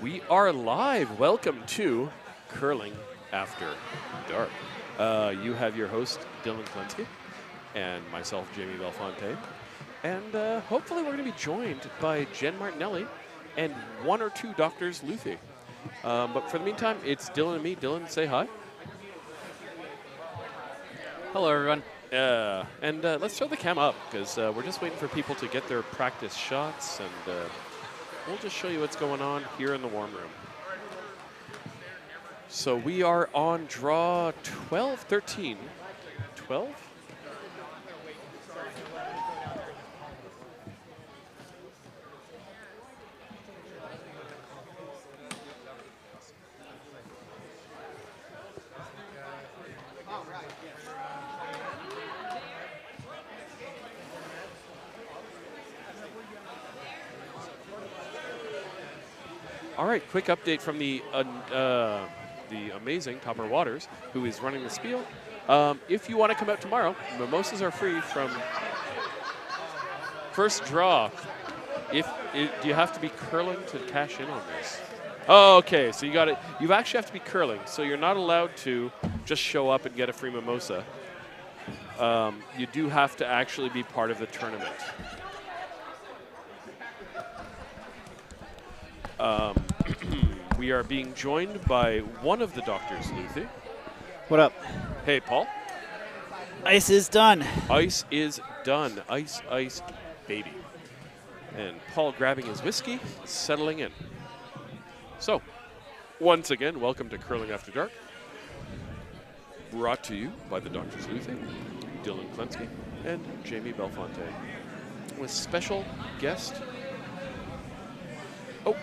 We are live. Welcome to Curling After Dark. You have your host, Dylan Klensky, and myself, Jamie Belfonte. And hopefully we're going to be joined by Jen Martinelli and one or two doctors Luthi. But for the meantime, it's Dylan and me. Dylan, say hi. Hello, everyone. And let's throw the cam up, because we're just waiting for people to get their practice shots, and we'll just show you what's going on here in the warm room. So we are on draw 12, 13. 12? All right, quick update from the amazing Topper Waters, who is running the spiel. If you want to come out tomorrow, mimosas are free from first draw. Do you have to be curling to cash in on this? Oh, okay, so you actually have to be curling, so you're not allowed to just show up and get a free mimosa. You do have to actually be part of the tournament. We are being joined by one of the doctors, Luthi. What up? Hey, Paul. Ice is done. Ice is done. Ice, ice, baby. And Paul grabbing his whiskey, settling in. So, once again, welcome to Curling After Dark. Brought to you by the Doctors Luthi, Dylan Klensky, and Jamie Belfonte. With special guest... Oh.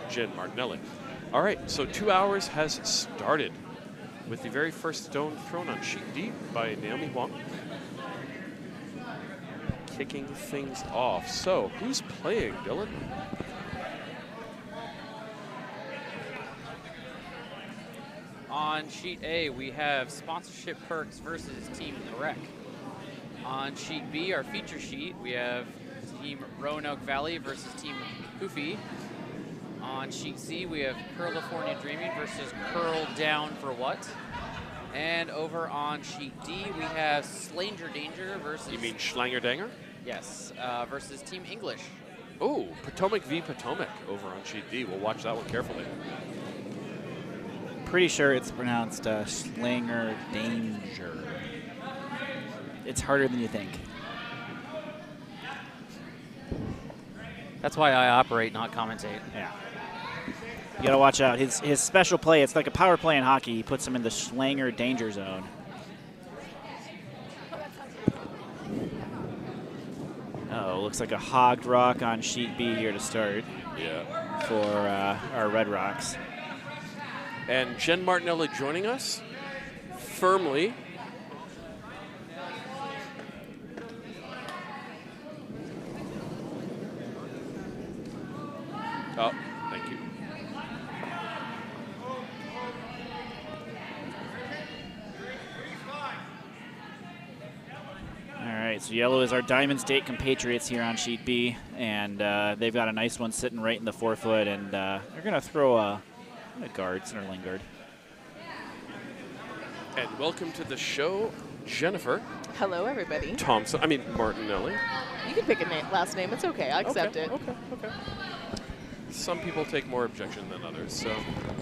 Jen Martinelli. All right, so 2 hours has started with the very first stone thrown on sheet D by Naomi Huang. Kicking things off. So, who's playing, Dylan? On sheet A, we have sponsorship perks versus Team the Wreck. On sheet B, our feature sheet, we have Team Roanoke Valley versus Team Hufe. On sheet C, we have Curlifornia Dreaming versus Curl Down for What. And over on sheet D, we have Slanger Danger versus... You mean Schlanger Danger? Yes, versus Team English. Oh, Potomac v. Potomac over on sheet D. We'll watch that one carefully. Pretty sure it's pronounced Slanger Danger. It's harder than you think. That's why I operate, not commentate. Yeah. You gotta watch out. His special play, it's like a power play in hockey. He puts him in the Schlanger danger zone. Oh, looks like a hogged rock on sheet B here to start. Yeah. For our Red Rocks. And Jen Martinelli joining us firmly. Oh, thank you. All right, so yellow is our Diamond State compatriots here on sheet B, and they've got a nice one sitting right in the forefoot, and they're going to throw a guard, center lane guard. And welcome to the show, Jennifer. Hello, everybody. Martinelli. You can pick a last name. It's okay. I accept it. Okay. Some people take more objection than others, so.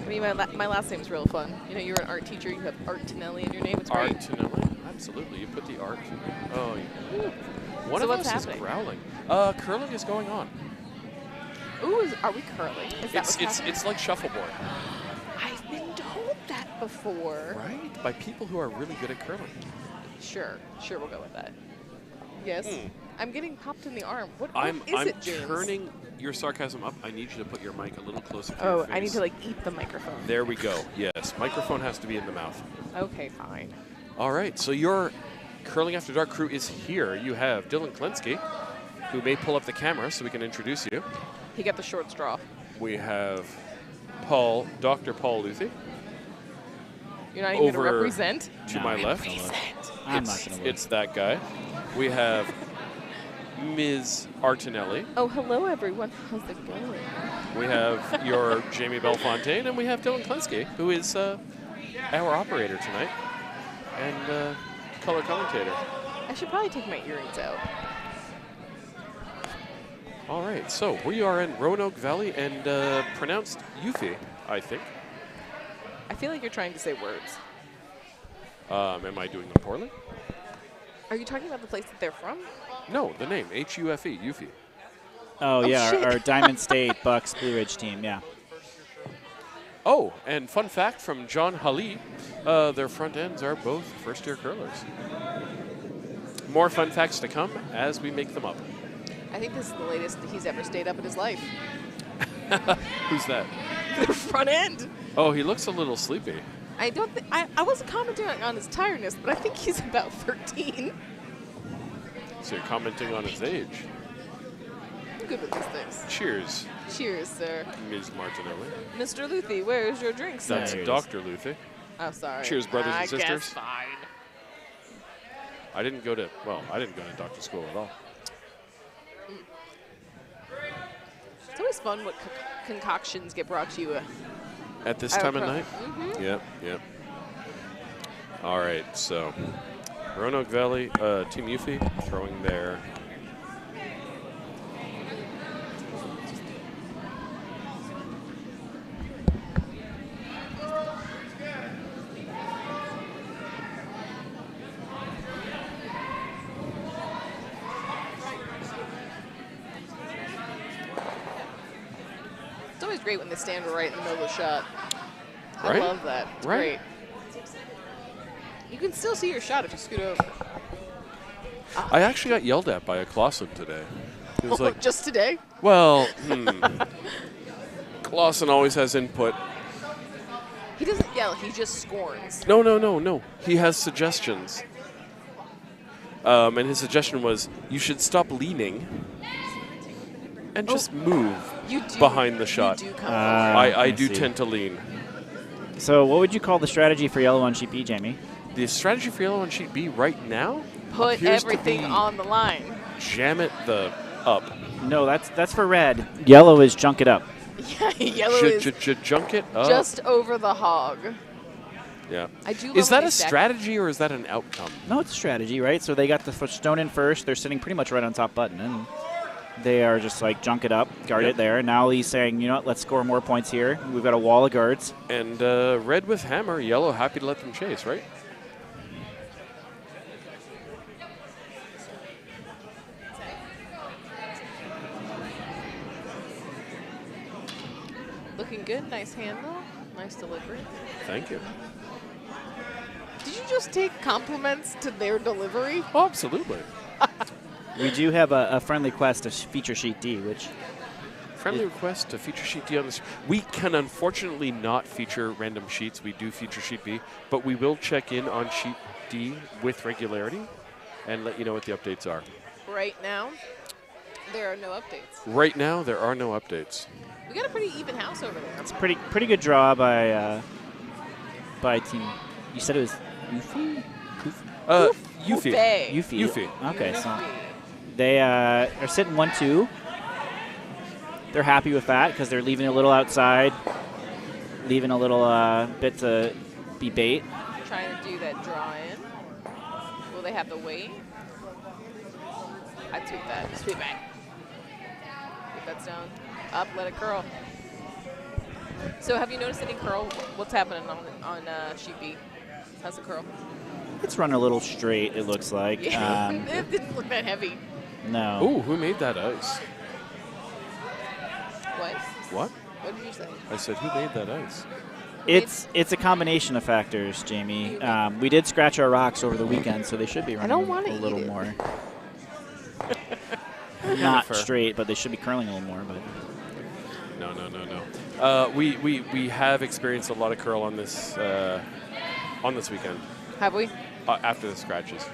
I mean, my last name's real fun. You know, you're an art teacher. You have Art Tonelli in your name. It's great. Art Tonelli? Absolutely. You put the art. Oh, yeah. One So of what's us happening? is growling. Curling is going on. Ooh, are we curling? Is that what's happening? It's like shuffleboard. I've been told that before. Right? By people who are really good at curling. Sure, we'll go with that. Yes. I'm getting popped in the arm. What I'm is it, James? turning your sarcasm up. I need you to put your mic a little closer to your face. I need to, eat the microphone. There we go. Yes, microphone has to be in the mouth. Okay, fine. All right, so your Curling After Dark crew is here. You have Dylan Klensky, who may pull up the camera so we can introduce you. He got the short straw. We have Dr. Paul Luthi. You're not even going to represent? To my left. Represent. I'm not going to It's that guy. We have Ms. Artinelli. Oh, hello, everyone. How's it going? We have your Jamie Belfontaine, and we have Dylan Klinsky, who is our operator tonight and color commentator. I should probably take my earrings out. All right, so we are in Roanoke Valley and pronounced Hufe, I think. I feel like you're trying to say words. Am I doing them poorly? Are you talking about the place that they're from? No, the name, Hufe, Hufe. Oh, yeah, shit. our Diamond State Bucks Blue Ridge team, yeah. Oh, and fun fact from John Hallisey, their front ends are both first-year curlers. More fun facts to come as we make them up. I think this is the latest he's ever stayed up in his life. Who's that? The front end. Oh, he looks a little sleepy. I don't. I wasn't commenting on his tiredness, but I think he's about 13. So you're commenting on his age. I'm good with these things. Cheers, Cheers, sir. Ms. Martinelli. Mr. Luthi, where's your drink, sir? That's There it is. Dr. Luthi. Oh, sorry. Cheers, brothers and sisters. I guess fine. I didn't go to doctor school at all. It's always fun what concoctions get brought to you. At this time of night? Mm-hmm. Yep. All right, so Roanoke Valley, Team Hufe throwing their It's always great when they stand right in the middle of the shot. I Right? love that. It's Right. great. You can still see your shot if you scoot over. I actually got yelled at by a Clausen today. It was like, Just today? well, Clausen always has input. He doesn't yell, he just scorns. No. He has suggestions. And his suggestion was, you should stop leaning and just move You do, behind the shot. You do come I I do see. tend to lean. So what would you call the strategy for yellow on sheet B, Jamie? The strategy for yellow on sheet B right now Put appears to everything be on the line. jam it the up. No, that's for red. Yellow is junk it up. Yeah, yellow is Junk it up. just over the hog. Yeah. I do. Is love that when a they stack- strategy or is that an outcome? No, it's a strategy, right? So they got the stone in first. They're sitting pretty much right on top button, and they are just like junk it up, guard Yep. it there. Now he's saying, you know what, let's score more points here. We've got a wall of guards. And red with hammer, yellow happy to let them chase, right? Looking good. Nice handle. Nice delivery. Thank you. Did you just take compliments to their delivery? Oh, absolutely. We do have a friendly request to feature sheet D, which Friendly request to feature sheet D on this. We can unfortunately not feature random sheets. We do feature sheet B, but we will check in on sheet D with regularity and let you know what the updates are. Right now, there are no updates. Right now, there are no updates. We got a pretty even house over there. it's pretty good draw by team. You said it was Hufe? Hufe. Hufe. Hufe. Okay, so Hufe. they are sitting 1-2. They're happy with that because they're leaving a little outside, leaving a little bit to be bait. Trying to do that draw in. Will they have the weight? I tweak that. Sweep back. Keep that down. Up, let it curl. So have you noticed any curl? What's happening on sheet B? How's the curl? It's running a little straight, it looks like. Yeah. It didn't look that heavy. No. Ooh, who made that ice? What? What? What did you say? I said, who made that ice? It's a combination of factors, Jamie. We did scratch our rocks over the weekend, so they should be running don't wanna a eat little it. more. Not Fair. straight, but they should be curling a little more. But No. We have experienced a lot of curl on this weekend Have we? after the scratches.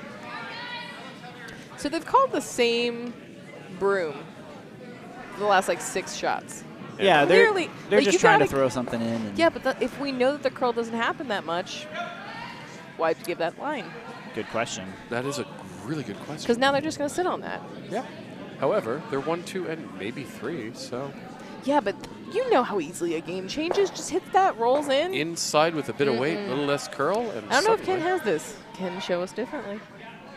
So they've called the same broom for the last like 6 shots. yeah, they're Clearly, they're like, just you trying to gotta- throw something in. And Yeah, but if we know that the curl doesn't happen that much, why'd you give that line? Good question. That is a really good question. Because now they're just going to sit on that. Yeah. However, they're 1, 2, and maybe 3, so Yeah, but you know how easily a game changes. Just hits that, rolls in. inside with a bit of weight, a little less curl, and I don't know if Ken suddenly- has this. Ken, show us differently.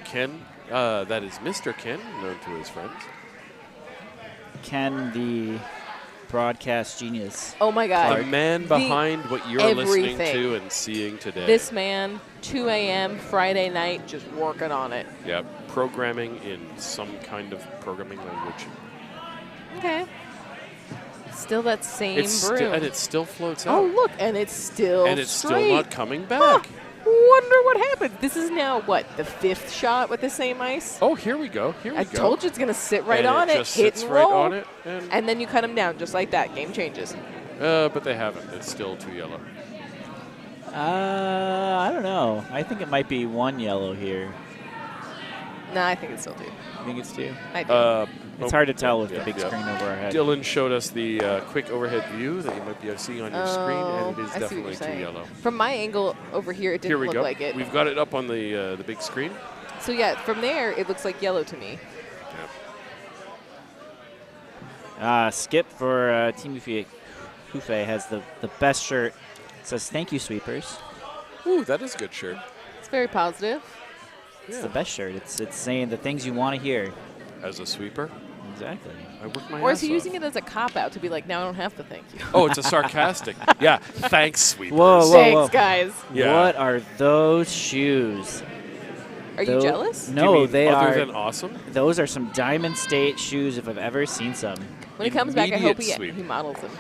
Ken, that is Mr. Ken, known to his friends. Ken, the broadcast genius. Oh my God. The man behind what you're listening everything. to and seeing today. This man, 2 a.m. Friday night, just working on it. Yeah, programming in some kind of programming language. Okay. Still that same broom. And it still floats out. Oh, look, and it's still and it's straight. still not coming back. Huh. Wonder what happened. This is now, what, the 5th shot with the same ice? Oh, here we go. Here we I go. told you it's going to sit right And on it, just hit sits and right roll. on it. And then you cut them down just like that. Game changes. But they haven't. It's still too yellow. I don't know. I think it might be 1 yellow here. Nah, I think it's still 2. I think it's 2. I do. It's hard to tell with yeah, the big yeah. screen over our head. Dylan showed us the quick overhead view that you might be seeing on your screen, and it is I see what definitely you're too saying. yellow. From my angle over here, it Here didn't we look go. like it. We've got it up on the big screen. So yeah, from there, it looks like yellow to me. Skip for Team Hufe has the best shirt. It says, "Thank you, sweepers." Ooh, that is a good shirt. It's very positive. It's the best shirt. It's saying the things you want to hear. As a sweeper, Exactly. I work my Or ass is he off. using it as a cop-out to be like, now I don't have to thank you. Oh, it's a sarcastic. Yeah, thanks, sweepers. Whoa, whoa, Thanks, whoa. guys. Yeah. What are those shoes? Are you jealous? You No, mean they other are. than awesome. Those are some Diamond State shoes if I've ever seen some. When he comes back, I hope Immediate sweep. he models them.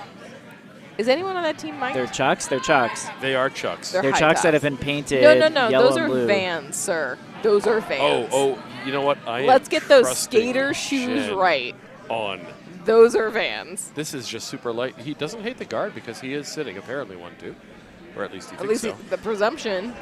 Is anyone on that team, Mike? They're Chucks. They're Chucks. They are Chucks. They're They're high Chucks that tops. have been painted No. yellow Those and are blue. Vans, sir. Those are Vans. Oh, you know what? Let's get those trusting skater shoes Jen right. On. Those are Vans. This is just super light. He doesn't hate the guard because he is sitting, apparently, 1, 2. Or at least he At thinks least so. the presumption.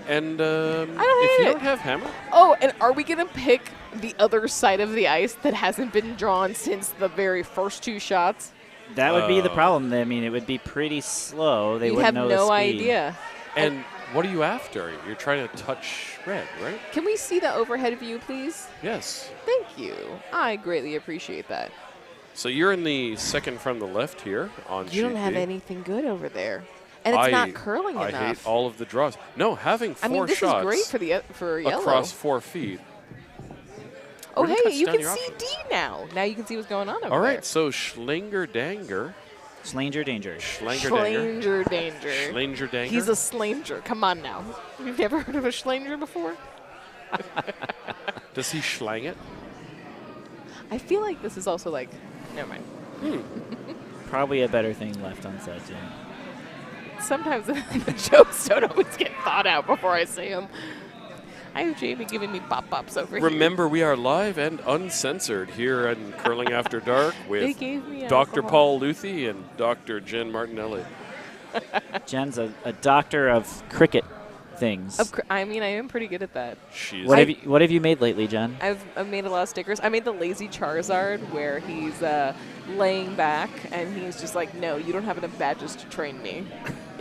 And don't if hate you it. don't have hammer, Oh, and are we going to pick the other side of the ice that hasn't been drawn since the very first 2 shots? That would be the problem. I mean, it would be pretty slow. They You'd wouldn't have know the no speed. idea. and what are you after? You're trying to touch red, right? Can we see the overhead view, please? Yes. Thank you. I greatly appreciate that. So you're in the second from the left here on You don't sheet have B. anything good over there. And it's not curling I enough. hate all of the draws. No, having 4 I mean, this shots is great for yellow. across 4 feet. Oh, really hey, cuts you down can your see options. D now. Now you can see what's going on over All right, there. so Schlinger Danger. Slanger danger. Schlinger Danger. Schlanger danger. Schlinger Danger. He's a slanger. Come on now. You've never heard of a schlanger before? Does he schlang it? I feel like this is also like, never mind. Probably a better thing left unsaid, too. Sometimes the jokes don't always get thought out before I say them. I have Jamie giving me pop-ups over here. Remember, we are live and uncensored here in Curling After Dark They with gave me Dr. alcohol. Paul Luthi and Dr. Jen Martinelli. Jen's a doctor of cricket things. I mean, I am pretty good at that. She's What have you made lately, Jen? I've made a lot of stickers. I made the lazy Charizard where he's laying back and he's just like, no, you don't have enough badges to train me.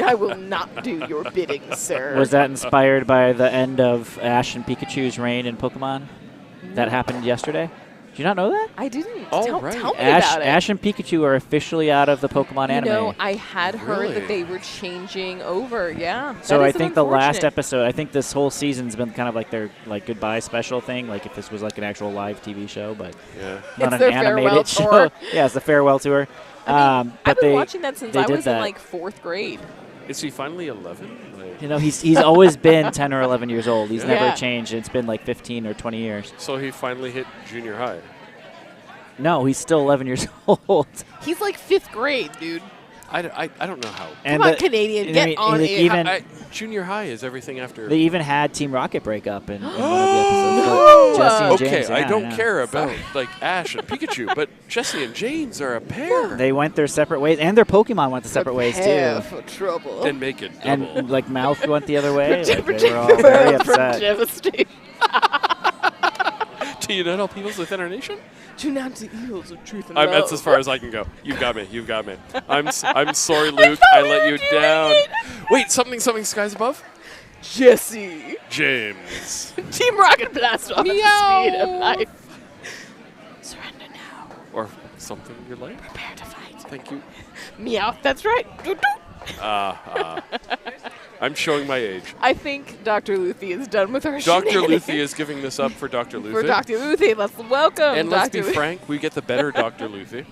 I will not do your bidding, sir. Was that inspired by the end of Ash and Pikachu's reign in Pokemon? That happened yesterday? Did you not know that? I didn't. Oh, tell, right. tell me about it. Ash and Pikachu are officially out of the Pokemon You anime. know, I had heard Really? that they were changing over. Yeah. So That I is think the last unfortunate. episode, I think this whole season's been kind of like their like goodbye special thing, like if this was like an actual live TV show, but yeah. not It's an their farewell animated show. tour. Yeah, it's the farewell tour. I mean, but I've been they, watching that since they I did was in that. like 4th grade. Is he finally 11? Like, You know, he's always been 10 or 11 years old. He's Yeah. never Yeah. changed. It's been like 15 or 20 years. so he finally hit junior high. No, he's still 11 years old. He's like 5th grade, dude. I don't know how. And Come on, the- Canadian, and get I mean, on like, it. even Junior high is everything after. they even had Team Rocket break up in one of the episodes. No! Jesse and Okay, James, I yeah, don't yeah. care about like Ash and Pikachu, but Jesse and James are a pair. They went their separate ways, and their Pokemon went their separate ways Prepare too. for trouble. And make it double. And like Mouth went the other way. Like, Protect they were all the very world from upset. devastation. To unite all peoples within our nation. Do not the evils of truth and That's love. as far as I can go. You've got me. You've got me. I'm sorry, Luke. I let you down. Wait, something skies above. Jesse. James. Team Rocket Blast off at the Meow. speed of light. Surrender Or something you like. Prepare to fight. Thank you. Meow. That's right. I'm showing my age. I think Dr. Luthi is done with our Dr. shenanigans. Luthi is giving this up for Dr. Luthi. For Dr. Luthi, let's welcome And let's Dr. be frank, we get the better Dr. Luthi.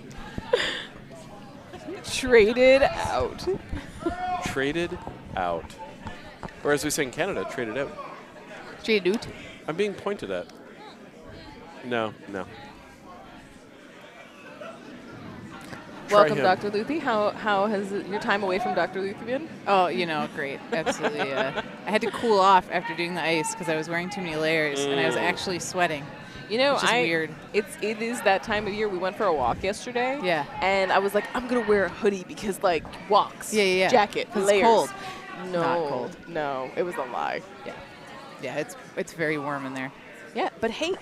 Traded out. Traded out. Or as we say in Canada, traded out. Traded out. I'm being pointed at. No. Try Welcome, him. Dr. Luthi. How has your time away from Dr. Luthi been? Oh, great. Absolutely. I had to cool off after doing the ice because I was wearing too many layers and I was actually sweating. You know, which is weird. It is that time of year. We went for a walk yesterday. Yeah. And I was like, I'm gonna wear a hoodie because walks. Yeah. Jacket. 'Cause Layers. it's cold. No. Not cold. No, it was a lie. Yeah, it's very warm in there. Yeah, but hey,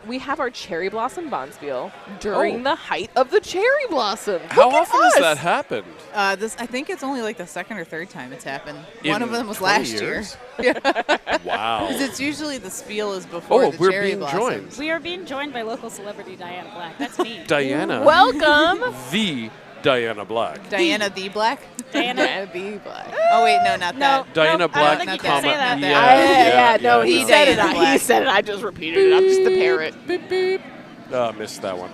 we have our cherry blossom bonspiel during the height of the cherry blossom. How Look at often has us. that happened? I think it's only like the second or third time it's happened. One In of them was 20 last years? year. Wow. Because it's usually the spiel is before the we're cherry being blossoms. joined. We are being joined by local celebrity Diane Black. That's me. Diana. Welcome. The Diana Black. Diana the Black? Diana. Be black. Oh, wait, no, not No, that. Diana no, Black, I don't think you can comma, say that. yeah, He no. said it. Diana He Black. said it. I just repeated it. I'm just the parrot. Beep, beep. Missed that one.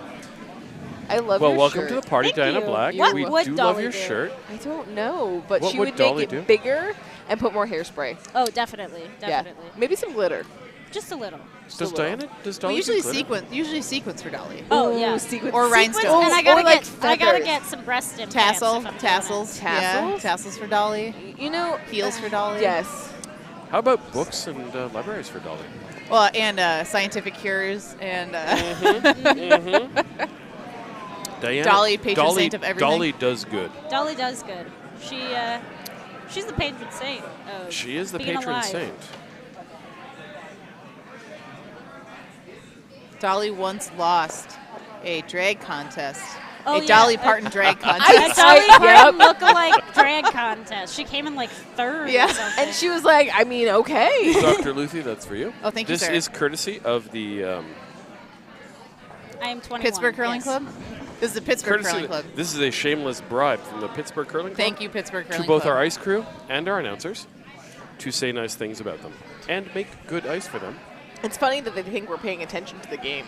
I love Well, your welcome shirt. to the party, Thank Diana you. Black. What We would do love Dolly your do? shirt. I don't know, but What she would would Dolly make do? it bigger and put more hairspray. Oh, definitely. Definitely. Yeah. Maybe some glitter. Just a little. Does Dolly We usually do glitter? sequence for Dolly. Oh, Ooh, yeah. sequins. Or Sequins, rhinestones. and I Or gotta like I gotta feathers. get some breast implants. Tassel, if I'm doing tassels. it. Yeah, Tassels? tassels for Dolly. You know, Heels for Dolly. Yes. How about books and libraries for Dolly? Well, and scientific cures and Diana, Dolly, patron saint of everything. Dolly does good. Dolly does good. She's the patron saint of She is the being patron alive. saint. Dolly once lost a drag contest. Oh, a yeah. Dolly Parton drag A contest. Dolly Parton Yep. lookalike drag contest. She came in like third Yeah. or something. And she was like, I mean, okay. Dr. Luthi, that's for you. Oh, thank you, This sir. is courtesy of the I am 21. Pittsburgh Curling yes. Club? This is the Pittsburgh Curling Club. This is a shameless bribe from the Pittsburgh Curling Club. Thank you, Pittsburgh Curling To both Club. our ice crew and our announcers to say nice things about them and make good ice for them. It's funny that they think we're paying attention to the game.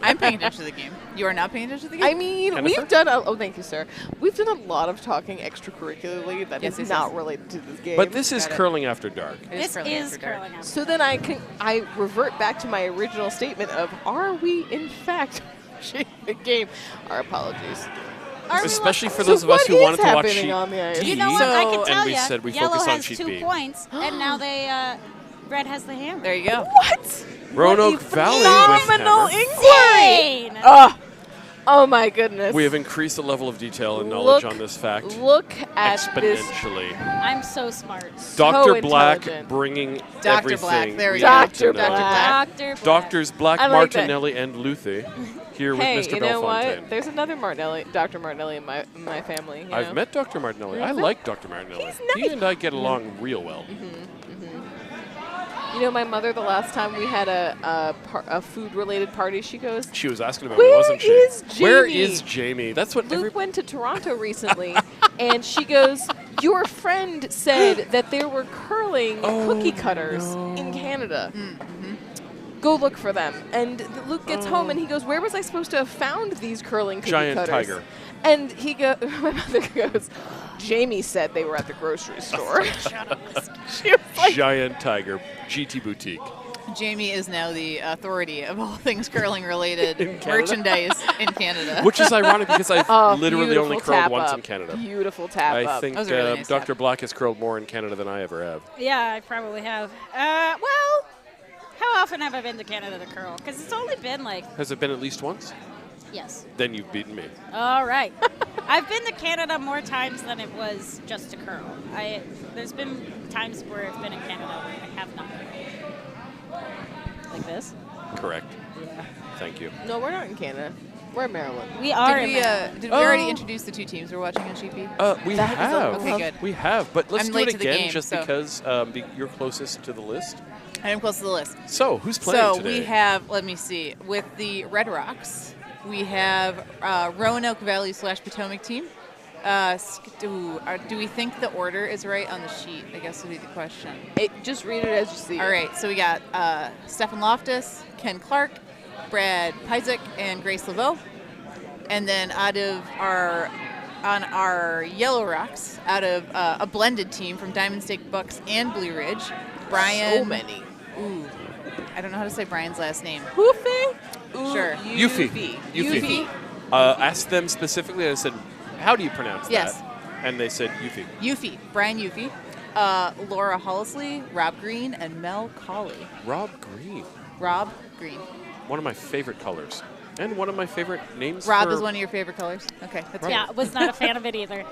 I'm paying attention to the game. You are not paying attention to the game? I mean, Jennifer? we've done thank you, sir. We've done a lot of talking extracurricularly that Yes, is yes, not yes. related to this game. But this is Got it. curling after dark. It This curling is after dark. curling after. So then I revert back to my original statement of, are we in fact watching the game? Our apologies. Are we Especially for So those of us what who is wanted to watch happening sheet on the ice? D. You know what? I can So- tell and we you. said we Yellow focus on has sheet 2 B. points, and now red has the hammer. There you go. What? Roanoke What a Valley with phenomenal hammer. inquiry! Insane. Oh my goodness. We have increased the level of detail and knowledge Look- on this fact Look at this. exponentially. I'm so smart. Dr. Black intelligent. bringing Dr. everything Black, there we we go. need to Dr. know. Black. Dr. Black. Doctors Black, I like that. Martinelli, and Luthi here Hey, with Mr. you know Belfontaine. what? There's another Dr. Martinelli in my family. You I've know? met Dr. Martinelli. I like Dr. Martinelli. He's He nice. and I get along real well. You know, my mother, the last time we had a food-related party, she goes, She was asking about Where me, wasn't she? is Where Jamie? is Jamie? That's what Luke went to Toronto recently, and she goes, your friend said that there were curling cookie cutters in Canada. Go look for them. And Luke gets home, and he goes, where was I supposed to have found these curling cookie Giant cutters? tiger. And my mother goes, Jamie said they were at the grocery store. She was like, Giant Tiger, GT Boutique. Jamie is now the authority of all things curling related In Canada? merchandise in Canada. Which is ironic because I've oh, literally beautiful only curled tap once up. in Canada. Beautiful tap I up. think That was a really nice Dr. tap. Black has curled more in Canada than I ever have. Yeah, I probably have. Well, how often have I been to Canada to curl? Because it's only been like, Has it been at least once? yes. Then you've beaten me. All right. I've been to Canada more times than it was just to curl. There's been times where I've been in Canada where I have not. Like this? Correct. Yeah. Thank you. No, we're not in Canada. We're in Maryland. We are Did in we, Maryland. did we already Oh. introduce the two teams we're watching on Sheet B? We That is have. Okay, good. We have. But let's I'm do late it to the again game, just so- because you're closest to the list. I am close to the list. So, who's playing So today? we have, let me see, with the Red Rocks, we have Roanoke Valley / Potomac team. Do we think the order is right on the sheet? I guess would be the question. Just read it as you see. All right, so we got Stephen Loftus, Ken Clark, Brad Pyzik, and Grace LeVaux. And then on our Yellow Rocks, out of a blended team from Diamond State Bucks and Blue Ridge, Brian. So many. Ooh, I don't know how to say Brian's last name. Hufe? Sure. Hufe. Asked them specifically, I said, how do you pronounce Yes. that? And they said Hufe. Hufe, Brian Hufe, Laura Hallisey, Rob Green, and Mel Cawley. Rob Green. Rob Green. One of my favorite colors. And one of my favorite names. Rob for is one of your favorite colors? Okay, that's Yeah, was not a fan of it either.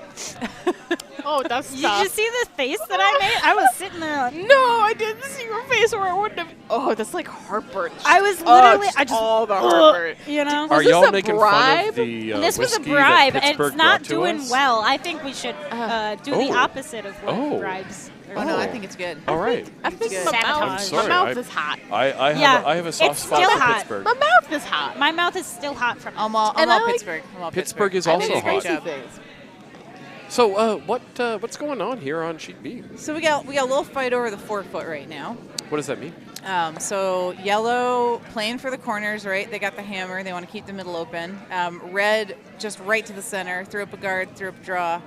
Oh, that's Did you see the face that I made? I was sitting there like, No, I didn't see your face or I wouldn't have. Oh, that's like heartburn. I was literally, just I just, all the heartburn. you know? Are Was this y'all a making bribe? fun of the This was a whiskey bribe, that and Pittsburgh it's not brought to doing us? well. I think we should do the Oh. opposite of what Oh. bribes. Oh, no, I think it's good. All right. I think good. my Sabotage. mouth, I'm sorry. my mouth is hot. I Yeah, have a soft it's spot still for hot. Pittsburgh. My mouth is hot. My mouth is still hot from I'm all And I like- Pittsburgh. I'm all Pittsburgh is I also think hot. it's crazy things. So what's going on here on sheet B? So we got a little fight over the forefoot right now. What does that mean? So yellow playing for the corners, right? They got the hammer. They want to keep the middle open. Red just right to the center. Threw up a guard, threw up a draw.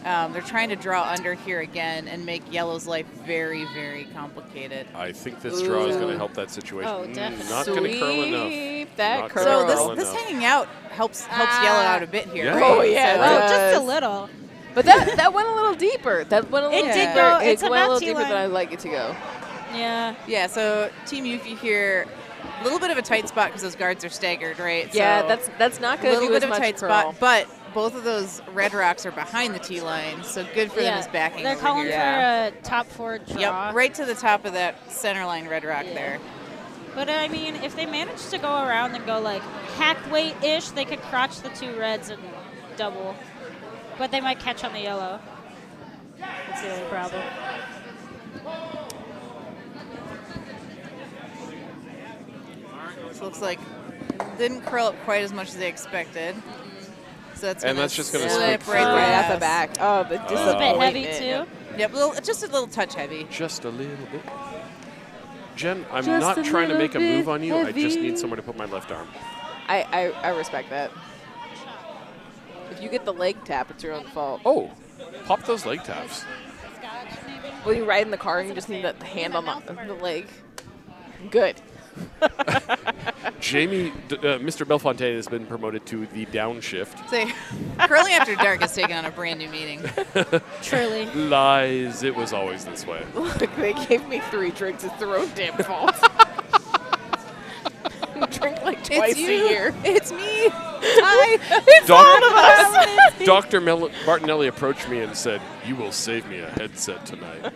They're trying to draw under here again and make yellow's life very, very complicated. I think this draw is going to Ooh. help that situation. Oh, definitely. Not going to curl enough. Sweep that Not curl. gonna So curl this enough. hanging out helps yellow out a bit here. Yeah. Right? Oh, yeah. So- Well, It just a does. little. But that went a little deeper. That went a little It did deeper. go- It it's went a about little T-line. deeper than I'd like it to go. Yeah. Yeah, so Team Yuffie here, a little bit of a tight spot because those guards are staggered, right? Yeah, So that's not a going to little do bit as of a much tight curl. spot, but both of those red rocks are behind the T line, so good for them as backing They're over calling here. Yeah. for a top 4 draw. Yep, right to the top of that center line red rock Yeah. there. But I mean, if they manage to go around and go like hack weight-ish, they could crotch the 2 reds and double. But they might catch on the yellow. That's the only problem. This looks like didn't curl up quite as much as they expected. So that's And gonna that's just gonna slip slip right through. there Right at the back. Oh, the It's a bit heavy disappointment. too. Yep, just a little touch heavy. Just a little bit. Jen, I'm Just not a trying to little make a move bit on you. I just heavy. need somewhere to put my left arm. I respect that. If you get the leg tap, it's your own fault. Oh, pop those leg taps. Well, you ride in the car and you just need the hand on the leg. Good. Jamie, Mr. Belfontaine has been promoted to the downshift. Say, Curling After Dark has taken on a brand new meaning. Truly. Lies, it was always this way. Look, they gave me 3 drinks. It's their own damn fault. I drink like twice a year. It's me. Dr. Martinelli approached me and said, "You will save me a headset tonight.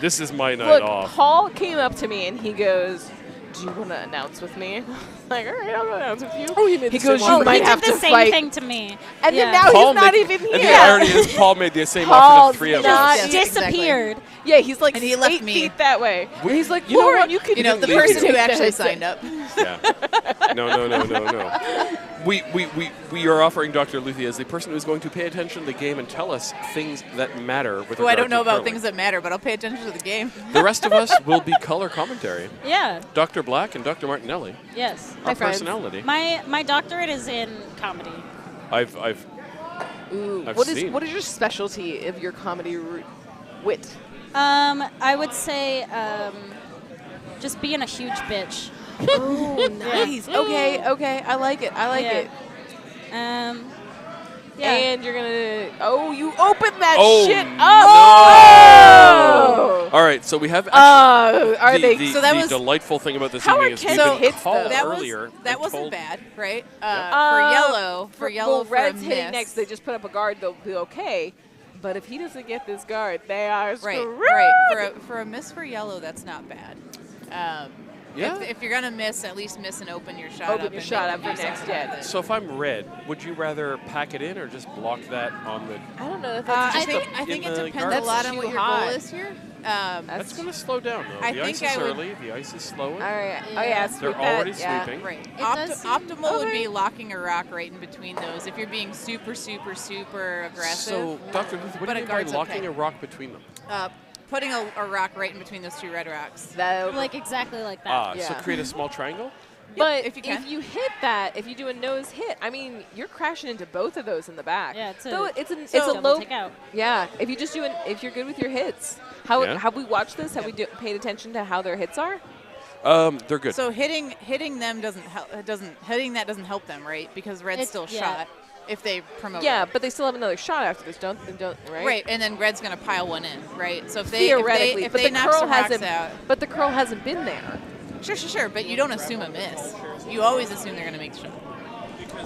This is my night Look, off." Paul came up to me and he goes, "Do you want to announce with me?" I was like, "All right, I'll go announce with you." Oh, he made He the goes, same "You offer. might He have did to the same fight." thing to me. And Yeah. then now Paul he's not made- even and the here. irony is Paul made the same offer Paul's to the 3 of not us. Yeah, Disappeared. Yeah, he's like And he left 8 me. feet that way. We- And he's like, you know "Lauren, what? you can You know, the leave person you. who actually signed up. Yeah. No. We are offering Dr. Luthi as the person who's going to pay attention to the game and tell us things that matter. With Who I regard don't know to about curling. things that matter, but I'll pay attention to the game. The rest of us will be color commentary. Yeah. Dr. Black and Dr. Martinelli, Yes. our friends. personality. My doctorate is in comedy. I've Ooh, I've what seen. is your specialty of your comedy wit? I would say just being a huge bitch. Oh, nice. Okay, I like it. Yeah. it. Yeah. And you're gonna. Oh, you opened that Oh, shit up. no. Oh! All right, so we have actually Are they? the, so that the was- delightful thing about this How evening are is kids we've so been hits, called though? earlier. That and wasn't told- bad, right? for For yellow, for Red's a hitting miss. next. They just put up a guard. They'll be okay. But if he doesn't get this guard, they are screwed. Right. For a miss for yellow, that's not bad. Yeah. If you're gonna miss, at least miss and open your shot. Open up your and shot make up for yourself next, out yeah. of it. So if I'm red, would you rather pack it in or just block that on the? I don't know if that's I just think in it the depends garden. a lot on That's what too your hot. goal is here. That's going to slow down, though. I The ice think is I would- early. The ice is slowing. All right. Oh, Yeah. yeah. They're sweep that, already yeah. sweeping. Right. does seem- Optimal would Okay. be locking a rock right in between those if you're being super, super, super aggressive. So, Dr. Luth, what But do a you mean by guard's locking okay. a rock between them? Putting a rock right in between those 2 red rocks. That, Like exactly like that. So Yeah. create a small triangle? but if you can. if you hit that, if you do a nose hit, I mean, you're crashing into both of those in the back. Yeah, it's a- so it's a Double low. take out. Yeah, if you just do if you're good with your hits. Yeah. Have we watched this? Have we paid attention to how their hits are? They're good. So hitting them doesn't help. Hitting that doesn't help them, right? Because red's still shot if they promote. Yeah, red. but they still have another shot after this, don't right? Right, and then red's gonna pile one in, right? So if they Theoretically, if but they the knock curl some rocks hasn't. out, But the curl hasn't been there. sure. But you don't assume a miss. You always assume they're gonna make the shot.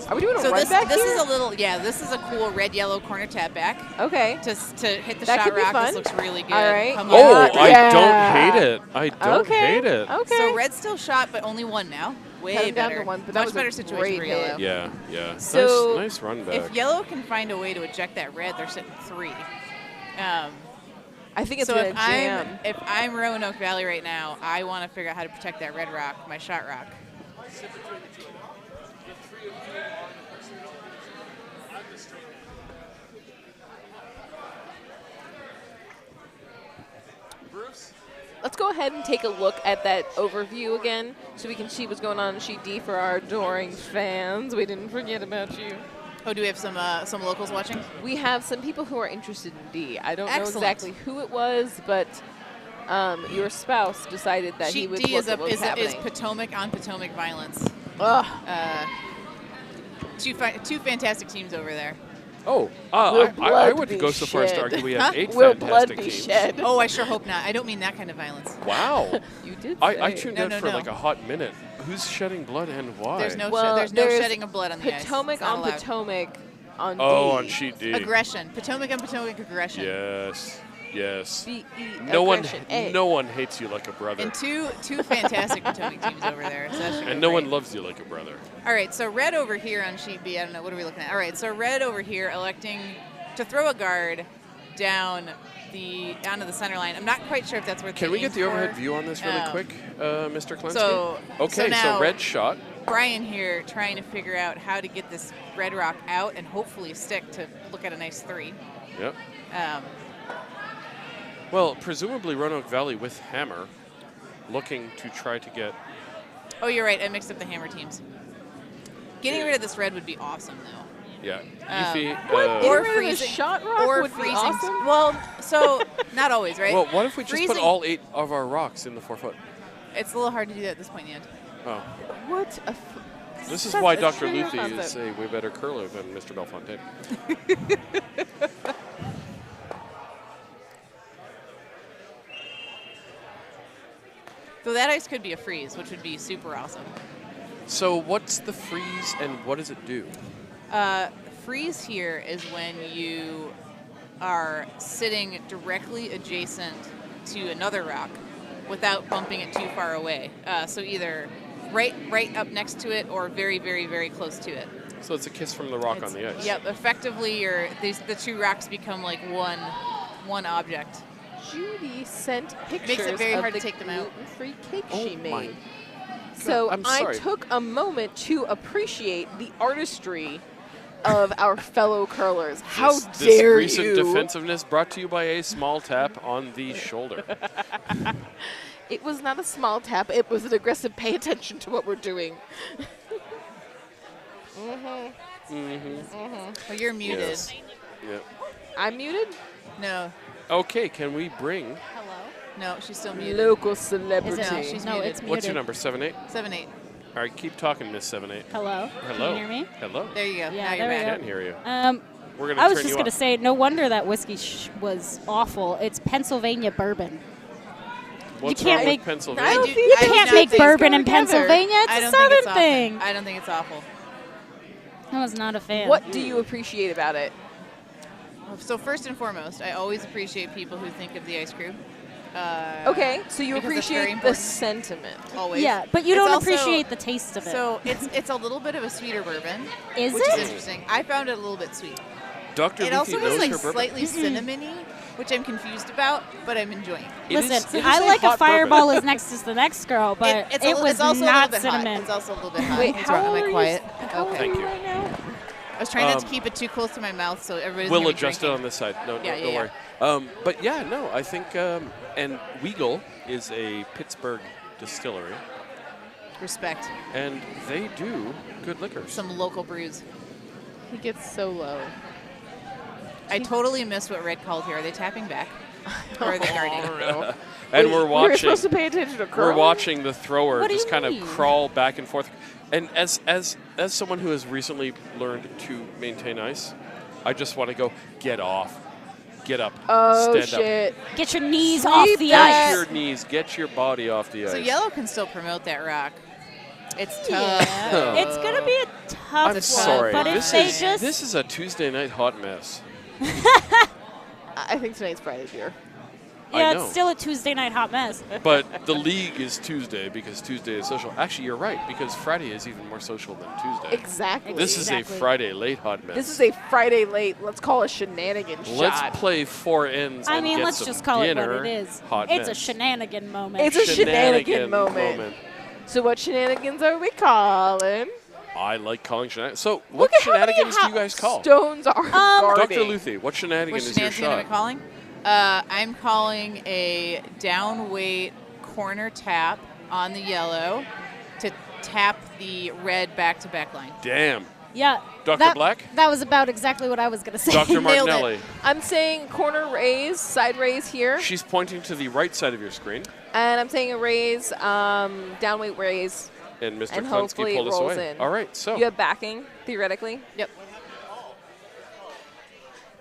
Are we doing a So run this back this here? is a little This is a cool red-yellow corner tap back Okay. to hit the That shot could be rock. fun. This looks really good. All right. Come Oh, on. I Yeah. don't hate it. I don't Okay. hate it. Okay. So red's still shot, but only one now. Way Cut him down better. to one, but that Much was a better situation great for yellow. hit. Yeah. So- nice run back. If yellow can find a way to eject that red, they're sitting 3. I think it's So gonna if jam. I'm Roanoke Valley right now, I want to figure out how to protect that red rock, my shot rock. Let's go ahead and take a look at that overview again so we can see what's going on in Sheet D for our adoring fans. We didn't forget about you. Oh, do we have some locals watching? We have some people who are interested in D. I don't know Excellent. exactly who it was, but your spouse decided that he Sheet would D look is at what's is happening. Potomac on Potomac violence. Ugh. Two fantastic teams over there. Oh, Will I blood wouldn't be go so far as to shed? argue we have Huh? 8 Will blood fantastic be teams. shed? Oh, I sure hope not. I don't mean that kind of violence. Wow. You did I say. tuned No, in no, for no. like a hot minute. Who's shedding blood and why? There's no Well, there's no there's shedding of blood on the ice. Potomac It's not on allowed. Potomac on D. on sheet D. Aggression. Potomac on Potomac aggression. Yes. B-E, No aggression, A. one hates you like a brother. And two fantastic Potomac teams over there. So that should And go no one great. loves you like a brother. All right, so red over here on sheet B. I don't know. What are we looking at? All right, so red over here electing to throw a guard down to the center line. I'm not quite sure if that's where. Can we get the overhead view on this really quick, Mr. Klinsky? Okay, so red shot. Brian here trying to figure out how to get this red rock out and hopefully stick to look at a nice 3. Yep. Um, Well, presumably Roanoke Valley with hammer, looking to try to get. oh, you're right. I mixed up the hammer teams. Getting rid of this red would be awesome, though. Yeah. Um, Yuffie, Or Or getting rid of the freezing- shot rock or would be freezing. awesome. Well, so not always, right? well, what if we just put Freezing- all 8 of our rocks in the 4 foot? It's a little hard to do that at this point in the end. Oh. What a This is such why a Dr. trivial Luthi is concept. a way better curler than Mr. Belfontaine. So that ice could be a freeze, which would be super awesome. So what's the freeze and what does it do? Freeze here is when you are sitting directly adjacent to another rock without bumping it too far away. So either right up next to it or very, very, very close to it. So it's a kiss from the rock on the ice. Yep. Effectively, the 2 rocks become like one object. Judy sent pictures Makes it very of hard the to take them out. gluten-free cake Oh she my made. So I'm I sorry. took a moment to appreciate the artistry of our fellow curlers. How This dare recent you! defensiveness brought to you by a small tap on the shoulder. It was not a small tap. It was an aggressive pay attention to what we're doing. Oh, you're muted. Yes. Yep. I'm muted? No, Okay, can we bring, Hello? no, she's still muted. Local celebrity. No, she's No, muted. it's muted. what's your number, 7-8? 7-8. All right, keep talking, Miss 7-8. Hello? Hello. Can you hear me? Hello. There you go. Yeah, now you're there we back. go. Can't hear you. We're going I to was turn just you going to up. say, no wonder that whiskey was awful. It's Pennsylvania bourbon. What's can't wrong make- with Pennsylvania? I don't do- think You I do can't not make think bourbon go in together. Pennsylvania. It's I a don't think southern it's awful. thing. I don't think it's awful. I was not a fan. What do you appreciate about it? So first and foremost, I always appreciate people who think of the ice crew. Okay, so you because it's very appreciate the important. sentiment. Always. Yeah, but you It's don't also- appreciate the taste of it. So it's a little bit of a sweeter bourbon, Is which it? is interesting. I found it a little bit sweet. Dr. It Luthi also was knows like her bourbon. slightly cinnamony. which I'm confused about, but I'm enjoying. Listen, it is I like a hot fireball bourbon. is next is the next girl, but It's it was it's also a not little bit hot. cinnamon. It's also a little bit hot. Wait, That's how right. old Am are I quiet? you? How old Okay. are Thank you you. right now? I was trying not to keep it too close to my mouth so everybody's We'll gonna be adjust it drinking. on this side. No, Yeah, don't yeah, worry. But yeah, no, I think, and Weagle is a Pittsburgh distillery, Respect. and they do good liquors. Some local brews. He gets so low. I totally missed what Red called here. Are they tapping back? Or are they guarding? And Wait, we're We were watching. supposed to pay attention to We're curling? watching the thrower What do just you kind of mean? crawl back and forth. And as someone who has recently learned to maintain ice, I just want to go, get off, get up, Oh, stand shit. Get your knees Sweep off the that. up. ice. Get your knees, get your body off the ice. So Yellow can still promote that rock. It's tough. Yeah. It's going to be a tough I'm one, sorry. but if this they is just this is a Tuesday night hot mess. I think tonight's Friday beer. I yeah, know. it's still a Tuesday night hot mess. But the league is Tuesday because Tuesday is social. Actually, you're right because Friday is even more social than Tuesday. Exactly. This is a Exactly. Friday late hot mess. This is a Friday late, let's call it shenanigans Let's shot. play 4 ends. I and mean, get let's some just call it what dinner it is. Hot It's a mess. shenanigan moment. It's a shenanigan moment. So what shenanigans are we calling? I like calling shenanigans. So, Look what at how many shenanigans do you guys call? Stones are guarding. Dr. Luthi, what shenanigan What is your shenanigan am I shot? calling? I'm calling a downweight corner tap on the yellow to tap the red back-to-back line. Damn. Yeah. Dr. that- Black? That was about exactly what I was going to say. Dr. Nailed it. Martinelli. I'm saying corner raise, side raise here. She's pointing to the right side of your screen, And I'm saying a raise, downweight raise. and Mr. And Klinsky hopefully pulled it us rolls away. in. All right, so You have backing, theoretically. Yep.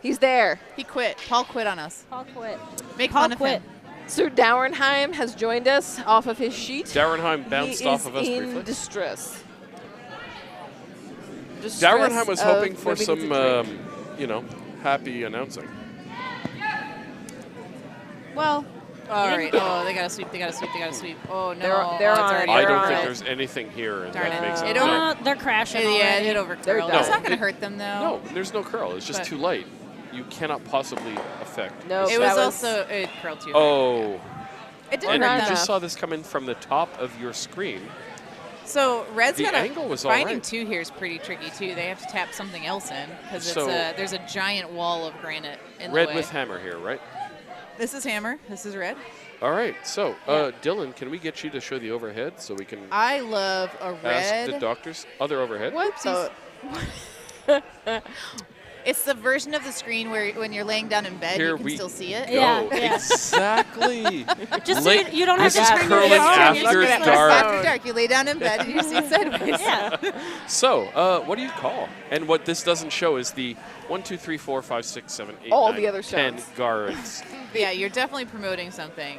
He's there. He quit. Paul quit on us. Paul quit. Make Paul fun of quit. him. Sir Dauernheim has joined us off of his sheet. Dauernheim bounced he off is of us in briefly. distress. Dauernheim was hoping for nobody some, needs a drink. happy announcing. Well, All You right. didn't- Oh, they got to sweep. They got to sweep. They got to sweep. Oh, no. They're Oh, on it's it. already I They're don't on think it. there's anything here Darn that it. makes It it. over- they're crashing Yeah, already. it over They're curled. done. It's not going No, to hurt them, though. No, there's no curl. It's just But- too light. You cannot possibly affect. No, It that was also, it curled too hard. Oh, It didn't and hurt you them. just saw this come in from the top of your screen. So Red's The got a angle was all finding right. 2 here is pretty tricky too. They have to tap something else in because So- there's a giant wall of granite in Red the way. with hammer here, right? This is hammer. This is red. All right. So, Dylan, can we get you to show the overhead so we can I love a ask the red. doctors other overhead? Whoopsies. It's the version of the screen where when you're laying down in bed, Here you can we still see it. Go. Yeah, yeah. Exactly. Just so Late- you don't have this to is turn your curling phone. after Look at it. dark. After dark, you lay down in bed and you see it sideways. Yeah. So, what do you call? And what this doesn't show is the 1, 2, 3, 4, 5, 6, 7, 8, All 9, the other 10 stones. guards. But yeah, you're definitely promoting something.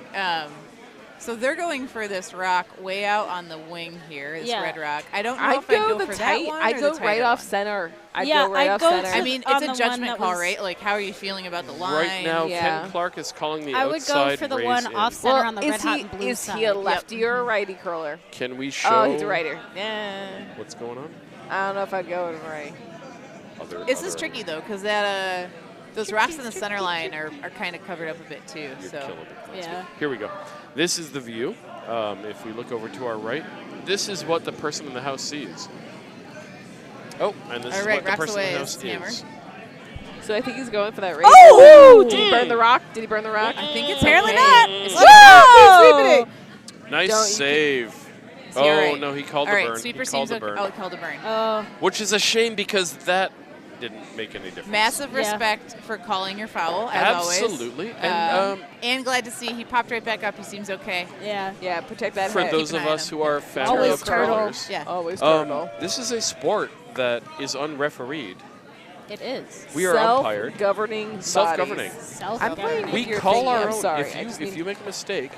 So they're going for this rock way out on the wing here, this Yeah. that rock. I don't know I if I'd go go the for tight. that one I or go the right tighter off one. center. I Yeah, go right I'd off go center. to I mean, on it's the a one judgment that call, was- right? Like, how are you feeling about the line? Right now, Yeah. Ken Clark is calling the I would outside go for the raise one in. off center well, on the is red hot he and blue is side. he a lefty or a righty curler? Can we show Oh, he's a righter. Yeah. what's going on? I don't know if I'd go with right. This is tricky though, because that those rocks in the center line are kind of covered up a bit too. You're So killing it. Yeah. Here we go. This is the view. If we look over to our right, this is what the person in the house sees. Oh, and this All is right, what the rocks person in away the house is hammer. is. So I think he's going for that raise. Oh! Did he burn the rock? Did he burn the rock? I think it's Apparently okay. not. It's Whoa! Nice Don't- you save. All Oh, right. no, he called All the right, burn. sweeper He called seems the okay. burn. Oh, he called a burn. Oh, Which is a shame because that didn't make any difference. Massive Yeah. respect for calling your foul, as always. Absolutely. And And glad to see he popped right back up. He seems okay. yeah. Yeah, protect that for head. those Keep an of eye us on who are family Always of turtle. curlers, Yeah. Always turtle. this is a sport that is unrefereed. It is. We are umpired. Self-governing. Self-governing. bodies. Self-governing. I'm playing We with your call thingy, our I'm own. sorry. I just If need- you make a mistake,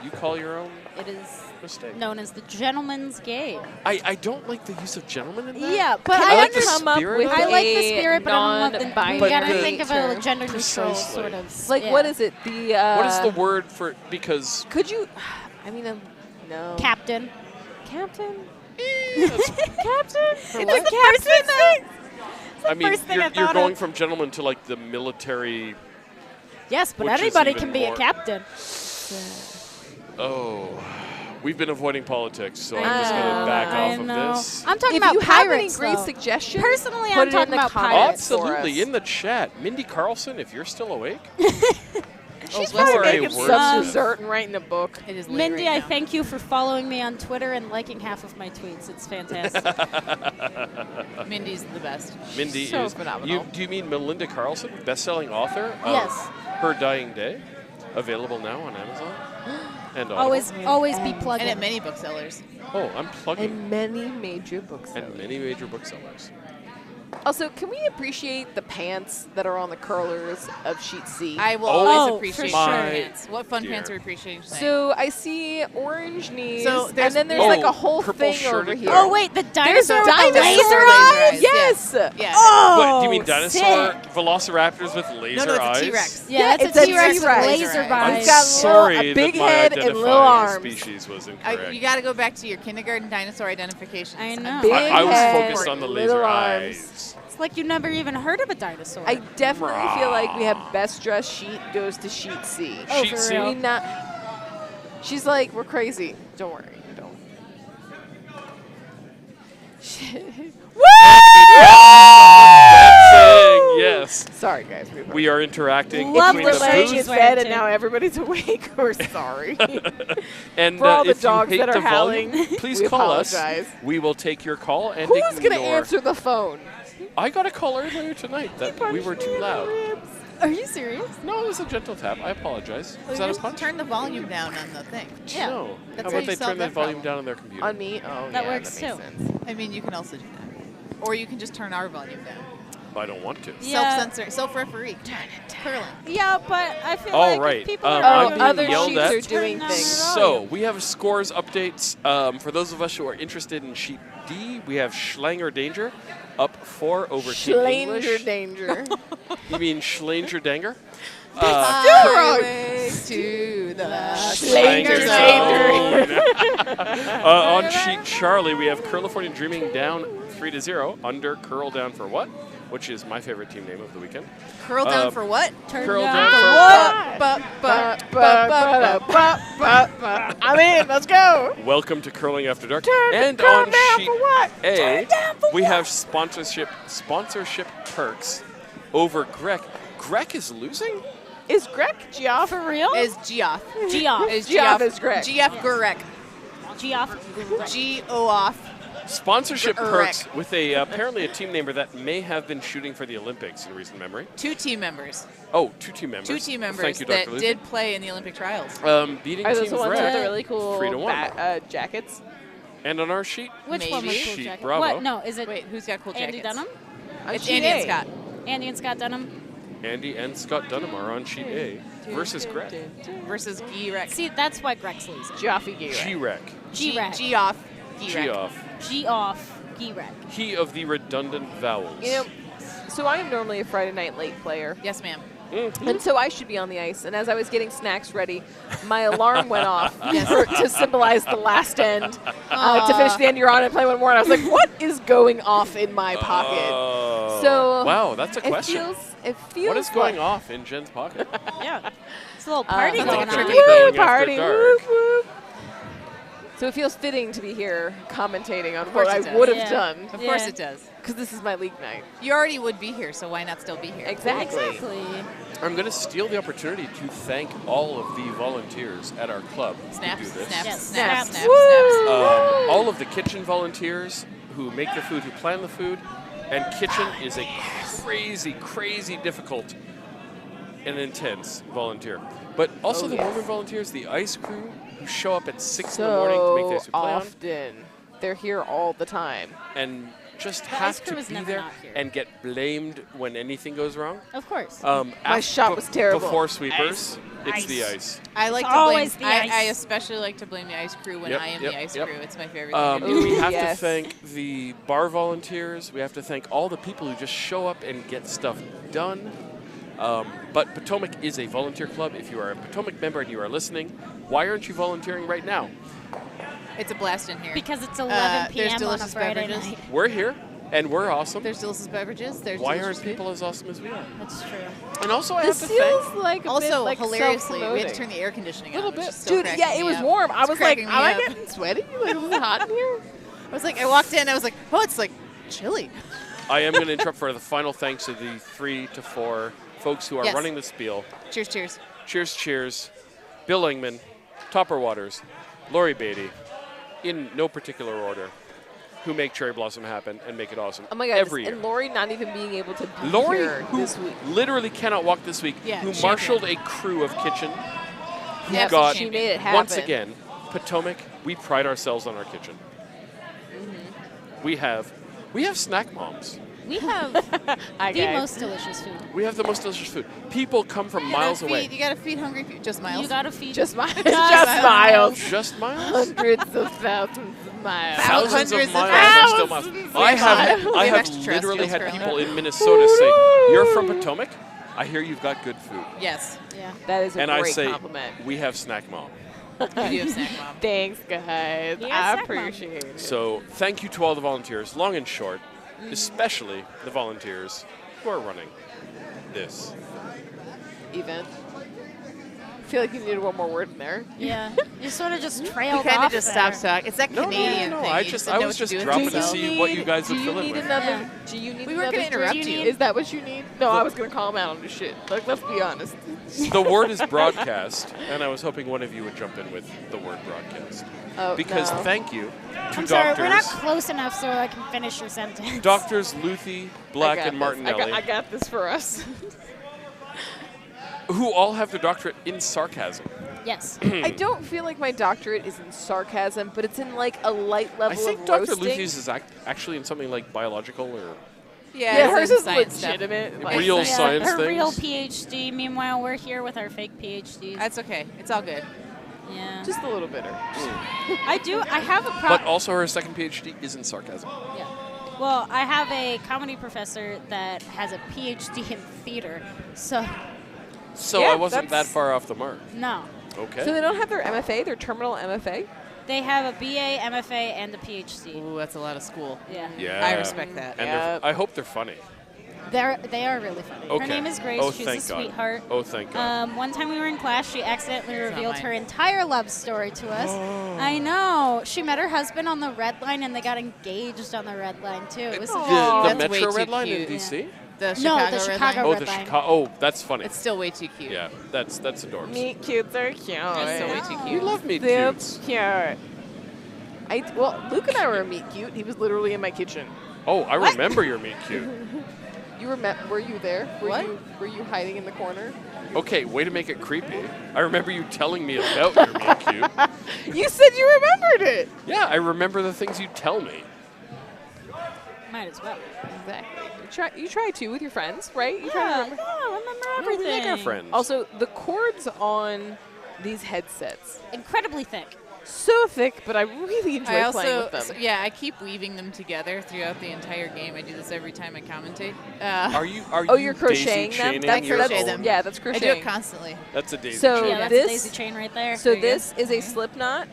you call your own It is mistake. known as the gentleman's game. I don't like the use of gentleman in that. Yeah, but I I like the understand. come up spirit with of I it. like the a spirit, but I don't love the. non-binary We gotta But the- think of a term. gender neutral Precisely. sort of. Like, yeah. what is it? The What is the word for because Could you? I mean, no. Captain. Captain. that's- Captain. It's What? a captain. I mean first thing you're, I you're thought going of. from gentleman to like the military Yes, but Which is anybody even can be more- a captain. Oh, we've been avoiding politics, so I I'm just going to know, back I off of know. this. I'm talking If about you have any pirates, great though. suggestions, Personally, put I'm it talking in the about comments pirates. for Absolutely, us. in the chat. Mindy Carlson, if you're still awake. She's you are probably a making some wordsmith. dessert and writing a book. It is late Mindy, right I now. thank you for following me on Twitter and liking half of my tweets. It's fantastic. Mindy's the best. Mindy So is. phenomenal. Do you mean Melinda Carlson, best-selling author of Yes. Her Dying Day, available now on Amazon? And Audible? always be plugging. And at many booksellers. Oh, I'm plugging. And many major books. And many major booksellers. Also, can we appreciate the pants that are on the curlers of Sheet C? I will Oh, always for appreciate sure. fun pants. What fun dear. pants are we appreciating tonight? So I see orange knees, So and there's- then there's Oh, like a whole purple thing shirted over here. girl. Oh, wait, the There's dinosaur a with the dinosaur laser laser eyes? eyes. Yes. yeah. Oh, What, do you mean dinosaur sick. velociraptors with laser No, it's eyes? a T-Rex. Yeah, it's it's a a T-Rex with T-Rex. laser I'm I'm eyes. got sorry a big that my head and little identifying arms. species was incorrect. You got to go back to your kindergarten dinosaur identification. I know. Big I was head, focused on the little laser arms. eyes. It's like you never even heard of a dinosaur. I definitely feel like we have best dressed sheet goes to Sheet C. Oh, Sheet for C? real? We not. She's like, we're crazy. Don't worry, you don't. Saying yes. Sorry, guys. We are interacting Love between We're the laying in booth. Swear bed to. and now everybody's awake. We're sorry. And For all the if dogs you hate that are the volume, howling, please we call us. apologize. We will take your call and Who's ignore. going to answer the phone? I got a call earlier tonight that we were too loud. Are you serious? No, it was a gentle tap. I apologize. Well, Is you that a just punch? turn the volume down on the thing. Yeah. No. That's How how about you they solve turn that that volume problem. down on their computer? On me? Oh, That yeah, works that makes too. sense. I mean, you can also do that. Or you can just turn our volume down. I don't want to. Yeah. Self-censor, self-referee. Curling. Yeah, but I feel All like right, if people I'm are being other yelled sheets at. are doing Turn down things. their So, volume. we have scores updates. For those of us who are interested in Sheet D, we have Schlanger Danger up 4 over Team Schlanger English. danger. You mean Schlanger Danger? Highway to the Schlanger Zone. On Sheet Charlie, we have Curlifornia Dreaming down 3-0. Under Curl down for what? Which is my favorite team name of the weekend. Curl down for what? Turn Curl down down for for what? I'm in. Let's go. Welcome to Curling After Dark. Turn And the curl on down Sheet for what? A, we have sponsorship perks over Greg. Greg is losing? Is Greg Geoff? For real? Is Geoff. Geoff. Is Geoff is Greg. Geoff Yes. Gurek. Geoff. G-O-off. Sponsorship Greg. perks with apparently a team member that may have been shooting for the Olympics in recent memory. 2 team members. Oh, 2 team members. 2 team members Thank you, that Dr. Lucy. did play in the Olympic trials. Beating Are those Team the ones with Red the really cool 3-1. jackets? And on our sheet, Which one was Maybe. cool Sheet jacket? Bravo. What? No, is it Wait, who's got cool Andy jackets? Dunham? On It's sheet Andy and A. Scott. Andy and Scott Dunham? Andy and Scott Dunham are on Sheet A versus Greg. Versus G-Rex. See, that's why Greg's losing. Geoffy Gear. G-Rec. G-Rec. G-off. G-off. G-off. G-Rec. He of the redundant vowels. You know, so I am normally a Friday night late player, Yes, ma'am. and so I should be on the ice. And as I was getting snacks ready, my alarm went off to symbolize the last end. To finish the end, you're on and play one more. And I was like, what is going off in my pocket? Oh. So wow, that's a question. It feels What is going like off in Jen's pocket? Yeah. It's a little party sounds like going a on. tricky Woo, Curling After party, Dark. whoop, whoop. So it feels fitting to be here commentating on what course I it does. would have Yeah. done, Of course Yeah. it does. because this is my league night. You already would be here, so why not still be here? Exactly. Exactly. I'm going to steal the opportunity to thank all of the volunteers at our club Snaps, who do this. snaps, Yes. snaps, Snaps. snaps, snaps. All of the kitchen volunteers who make the food, who plan the food, and kitchen is a crazy, crazy difficult and intense volunteer. But also Oh, the yes. woman volunteers, the ice crew, who show up at 6 in the morning to make the ice So crew play on, often. They're here all the time. and just The have ice crew to is be never there not here. and get blamed when anything goes wrong. Of course. My shot was terrible. Before sweepers, it's Ice. the ice. I like It's to blame. always the ice. I especially like to blame the ice crew when Yep, I am yep, the ice yep. crew. It's my favorite thing to Ooh, do. We have yes. to thank the bar volunteers. We have to thank all the people who just show up and get stuff done. But Potomac is a volunteer club. If you are a Potomac member and you are listening, why aren't you volunteering right now? It's a blast in here. because it's 11 there's p.m. on a delicious Friday beverages. night. We're here. And we're awesome. There's delicious beverages. There's Why delicious aren't people as awesome as we are? That's true. And also, I This have to thank. feels like a Also, bit like hilariously, we had to self-promoting. turn the air conditioning Little on. which bit. is still Dude, cracking yeah, it me was up. warm. I It's was like, cracking am me I up. getting sweaty? Like, is it hot in here? I was like, I walked in, I was like, oh, it's like chilly. I am going to interrupt for the final thanks to the 3 to 4 folks who are Yes. running the spiel. Cheers, cheers. Cheers, cheers. Bill Ingman, Topper Waters, Lori Beatty, in no particular order, who make Cherry Blossom happen and make it awesome Oh my God. every year. And Lori not even being able to be Lori, here who this week. literally cannot walk this week, Yeah, who champion. marshaled a crew of kitchen, who Yes, got, She made it happen. once again, Potomac, we pride ourselves on our kitchen. We have snack moms. We have Hi, the guys. most delicious food. We have the most delicious food. People come from You gotta miles feed- away. You gotta feed hungry people. Just Miles. You gotta feed Just miles. Just Just miles. Just miles? Hundreds of thousands of miles. Thousands of Hundreds of miles are still miles. thousands I of have, miles. I We have have extra literally terrestrials had currently. people in Minnesota say, "You're from Potomac? I hear you've got good food." Yes, Yeah. That is a And I great say, compliment. "We have Snack Mom." we do have snack mom. Thanks, guys. Yes, I Snack Mom. appreciate it. So thank you to all the volunteers, long and short, especially the volunteers who are running this. Event. I feel like you needed one more word in there. Yeah. You sort of just We trailed kind off of just there. stopped talking. It's that No, Canadian no. thing. I You just, didn't I know was what just to do with dropping to yourself. see what you guys do would you fill in need with. another? Yeah. Do you need We weren't another gonna interrupt drink? you. Is that what you need? No, I was gonna call him out on the shit. Like, let's be honest. The word is broadcast, and I was hoping one of you would jump in with the word broadcast. Oh, Because no. thank you to I'm sorry, we're not doctors, close enough so I can finish your sentence. doctors Luthi, Black, I got and this. Martinelli, I got this for us. who all have their doctorate in sarcasm. Yes. I don't feel like my doctorate is in sarcasm, but it's in like a light level I think of Dr. roasting. Luthi's is actually in something like biological or Yeah, Yeah, it's hers in is science stuff. legitimate. Like real Yeah, science her real things. PhD. Meanwhile, we're here with our fake PhDs. That's okay. It's all good. Yeah. Just a little bitter. I have a But problem. also her second PhD is in sarcasm. Yeah. Well, I have a comedy professor that has a PhD in theater. So, So Yeah, I wasn't that that's- far off the mark. no. Okay. So they don't have their MFA, their terminal MFA? They have a BA, MFA, and a PhD. Ooh, that's a lot of school. Yeah. yeah. I respect that. And Yep. I hope they're funny. They are really funny. Okay. Her name is Grace. Oh, She's thank a God. sweetheart. Oh, thank God. One time we were in class, she accidentally not revealed mine. her entire love story to us. I know. She met her husband on the Red Line, and they got engaged on the Red Line too. It was the That's way Metro too Red Line in cute. D.C.? The No, Chicago the Red Chicago Line. Oh, Red the Line. Chicago. Oh, that's funny. It's still way too cute. Yeah, that's adorbs. Meet cutes are cute. That's still way too know. We cute. love meat That's cutes. cute. Well, Luke and I were a meet cute. He was literally in my kitchen. Oh, I remember your meat cute. Were you there? What? Were you hiding in the corner? Okay, way to make it creepy. I remember you telling me about your meat cute. You said you remembered it. Yeah, I remember the things you tell me. Might as well. Exactly. You try to with your friends, right? You try to Yeah, remember. remember Oh, we everything. like our friends. Also, the cords on these headsets Incredibly thick. so thick, but I really enjoy I playing also, with them. yeah, I keep weaving them together throughout the entire game. I do this every time I commentate. Are you? Oh, you're daisy crocheting them. chaining That's your crochet own- them. Yeah, that's I crocheting. do it constantly. That's a daisy So chain. Yeah, that's this- a daisy chain right there. So There you go. this is a slip knot.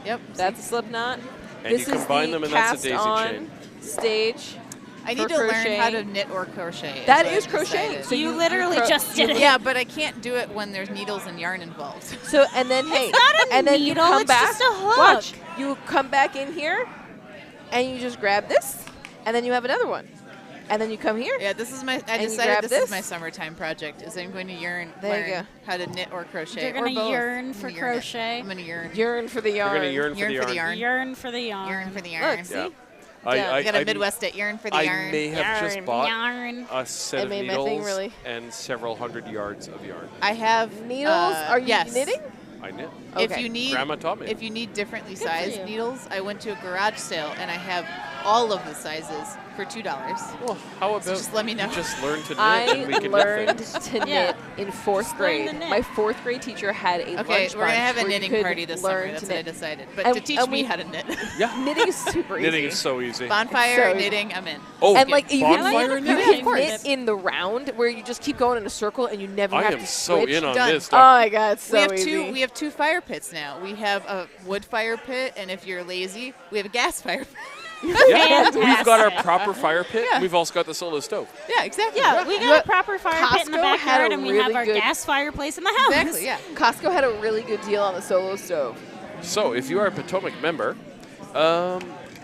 Yep. That's a slip knot. And this you combine is them the and that's a cast daisy on chain. stage. I need for to learn how to crocheting. knit or crochet. That what is I've crocheting. decided. So you literally just did it. Yeah, but I can't do it when there's needles and yarn involved. So and then hey, not a and then needle, you come it's back. just a hook. Watch, you come back in here, and you just grab this, and then you have another one, and then you come here. Yeah, this is my. I And you decided grab this this. is my summertime project. Is I'm going to There you learn go. how to knit or crochet. You're or gonna both. yearn I'm for gonna yearn it. crochet. I'm gonna yearn. Yearn for the You're yarn. gonna yearn for Yearn the for the yarn. yarn. Yearn for the yarn. Yearn for the Look, yarn. see? Yeah. Yeah. I got a I- Midwest at yearn for the I yarn. may have just Yarn, bought yarn. a set It of made my thing needles really- and several hundred yards of yarn. I have Needles? Are you yes. knitting? I knit. If Okay. you need Grandma taught me. if you need differently for sized you. needles, I went to a garage sale and I have all of the sizes for $2. Well, how about just let me know. you just learn to knit I and we can learned knit things. to knit Yeah. in fourth Just learn grade. to knit. My fourth grade teacher had a Okay, lunch we're gonna have a bunch where you knitting could party this learn summer. to That's what I knit. decided. But And- to teach and me we- how to knit. Yeah. Knitting is super easy. Knitting is so easy. Bonfire, So- knitting, I'm in. Oh, And like you can, bonfire you knitting? can knit in the round where you just keep going in a circle and you never I have am to so switch. in on Done. this. Oh my god, it's so we have easy. we have two fire pits now. We have a wood fire pit, and if you're lazy, we have a gas fire pit. Yeah, we've got our Fantastic. proper fire pit. Yeah. We've also got the solo stove. Yeah, exactly. Yeah, we got a proper fire pit in the Costco had backyard, a and we have really our good- gas fireplace in the house. Exactly, yeah. Costco had a really good deal on the solo stove. So if you are a Potomac member,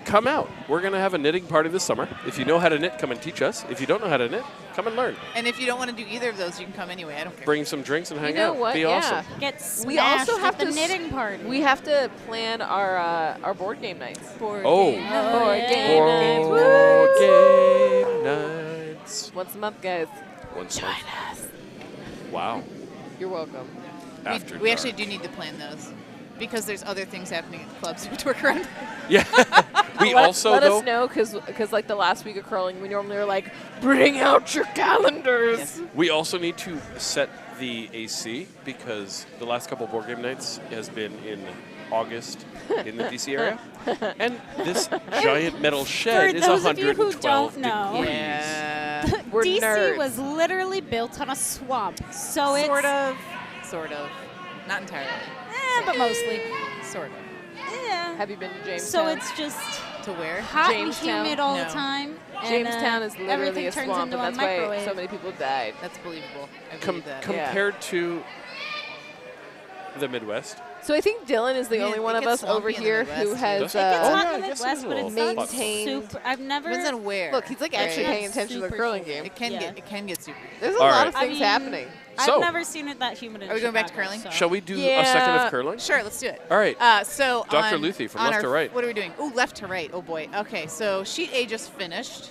come out. We're going to have a knitting party this summer. If you know how to knit, come and teach us. If you don't know how to knit, come and learn. And if you don't want to do either of those, you can come anyway. I don't care. Bring some drinks and hang know out. what? Be Yeah. awesome. Get smashed We also have at the to knitting party. We have to plan our board game nights. Board Oh. game. Board yeah. game nights. Board Woo! game nights. Once a month, guys. Once a month. Wow. You're welcome. After We dark. actually do need to plan those because there's other things happening at the clubs we have to work around. Yeah. We let also, let though, us know because like the last week of curling, we normally are like, bring out your calendars. Yes. we also need to set the AC because the last couple board game nights has been in August in the DC area. And this giant metal shed is those of you 112 who don't know. degrees. Yeah. We're DC nerds. was literally built on a swamp, so it's Sort of. Not entirely. but mostly. Sort of. Yeah. Have you been to Jamestown? So it's just To where? hot Jamestown? and humid all No. the time. And, Jamestown is literally everything a turns swamp, into and a that's why microwave. so many people died. That's believable. I Com- believe that. compared to the Midwest. So I think Dylan is the Yeah, only it one of gets us over swampy in the here Midwest, who too. has Does it? It gets Oh, hot yeah, in the I guess it Midwest, is a but little it's not maintained. super. I've never. Depends on where. Look, he's like actually Very paying attention to the super curling cold. game. It can Yeah. get super. There's a All lot right. of things happening. So- I've never seen it that humid in Are we going back to Chicago, curling? so. Shall we do a second Yeah. of curling? Sure, let's do it. All right. So Dr. on- Luthi, from on left our- to right. What are we doing? Ooh, left to right. Oh boy. Okay, so sheet A just finished.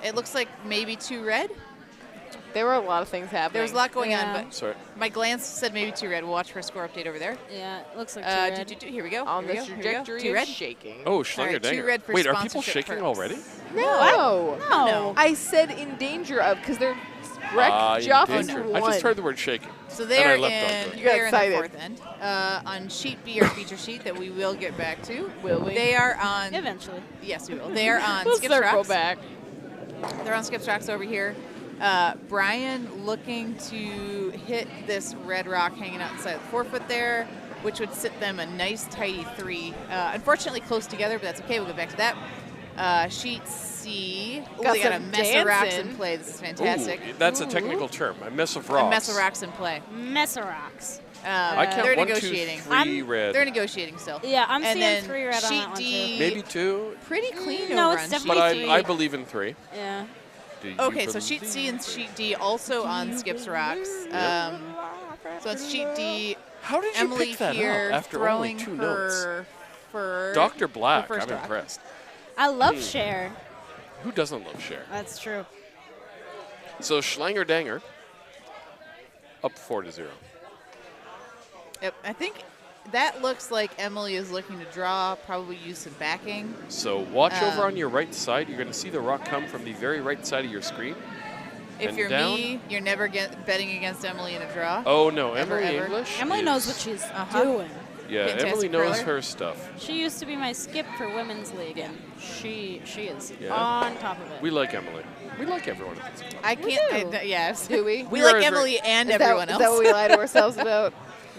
It looks like maybe 2 red. There were a lot of things happening. There was a lot going Yeah. on, but Sorry. my glance said maybe 2 red. We'll watch for a score update over there. Yeah, it looks like Here we go. on Here we this go, here we go. trajectory 2 of red. shaking. Oh, All Schlinger right, 2 Danger. red for Wait, are people sponsorship shaking perks. already? No. No. I said in danger of because they're wreck In Joffers danger. won. I just heard the word shaking. So And they I are left on in, to it. You got they're in the excited. 4th end. On sheet B, our feature sheet that we will get back to. Will we? They are on. Eventually. Yes, we will. They are on We'll skip circle tracks. back. They're on skip tracks over here. Brian looking to hit this red rock hanging out inside the 4-foot there, which would sit them a nice tidy 3. Unfortunately close together, but that's okay. We'll get back to that. Sheet C. Ooh, Got they got a some mess of rocks dancing. in play. This is fantastic. Ooh, that's a technical term. A mess of rocks. A mess of rocks in play. Messerox. I count they're 1, 2, negotiating. 3 red. They're negotiating still. Yeah, I'm And seeing then 3 red on sheet that one D, too. Maybe 2, pretty clean No, over it's on definitely but sheet D. I believe in 3. Yeah. Do you Okay, so sheet C believe? and sheet D also on skips rocks. So it's sheet D. How did you Emily pick that here up after throwing only 2 notes? her for Dr. Black, her first I'm rock. impressed. I love Cher. Who doesn't love Cher? That's true. So Schlanger Danger up 4-0. Yep, I think that looks like Emily is looking to draw, probably use some backing. So watch over Um, on your right side. You're going to see the rock come from the very right side of your screen. If And you're down. me, you're never betting against Emily in a draw. Oh no, Ever, Emily ever. English. Emily is- knows what she's Uh-huh. doing. Yeah, Fantastic Emily knows curler. her stuff. She used to be my skip for women's league, and she is Yeah. on top of it. We like Emily. We like everyone at this club. I can't. do. Yes. Do we? We We are like a Emily and Is everyone that, else. Is that what we lie to ourselves about?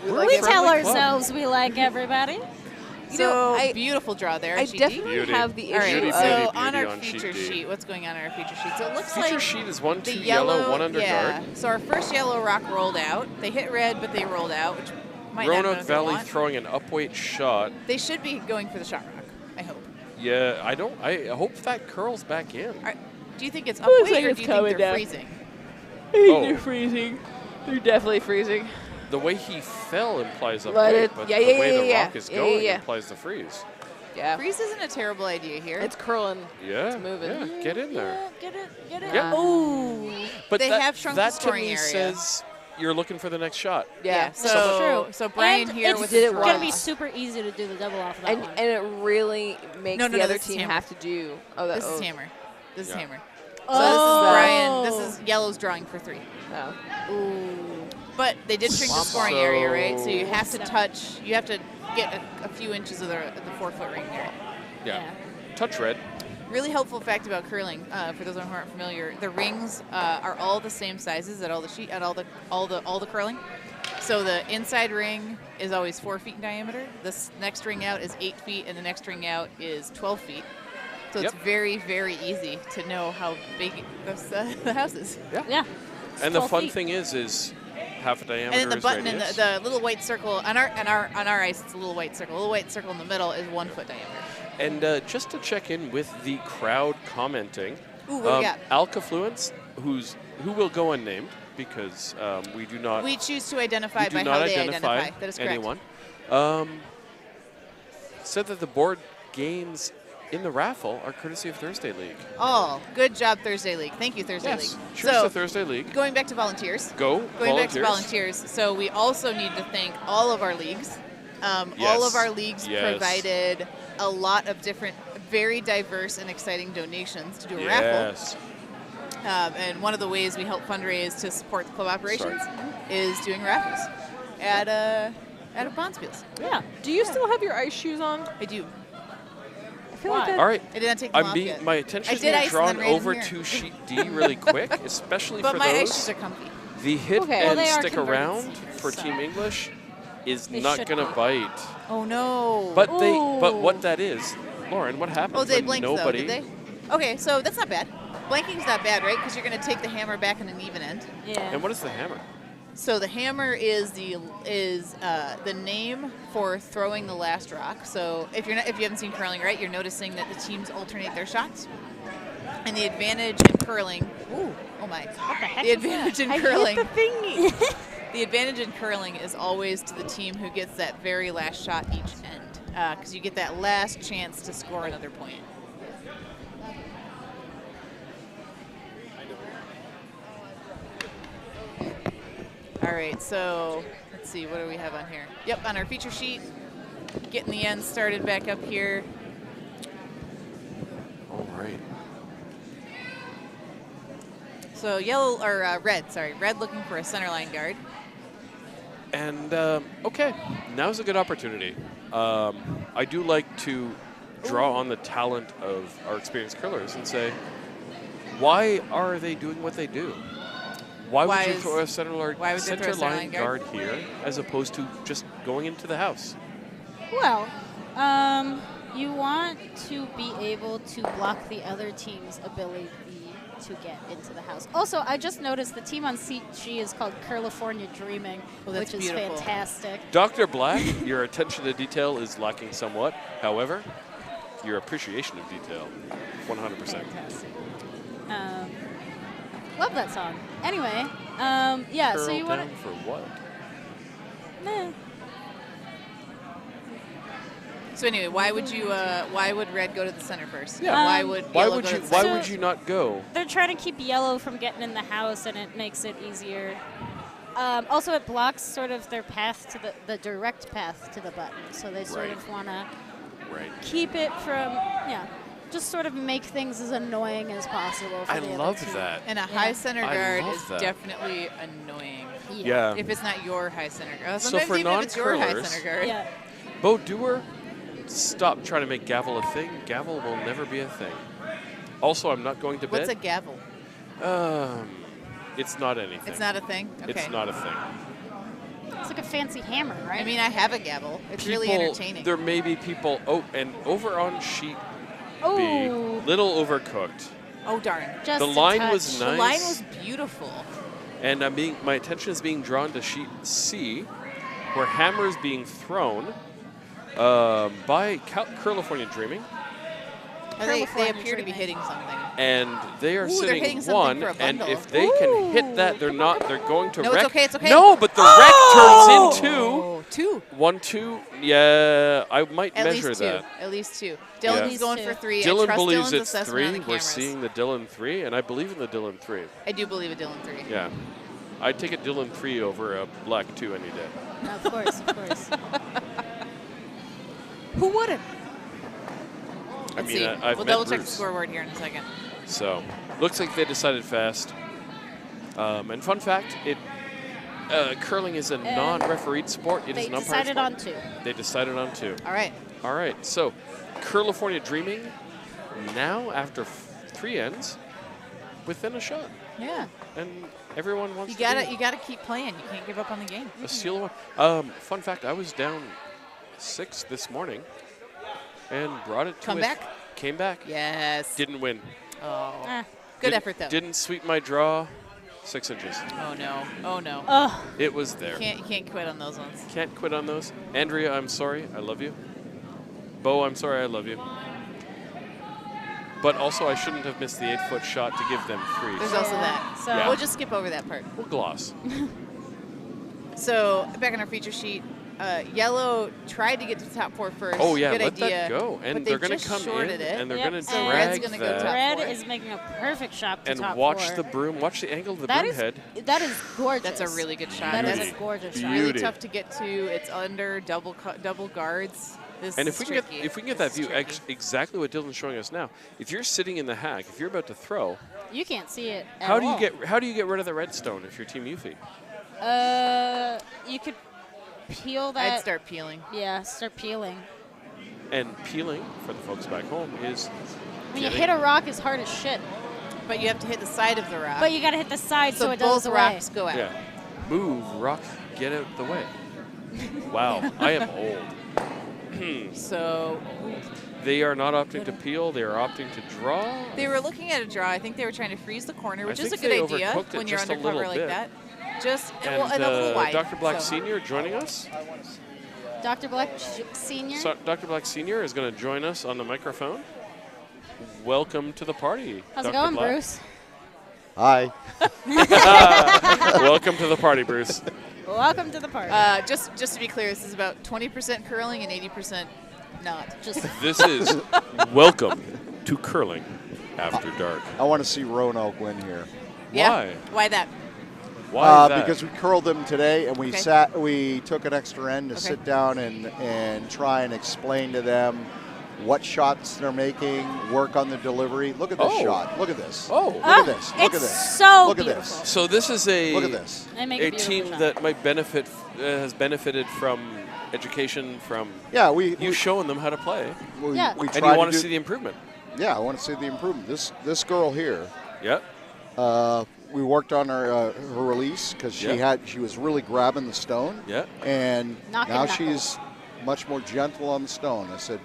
We're like we a everyone? tell friendly club. ourselves we like everybody. so know, I- beautiful draw there. I sheet D. definitely Beauty. have the All right, issue Beauty, of beauty, so beauty on our on sheet feature D. sheet, what's going on our feature sheet? So it looks Feature like sheet is 1, the 2 yellow, yellow, 1 under yeah. guard. So our first yellow rock rolled out. They hit red, but they rolled out, which might not have been Roanoke what they Valley want. throwing an upweight shot. They should be going for the shot rock, I hope. Yeah, I hope that curls back in. Do you think it's Looks upweight like or it's do you think coming they're down. freezing? Oh. They're freezing. They're definitely freezing. The way he fell implies Let upweight, it- but yeah, the yeah, way yeah, the yeah. rock is Yeah, going yeah. implies the freeze. Yeah. Freeze isn't a terrible idea here. It's curling. Yeah, moving. yeah, get in there. Get it. Yeah. Ooh. But They that, have shrunk that the scoring to me area. says you're looking for the next shot. Yeah. So, True. so Brian and here it's with did the it draw. gonna be once. super easy to do the double off of that And, one. and it really makes No, the no, other this is team hammer. have to do. Oh, that, This oh, is hammer. This is Yeah. hammer. So Oh. this is Brian. This is yellow's drawing for 3. oh. Ooh. But they did shrink the Swamp. scoring area, right? So you So- have to touch. You have to get a few inches of the 4-foot ring there. Yeah. Touch red. Really helpful fact about curling, for those who aren't familiar, the rings are all the same sizes at all the sheet at all the curling. So the inside ring is always 4 feet in diameter. This next ring out is 8 feet, and the next ring out is 12 feet. So it's very, very easy to know how big the house is. Yeah. And the 12 fun feet. thing is half a diameter And then the is button radius. and the little white circle on our ice, it's a little white circle. A little white circle in the middle is 1 foot diameter. And just to check in with the crowd commenting, Ooh, what do we got? Alcafluence, who will go unnamed because we do not. We choose to identify we do by not how they identify identify. That is correct. anyone. Said that the board gains in the raffle are courtesy of Thursday League. Oh, good job, Thursday League. Thank you, Thursday Yes. League. Cheers So, to Thursday League. going back to volunteers. Going back to volunteers. So we also need to thank all of our leagues. All of our leagues provided a lot of different, very diverse and exciting donations to do a raffle. And one of the ways we help fundraise to support the club operations is doing raffles at Bonspiels. Yeah. Do you still have your ice shoes on? I do. I feel like that. All right. I did not take them off yet. My attention I is did being ice and then drawn ran in over here. to sheet D really quick, especially But for my ice those. shoes are comfy. The hit Okay. and Well, they are stick converted around seats, for so. Team English is They not should going to not. bite. Oh no. But what that is, Lauren, what happens Oh, they when blinked nobody? though, did they? Okay, so that's not bad. Blanking's not bad, right? Because you're going to take the hammer back in an even end. Yeah. And what is the hammer? So the hammer is the name for throwing the last rock. So if you haven't seen curling, right, you're noticing that the teams alternate their shots. And the advantage in curling. Ooh, oh my! What the heck The is advantage in I curling. hit the thingy. The advantage in curling is always to the team who gets that very last shot each end, because you get that last chance to score another point. All right, so let's see, what do we have on here? Yep, on our feature sheet, getting the ends started back up here. All right. So red looking for a center line guard. And okay, now's a good opportunity. I do like to draw on the talent of our experienced curlers and say, why are they doing what they do? Why would you throw a center line guard here as opposed to just going into the house? Well, you want to be able to block the other team's ability to get into the house. Also, I just noticed the team on seat G is called Curlifornia Dreaming, that's which is beautiful. fantastic. Dr. Black, your attention to detail is lacking somewhat. However, your appreciation of detail, 100%. Fantastic. Love that song. Anyway, yeah, so you want down for what? to... So anyway, why would red go to the center first? Yeah. Why would yellow go to the Why center? would you not go? They're trying to keep yellow from getting in the house, and it makes it easier. Also, it blocks sort of their path to the direct path to the button, so they sort Right. of want to Right. keep it from, just sort of make things as annoying as possible for I the other love team. that. And a high center I guard love is that. definitely annoying. Yeah. If it's not your high center guard. So Sometimes for even if it's your high non-curlers- center guard. Yeah. Bo Doer, stop trying to make gavel a thing. Gavel will never be a thing. Also, I'm not going to What's a bed. gavel? It's not anything. It's not a thing? Okay. It's not a thing. It's like a fancy hammer, right? I mean, I have a gavel. It's really entertaining. There may be people. Oh, and over on sheet B, oh, little overcooked. Oh, darn. just The a line touch. was The nice. line was beautiful. And my attention is being drawn to sheet C, where hammer is being thrown by Curlifornia Dreaming, They California appear to be dreaming. hitting something. and they are Ooh, they're sitting hitting something one. for a And bundle. if they can hit that, they're going to No, wreck. it's okay, it's okay. No, but the wreck turns into Oh, two. 1, 2. Yeah, I might At measure least that. two. At least two. Dylan's Yeah. going Two. for three. I Dylan trust believes Dylan's it's assessment on 3. the We're cameras. seeing the Dylan 3, and I believe in the Dylan 3. I do believe a Dylan 3. Yeah. I'd take a Dylan 3 over a Black 2 any day. Of course, of course. Who wouldn't? I Let's mean, see. I've We'll met double check the Bruce. scoreboard here in a second. So, looks like they decided fast. And fun fact, curling is a non-refereed sport. It is They an umpire decided sport. on 2. They decided on 2. All right. All right, so Curlifornia Dreaming now after 3 ends within a shot, Yeah. and everyone wants You to gotta be you gotta keep playing. You can't give up on the game. a steal one. Fun fact, I was down 6 this morning and brought it to Come a back? came back. Yes. Didn't win. Oh. Ah. Good Didn't- effort, though. Didn't sweep my draw 6 inches. Oh, no. Oh, no. Ugh. It was there. You can't quit on those ones. Can't quit on those. Andrea, I'm sorry. I love you. Bo, I'm sorry. I love you. But also, I shouldn't have missed the 8-foot shot to give them 3. There's also that. So Yeah. We'll just skip over that part. We'll gloss. So back on our feature sheet, Yellow tried to get to the top 4 first. Oh, yeah, Good let idea. that go. And but they're they going to just come in, shorted it. and they're Yep. going to So drag Red's gonna go that. top Red 4. is making a perfect shot to And top watch 4. the broom. Watch the angle of the That broom is head. that is gorgeous. That's a really good shot. That is Beauty. a gorgeous It's shot. really Beauty. tough to get to. It's under double guards. This And is if we tricky. can get that This is view, tricky. exactly what Dylan's showing us now. If you're sitting in the hack, if you're about to throw, You can't see it. At how do all. you get rid of the redstone if you're Team Hufe? You could peel that. I'd start peeling. Yeah, start peeling. And peeling for the folks back home is When you getting- hit a rock, it's hard as shit. But you have to hit the side of the rock. But you gotta hit the side so, it both does away. rocks go out. yeah. Move, rock, get out the way. Wow, I am old. So They are not opting to peel. They are opting to draw. they were looking at a draw. I think they were trying to freeze the corner, which I is a think good they idea overcooked it when you're just a undercover little like bit. that. Just And well, and a little wide. Dr. Black so. Sr. joining us. Dr. Black Senior. So Dr. Black Sr. is going to join us on the microphone. Welcome to the party, How's Dr. it going, Black. Bruce? Hi. Welcome to the party, Bruce. Welcome to the party. Just to be clear, this is about 20% curling and 80% not. Just This is welcome to Curling After Dark. I want to see Roanoke win here. Why? Why that? Why is that? Because we curled them today, and we Okay. We took an extra end to Okay. sit down and try and explain to them what shots they're making, work on the delivery. Look at this Oh. shot. Look at this. Oh. Look at this. Look it's at this. so Look at beautiful. this. So this is Look at this. They make a beautiful team shot. that might benefit, has benefited from education, from Yeah, you showing them how to play, we, Yeah. we and you tried want to to do, see the improvement. Yeah, I want to see the improvement. This girl here, Yeah. we worked on her release because Yeah. she was really grabbing the stone. Yeah. And Knocking now knuckles. she's much more gentle on the stone. I said,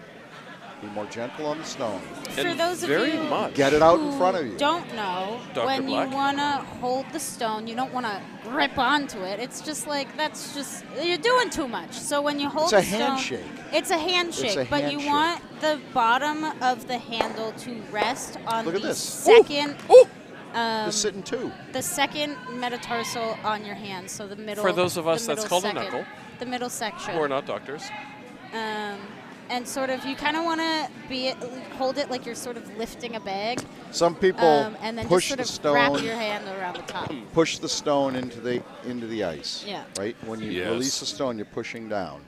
be more gentle on the stone. For And those of very you much. Get it out who in front of you. don't know, Dr. when Black? you want to hold the stone, you don't want to grip onto it. It's just like, you're doing too much. So when you hold It's a the stone, handshake. It's a handshake, but you handshake. want the bottom of the handle to rest on Look at the this. second Oh, Just sitting two. the second metatarsal on your hand, so the middle. For those of us, the that's middle called a second, knuckle. The middle section. we're not doctors. And sort of, you kind of want to hold it like you're sort of lifting a bag, Some people and then push just the sort of wrap stone, your hand around the top. push the stone into the ice. Yeah. Right. When you Yes. release the stone, you're pushing down.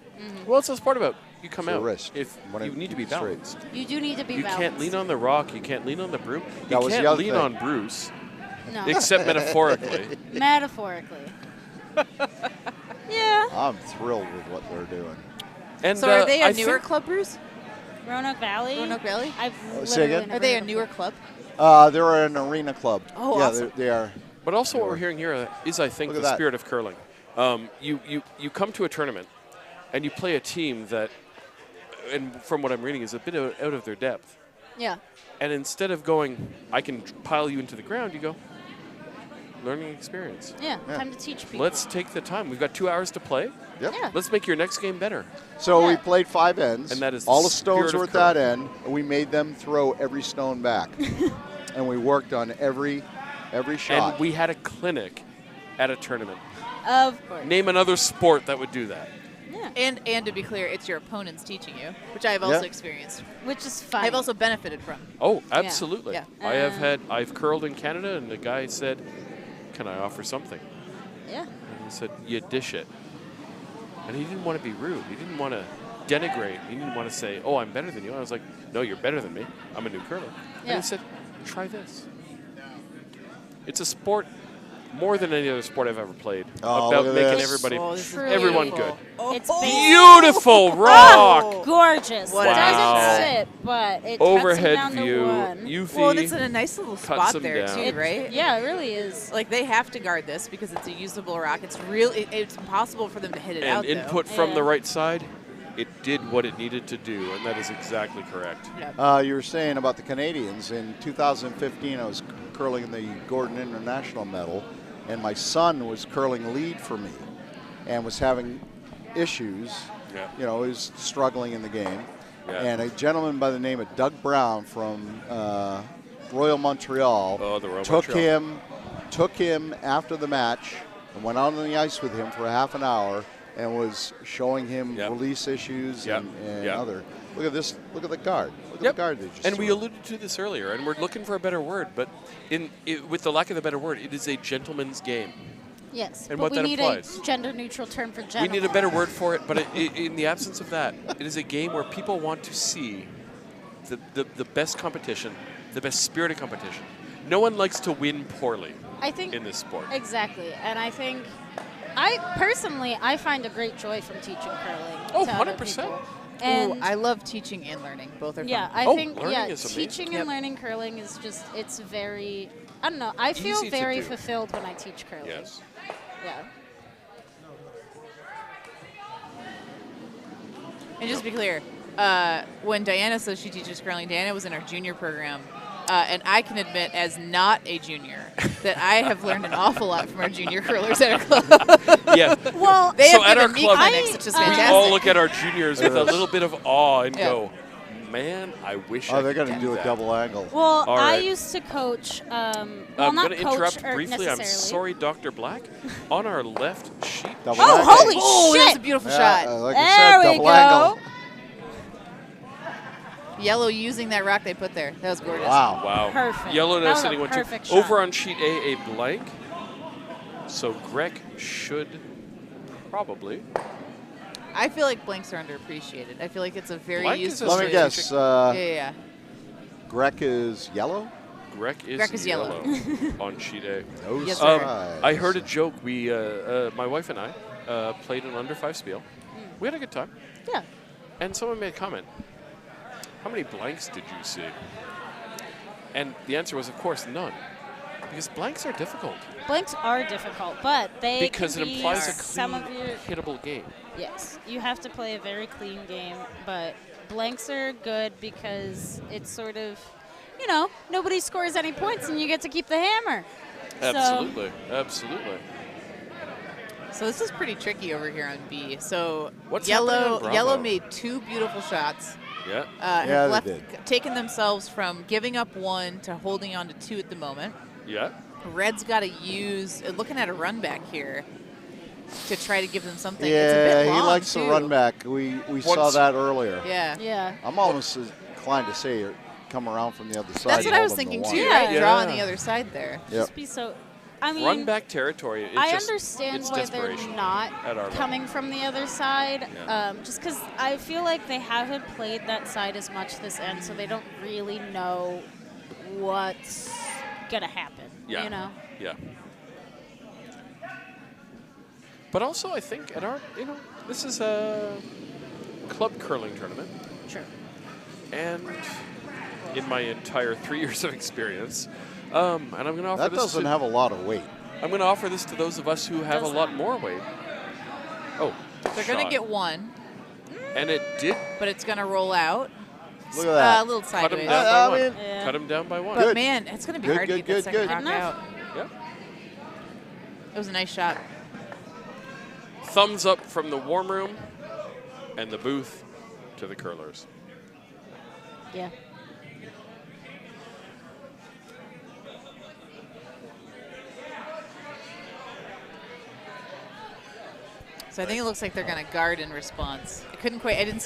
Well, it's this part about you come For the out. wrist. If When you it- need to be straight. balanced. You do need to be You balanced. can't lean on the rock. You can't lean on the broom. You That was the can't other lean thing. on Bruce, No. except metaphorically. Metaphorically. Yeah. I'm thrilled with what they're doing. And So are they I a newer think- club, Bruce? Roanoke Valley. Roanoke Valley? I've say literally again? never Are they a heard of newer them. club? They're an arena club. Oh, yeah, awesome. they are. But also, what we're hearing here is, I think, Look at the that. spirit of curling. You come to a tournament, and you play a team that, and from what I'm reading, is a bit out of their depth. Yeah. And instead of going, I can pile you into the ground, you go, learning experience. Yeah. Yeah. Time to teach people. Let's take the time. We've got 2 hours to play. Yep. Yeah. Let's make your next game better. So we Yeah. played 5 ends. And that is the all the spirit stones of were at that end, and we made them throw every stone back. And we worked on every shot. And we had a clinic at a tournament. Of course. Name another sport that would do that. Yeah. And to be clear, it's your opponents teaching you, which I have also Yeah. experienced. Which is fun. I've also benefited from. Oh, absolutely. Yeah. I've curled in Canada, and the guy said, can I offer something? Yeah. And he said, you dish it. And he didn't want to be rude. He didn't want to denigrate. He didn't want to say, oh, I'm better than you. I was like, no, you're better than me. I'm a new curler. Yeah. And he said, try this. It's a sport more than any other sport I've ever played. Oh, about look at making this. everybody, Oh, this is everyone beautiful. good. It's Beautiful rock. gorgeous. What it a doesn't shot. sit, but it Overhead cuts it down view. to one. Yuffie. Well, and it's in a nice little Cuts spot them there down. too, right? Yeah, it really is. Like they have to guard this because it's a usable rock. It's impossible for them to hit it and out. input though. from Yeah. the right side. it did what it needed to do, and that is exactly correct. You were saying about the Canadians. In 2015, I was curling in the Gordon International medal, and my son was curling lead for me and was having issues. Yeah. You know, he was struggling in the game. Yeah. And a gentleman by the name of Doug Brown from Royal Montreal took him after the match and went out on the ice with him for a half an hour and was showing him release issues and other. Look at this. Look at the guard. Look at the guard they just And we threw. alluded to this earlier, and we're looking for a better word, but with the lack of a better word, it is a gentleman's game. Yes, And but what we that need implies. a gender-neutral term for We gentleman. need a better word for it, but in the absence of that, it is a game where people want to see the best competition, the best spirit of competition. No one likes to win poorly in this sport. Exactly, and I think, I find a great joy from teaching curling. Oh, to other 100%. people. And I love teaching and learning. Both are yeah, fun. I think learning is amazing. teaching and learning curling is just, it's very, I don't know, I feel Easy to very do. fulfilled when I teach curling. Yes. Yeah. And just to be clear, when Diana says she teaches curling, Diana was in our junior program. And I can admit, as not a junior, that I have learned an awful lot from our junior curlers at our club. Yeah. Well, They So have at our given me club, clinics, which is We fantastic. all look at our juniors with a little bit of awe and Yeah. go, man, I wish I Oh, they're could going to do that. a double angle. well, All I right. used to coach, I'm not going to coach interrupt or briefly. I'm necessarily. sorry, Dr. Black. On our left sheet, Double Oh, angle. holy Oh, shit! that's a beautiful Yeah, shot. like I There said, we double go. angle. Yellow using that rock they put there. That was gorgeous. Wow. wow. Perfect. Yellow That now was a sitting 1-2. perfect shot. Over on sheet A blank. So Greg should probably. I feel like blanks are underappreciated. I feel like it's a very Blank is useful. a Let me strategic- guess. Yeah. Greg is yellow? Greg is yellow. on sheet A. No Yes, Um, surprise. I heard a joke. We, my wife and I, played an under 5 spiel. We had a good time. Yeah. And someone made a comment. How many blanks did you see? And the answer was, of course, none. Because blanks are difficult. Blanks are difficult, but they Because can it implies be a some of clean, your. hittable game. Yes, you have to play a very clean game, but blanks are good because it's sort of, nobody scores any points and you get to keep the hammer. Absolutely. Absolutely. So this is pretty tricky over here on B. So What's happening on Bravo? yellow made 2 beautiful shots. Yeah. Have they did. taken themselves from giving up 1 to holding on to 2 at the moment. Yeah. Red's got to use, looking at a run back here, to try to give them something. Yeah, it's a bit long, he likes too. to run back. We saw that earlier. Yeah. Yeah. I'm almost inclined to say come around from the other side. That's and what I hold was them to thinking one. too, Yeah. right? Draw on Yeah. the other side there. Yep. Just be so. I mean, Run back territory. It's I just, understand it's why they're desperation not at our level. coming from the other side, Yeah. just because I feel like they haven't played that side as much this end, so they don't really know what's gonna happen. Yeah. Yeah. But also, I think at our, this is a club curling tournament. Sure. And in my entire 3 years of experience, and I'm going to offer That this doesn't to, have a lot of weight. I'm going to offer this to those of us who have a Does lot not. more weight. Oh, They're going to shot. get 1, And it did but it's going to roll out. Look at that. A little cut him sideways. down I by one. mean- Yeah. Cut him down by one. But Good. man, it's going to be Good, hard to good, get that good, second good. rock Enough. out. Yep. It was a nice shot. Thumbs up from the warm room and the booth to the curlers. Yeah. So I think it looks like they're going to guard in response. I didn't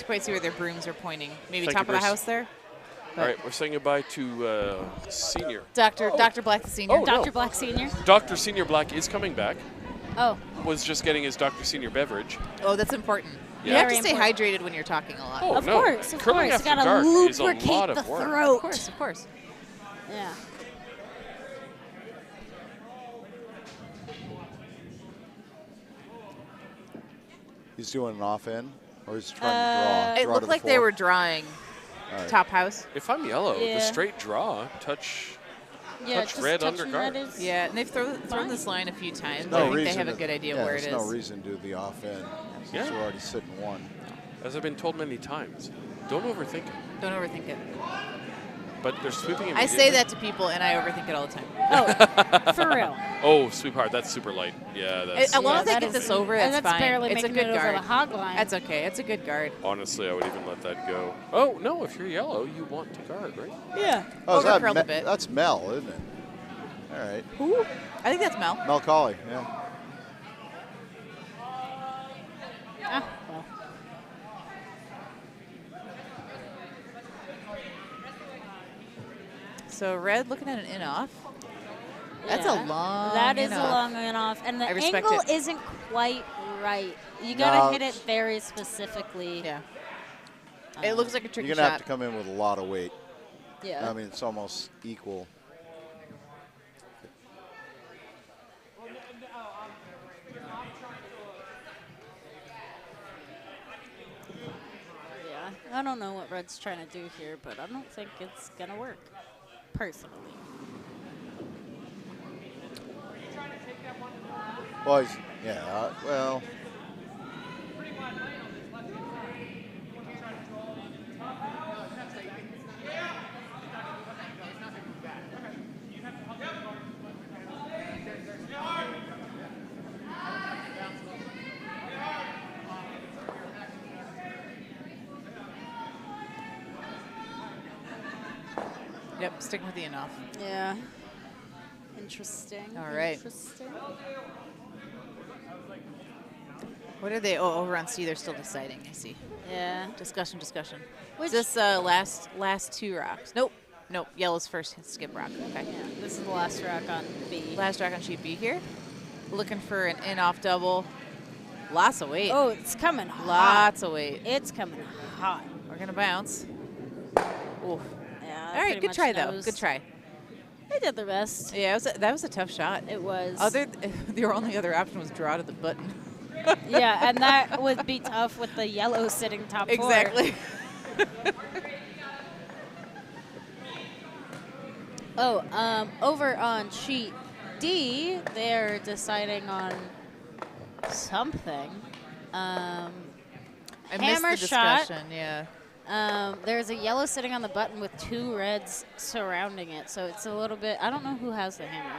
quite see where their brooms are pointing. Maybe Thank top you, of the Bruce. house there. All right, we're saying goodbye to Senior. Dr. Black the senior. Oh, Dr. no. Black Sr. Dr. Senior Black is coming back. Oh, Was just getting his Dr. Senior beverage. Oh, that's important. You Yeah. have to Very stay important. hydrated when you're talking a lot. Oh, of no. course, of Curling course. after You gotta dark is a lubricate lot the of work. throat. Of course, of course. Yeah. He's doing an off end, or he's trying to draw. It draw looked to the like they floor? were drawing All right. top house. If I'm yellow, the Yeah. straight draw, touch. Yeah, Touch just red touching under guard. red is Yeah, and they've thrown fine. this line a few times. No I think they reason have a to- good idea yeah, where it there's is. no reason to do the off end since Yeah. we're already sitting one. As I've been told many times, don't overthink it. Don't overthink it. But they're sweeping it. I say that to people, and I overthink it all the time. Oh, for real. Oh, sweep hard. That's super light. Yeah, that's. As long as I that get is- this over, and that's that's fine. barely It's a making good it over guard. the hog line. That's okay. It's a good guard. Honestly, I would even let that go. Oh, no, if you're yellow, you want to guard, right? Yeah. Oh, is that Overcurled a bit. That's Mel, isn't it? All right. Who? I think that's Mel. Mel Cawley, yeah. Ah, well. So red looking at an in off. That's Yeah. a long. That is in a off. long and off, and the I respect angle it. isn't quite right. You gotta No, hit it very specifically. Yeah. It looks like a tricky You're going to shot. have to come in with a lot of weight. Yeah. I mean, it's almost equal. Yeah. I don't know what Red's trying to do here, but I don't think it's gonna work, personally. Well, well. Yep, sticking with the in off. Yeah. Interesting. All right. Interesting. What are they? Oh, over on C, they're still deciding. I see. Yeah. Discussion. Which, Is this last two rocks? Nope. Yellow's first skip rock. Okay. yeah, this is the last rock on B. Last rock on sheet B here. Looking for an in off double. Lots of weight. Oh, it's coming hot. Lots of weight. It's coming hot. We're gonna bounce. Ooh. Yeah. All right, pretty good much try though. knows. Good try. They did their best. Yeah, that was a tough shot. It was. Your only other option was draw to the button. Yeah, and that would be tough with the yellow sitting top four. Exactly. Oh, over on sheet D, they're deciding on something. I Hammer missed the shot. discussion. Yeah. There's a yellow sitting on the button with two reds surrounding it, so it's a little bit. I don't know who has the hammer.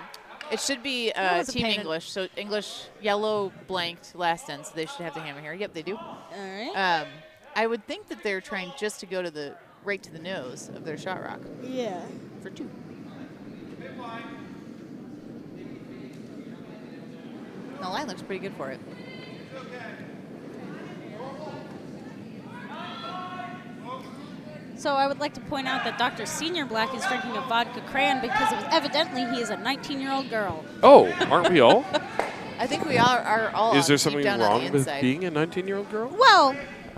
It should be was a Team pain in- English. So English yellow blanked last end, so they should have the hammer here. Yep, they do. All right. I would think that they're trying just to go to right to the nose of their shot rock Yeah. for two. The line looks pretty good for it. So I would like to point out that Dr. Senior Black is drinking a vodka crayon because it was evidently he is a 19-year-old girl. Oh, aren't we all? I think we are all. Is there deep something down on wrong the with inside. being a 19-year-old girl? Well,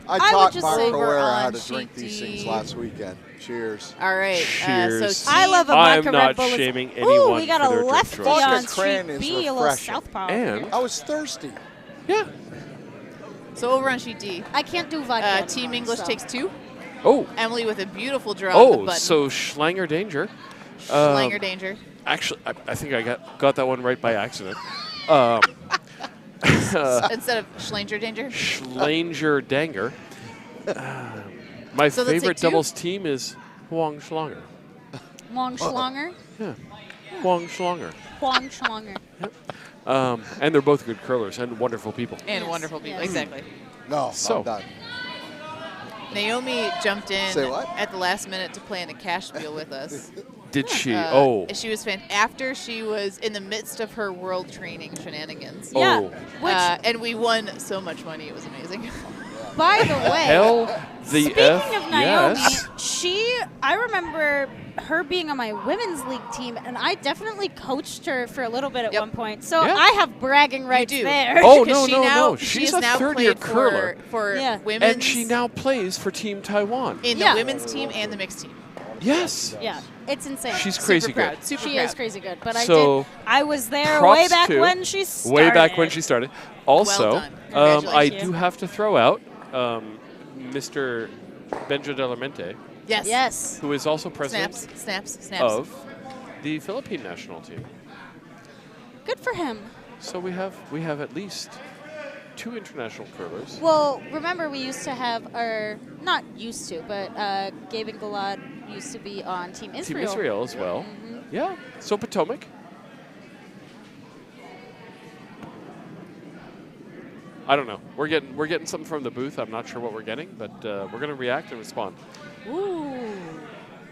I would taught just Mark say we're Herrera how on to drink sheet these things D. last weekend. Cheers. All right. Cheers. So I love a I'm vodka not Red Bull. shaming Ooh, anyone we got for their a drink lefty choice. on Vodka crayon sheet is B, a little refreshing. southpaw. And- here. I was thirsty. Yeah. So over on sheet D, I can't do vodka Team anymore, English so. takes two. Oh. Emily with a beautiful draw on the Oh, button. so Schlanger Danger. Schlanger danger. Actually, I think I got that one right by accident. Instead of Schlanger danger. Schlanger Danger. My So let's favorite take two? doubles team is Huang Schlanger. Wong Schlanger. Yeah. Huang Schlanger. Huang Schlanger. And they're both good curlers and wonderful people. And Yes, wonderful people. yes. Exactly. No, So- I'm done. Naomi jumped in Say what? at the last minute to play in the cash wheel with us. Did she? Oh. She was after she was in the midst of her world training shenanigans. Yeah. Oh. Which, And we won so much money. It was amazing. by the way, Hell the speaking F of Naomi, yes. I remember her being on my women's league team, and I definitely coached her for a little bit at Yep. one point. So Yeah. I have bragging rights do. there. Oh, Because no. she She's has a now third-year played curler. for Yeah. women's. And she now plays for Team Taiwan. in the Yeah. women's team and the mixed team. Yes. Yeah, it's insane. She's crazy Super proud. good. Super She proud. is crazy good, but So, I was there props way back to- when she started. Way back when she started. Also, done. I Congratulations. do have to throw out Mr. Benjo Delamente, Yes. Yes. who is also president Snaps. of the Philippine national team. Good for him. So we have at least 2 international curlers. Well, remember we used to have our, not used to, but Gabe and Galad used to be on Team Israel. Team Israel as well. Mm-hmm. Yeah. So Potomac. I don't know. We're getting something from the booth. I'm not sure what we're getting, but we're going to react and respond. Ooh,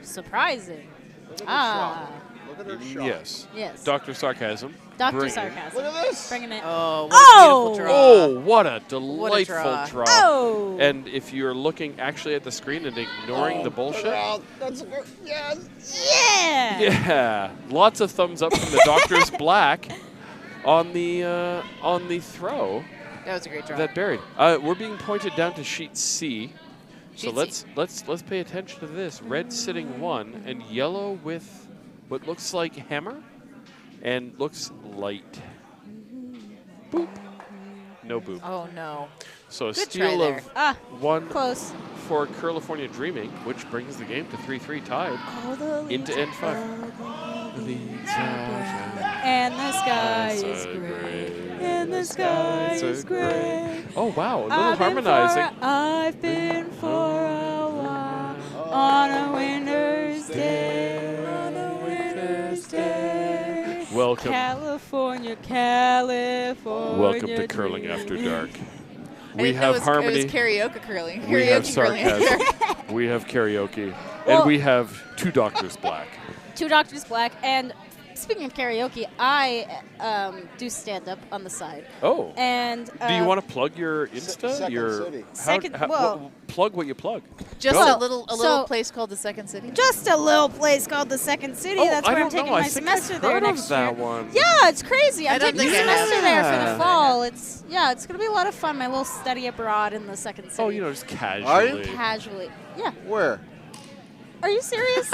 surprising. Look at her shot. Look at her shot. Yes. Yes. Dr. Sarcasm. Dr. Bring it. Sarcasm. Look at this. Bringing it. Oh, what Oh! a beautiful draw. Oh, what a delightful draw. Oh! And if you're looking actually at the screen and ignoring the bullshit. That's a good. Yes. Yeah! Yeah. Lots of thumbs up from the Doctor's Black on the throw That was a great draw. that buried. We're being pointed down to sheet C. So Sheet let's pay attention to this. Red sitting 1 and yellow with what looks like hammer and looks light. Boop. No boop. Oh, no. So a Good steal try of there. 1 Close. for Curlifornia Dreaming, which brings the game to 3-3 tied into end 5. And the sky is gray. And the sky is gray. Oh wow, a little harmonizing. I've been for a while on a winter's day. On a winter's day. Welcome. California. Welcome to Curling After Dark. We It have was, harmony. It was karaoke curling. We have Karaoke curling. sarcasm. We have karaoke. Well- And we have 2 Doctors Black. 2 Doctors Black. And speaking of karaoke, I do stand up on the side. Oh. And Do you want to plug your Insta? Second your City. plug what you plug. Just Go. a little So- place called the Second City. just a little place called the Second City. Oh, That's I where I'm don't taking know. I my think semester I've there heard next of that year. one. Yeah, it's crazy. I I'm don't taking a think I have. semester there for Yeah. the fall. It's gonna be a lot of fun. My little study abroad in the Second City. Oh, you know, just casually. Are you? Casually. Yeah. Where? Are you serious?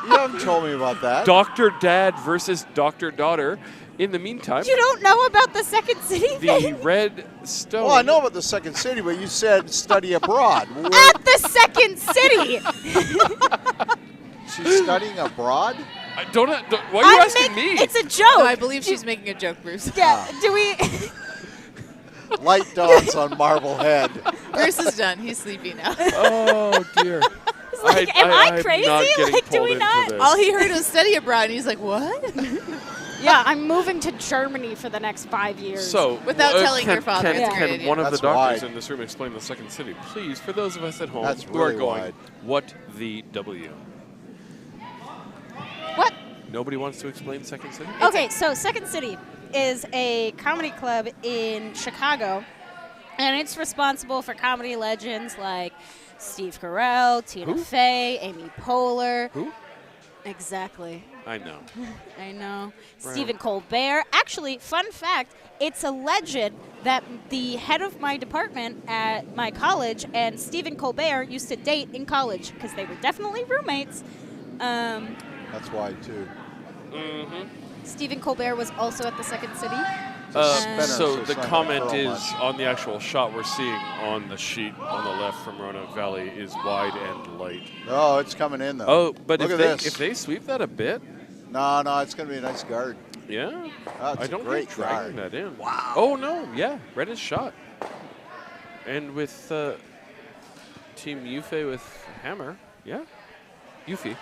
You haven't told me about that. Dr. Dad versus Dr. Daughter. In the meantime, You don't know about the Second City the thing? Red Stone. Well, I know about the Second City, but you said study abroad. At the Second City. She's studying abroad? Don't why are you asking me? It's a joke. No, I believe she's making a joke, Bruce. Yeah. Do we? Light dawns on Marblehead. Bruce is done. He's sleepy now. Oh, dear. Like, am I I'm crazy? not getting Like, do pulled we into not? this. All he heard was study abroad, and he's like, what? Yeah, I'm moving to Germany for the next 5 years. So, Without telling can, your father, can, it's a can great idea. one of That's the doctors wide. in this room explain the Second City, please, for those of us at home That's who are really going, wide. what the W? What? Nobody wants to explain Second City? Okay, so Second City is a comedy club in Chicago, and it's responsible for comedy legends like Steve Carell, Tina Who? Fey, Amy Poehler. Who? Exactly. I know. I know. Right. Stephen Colbert. Actually, fun fact, it's a legend that the head of my department at my college and Stephen Colbert used to date in college because they were definitely roommates. That's why, too. Mm-hmm. Stephen Colbert was also at the Second City. Spinner, So it's the not gonna comment curl is much. on the actual shot we're seeing on the sheet on the left from Roanoke Valley is wide and light. Oh, it's coming in, though. Oh, but Look if at this. if they sweep that a bit, No, it's going to be a nice guard. yeah, That's I a don't great think dragging guard. that in. Wow. Oh no, yeah, red is shot, and with Team Hufe with hammer, yeah, Hufe.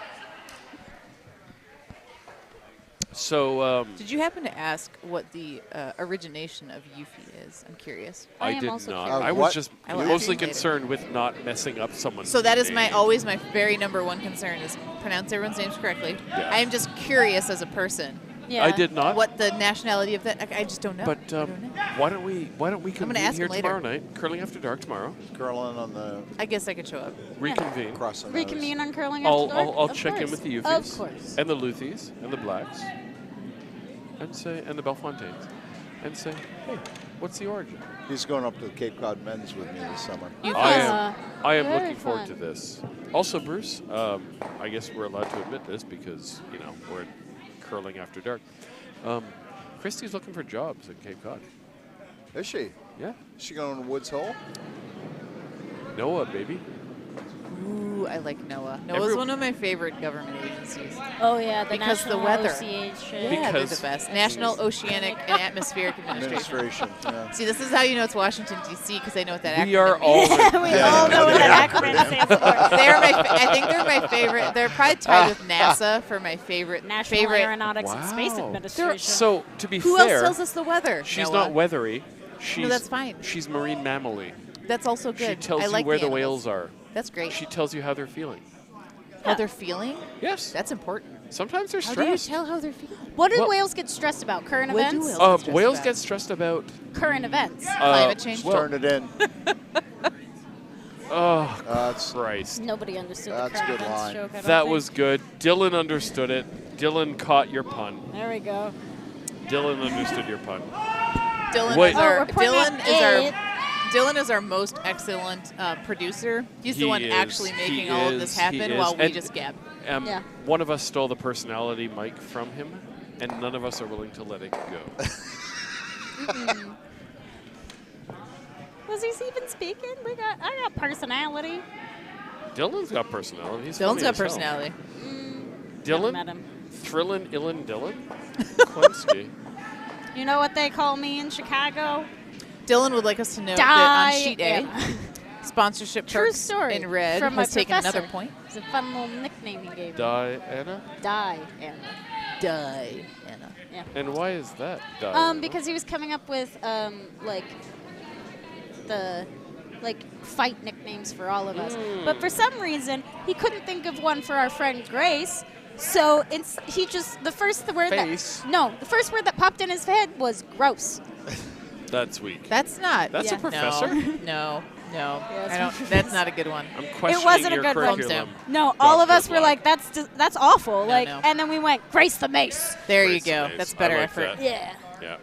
So Did you happen to ask what the origination of Yuffie is? I'm curious. I I am did also not. curious. I was What? just I will ask mostly you later. concerned with not messing up someone's So that is name. always my very number one concern is pronounce everyone's names correctly. Yeah. I am just curious as a person Yeah. I did not. what the nationality of that. I just don't know. But I don't know. why don't we gonna convene ask here him later. tomorrow night, curling after dark tomorrow, Curling on the I guess I could show up. reconvene. cross the nose. Reconvene on Curling I'll, After Dark? I'll Of check in course. with the Of Euphies course. and the Luthies and the Blacks and the Bellefontaines and say, hey, what's the origin? He's going up to the Cape Cod Men's with me this summer. I am very looking forward fun. to this. Also, Bruce, I guess we're allowed to admit this because, we're in curling after dark. Christy's looking for jobs at Cape Cod. Is she? Yeah. Is she going to Woods Hole? Noah, baby. Ooh, I like NOAA. NOAA's one of my favorite government agencies. Oh yeah, the because National the weather. Association. Yeah, they're the best. National Oceanic and Atmospheric Administration. Yeah. See, this is how you know it's Washington D.C. because I know what that acronym We are all. We all know what that acronym stands for. I think they're my favorite. They're probably tied with NASA for my favorite. National Aeronautics and Space Wow. Administration. So, to be Who fair, else tells us the weather? she's NOAA. not weathery. She's, that's fine. She's marine mammal-y. That's also good. She tells I you like where the animals. whales are. That's great. She tells you how they're feeling. How they're feeling? Yes. That's important. Sometimes they're How do you stressed. tell how they're feeling? What do Well- whales get stressed about? Current What do events? whales get stressed Whales about? get stressed about Current events. Climate change? well, Turn it in. oh, That's Christ. Nobody understood That's the current a good events line. joke. I don't That think. was good. Dylan understood it. Dylan caught your pun. There we go. Dylan understood your pun. Dylan Wait. is our we're putting Dylan up is our it. Dylan is our most excellent producer. He's He the one is. actually He making all of this is. He happen is. while we And- just gab. Yeah. One of us stole the personality mic from him, and none of us are willing to let it go. Was he even speaking? I got personality. Dylan's got personality. He's Dylan's funny got as hell. personality. Never met Dylan? him. Thrillin' Illin Dylan? Klemsky. You know what they call me in Chicago? Dylan would like us to know that on sheet A, Diane. sponsorship True perks story. in red From my has taken professor. another point. It's a fun little nickname he gave me. Diana? Diana. Diana. Yeah. And why is that Diana? Because he was coming up with the fight nicknames for all of us. But for some reason, he couldn't think of one for our friend Grace. So the first word Face. the first word that popped in his head was gross. That's weak. That's not. That's Yeah. a professor? No. Yeah, I don't. That's not a good one. I'm questioning wasn't a your good one. curriculum. No, all of Dr. us were like, Black. that's awful. No. And then we went, Grace the Mace. There you Grace go. Mace. That's I better like effort. that. Yeah. Yeah.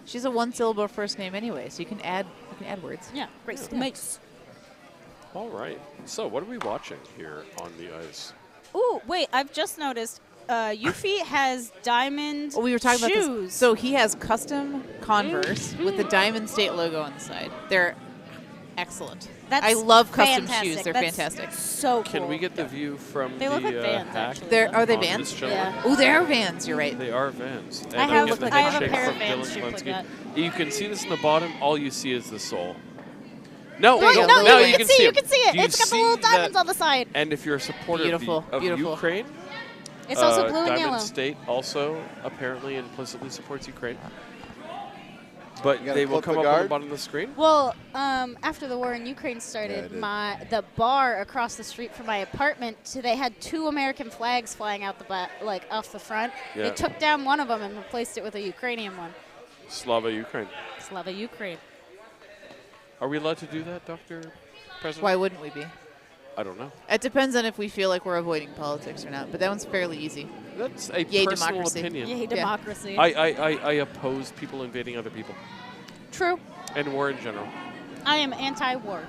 She's a one-syllable first name anyway, so you can add words. Yeah, Grace the Mace. All right. So, what are we watching here on the ice? Ooh, wait, I've just noticed Hufe has diamond Oh, we were talking about shoes. this. So he has custom Converse with the Diamond State logo on the side. They're excellent. That's I love custom fantastic. shoes. They're That's fantastic. So cool. Can we get the view from They the look like Vans, hack actually. Are they on Vans? this gentleman? Yeah. Oh, they are Vans. You're right. They are Vans. And I I'm have- getting the I have a head pair shake of Vans from shaped Dylan like Klinsky. You can see this in the bottom. All you see is the sole. No, There you go. No, Now you can see it. you can see it. Do you It's got the see little diamonds that- on the side. And if you're a supporter Beautiful, of beautiful. Ukraine, It's also blue and Diamond yellow. State also apparently implicitly supports Ukraine. But You gotta they will clip come the up on the guard? bottom of the screen. Well, after the war in Ukraine Yeah, started, I did. the bar across the street from my apartment, they had 2 American flags flying out off the front. Yeah. They took down one of them and replaced it with a Ukrainian one. Slava Ukraine. Slava Ukraine. Are we allowed to do that, Dr. President? Why wouldn't we be? I don't know. It depends on if we feel like we're avoiding politics or not. But that one's fairly easy. That's a Yay, personal democracy. opinion. Yay, democracy. I oppose people invading other people True. and war in general. I am anti-war.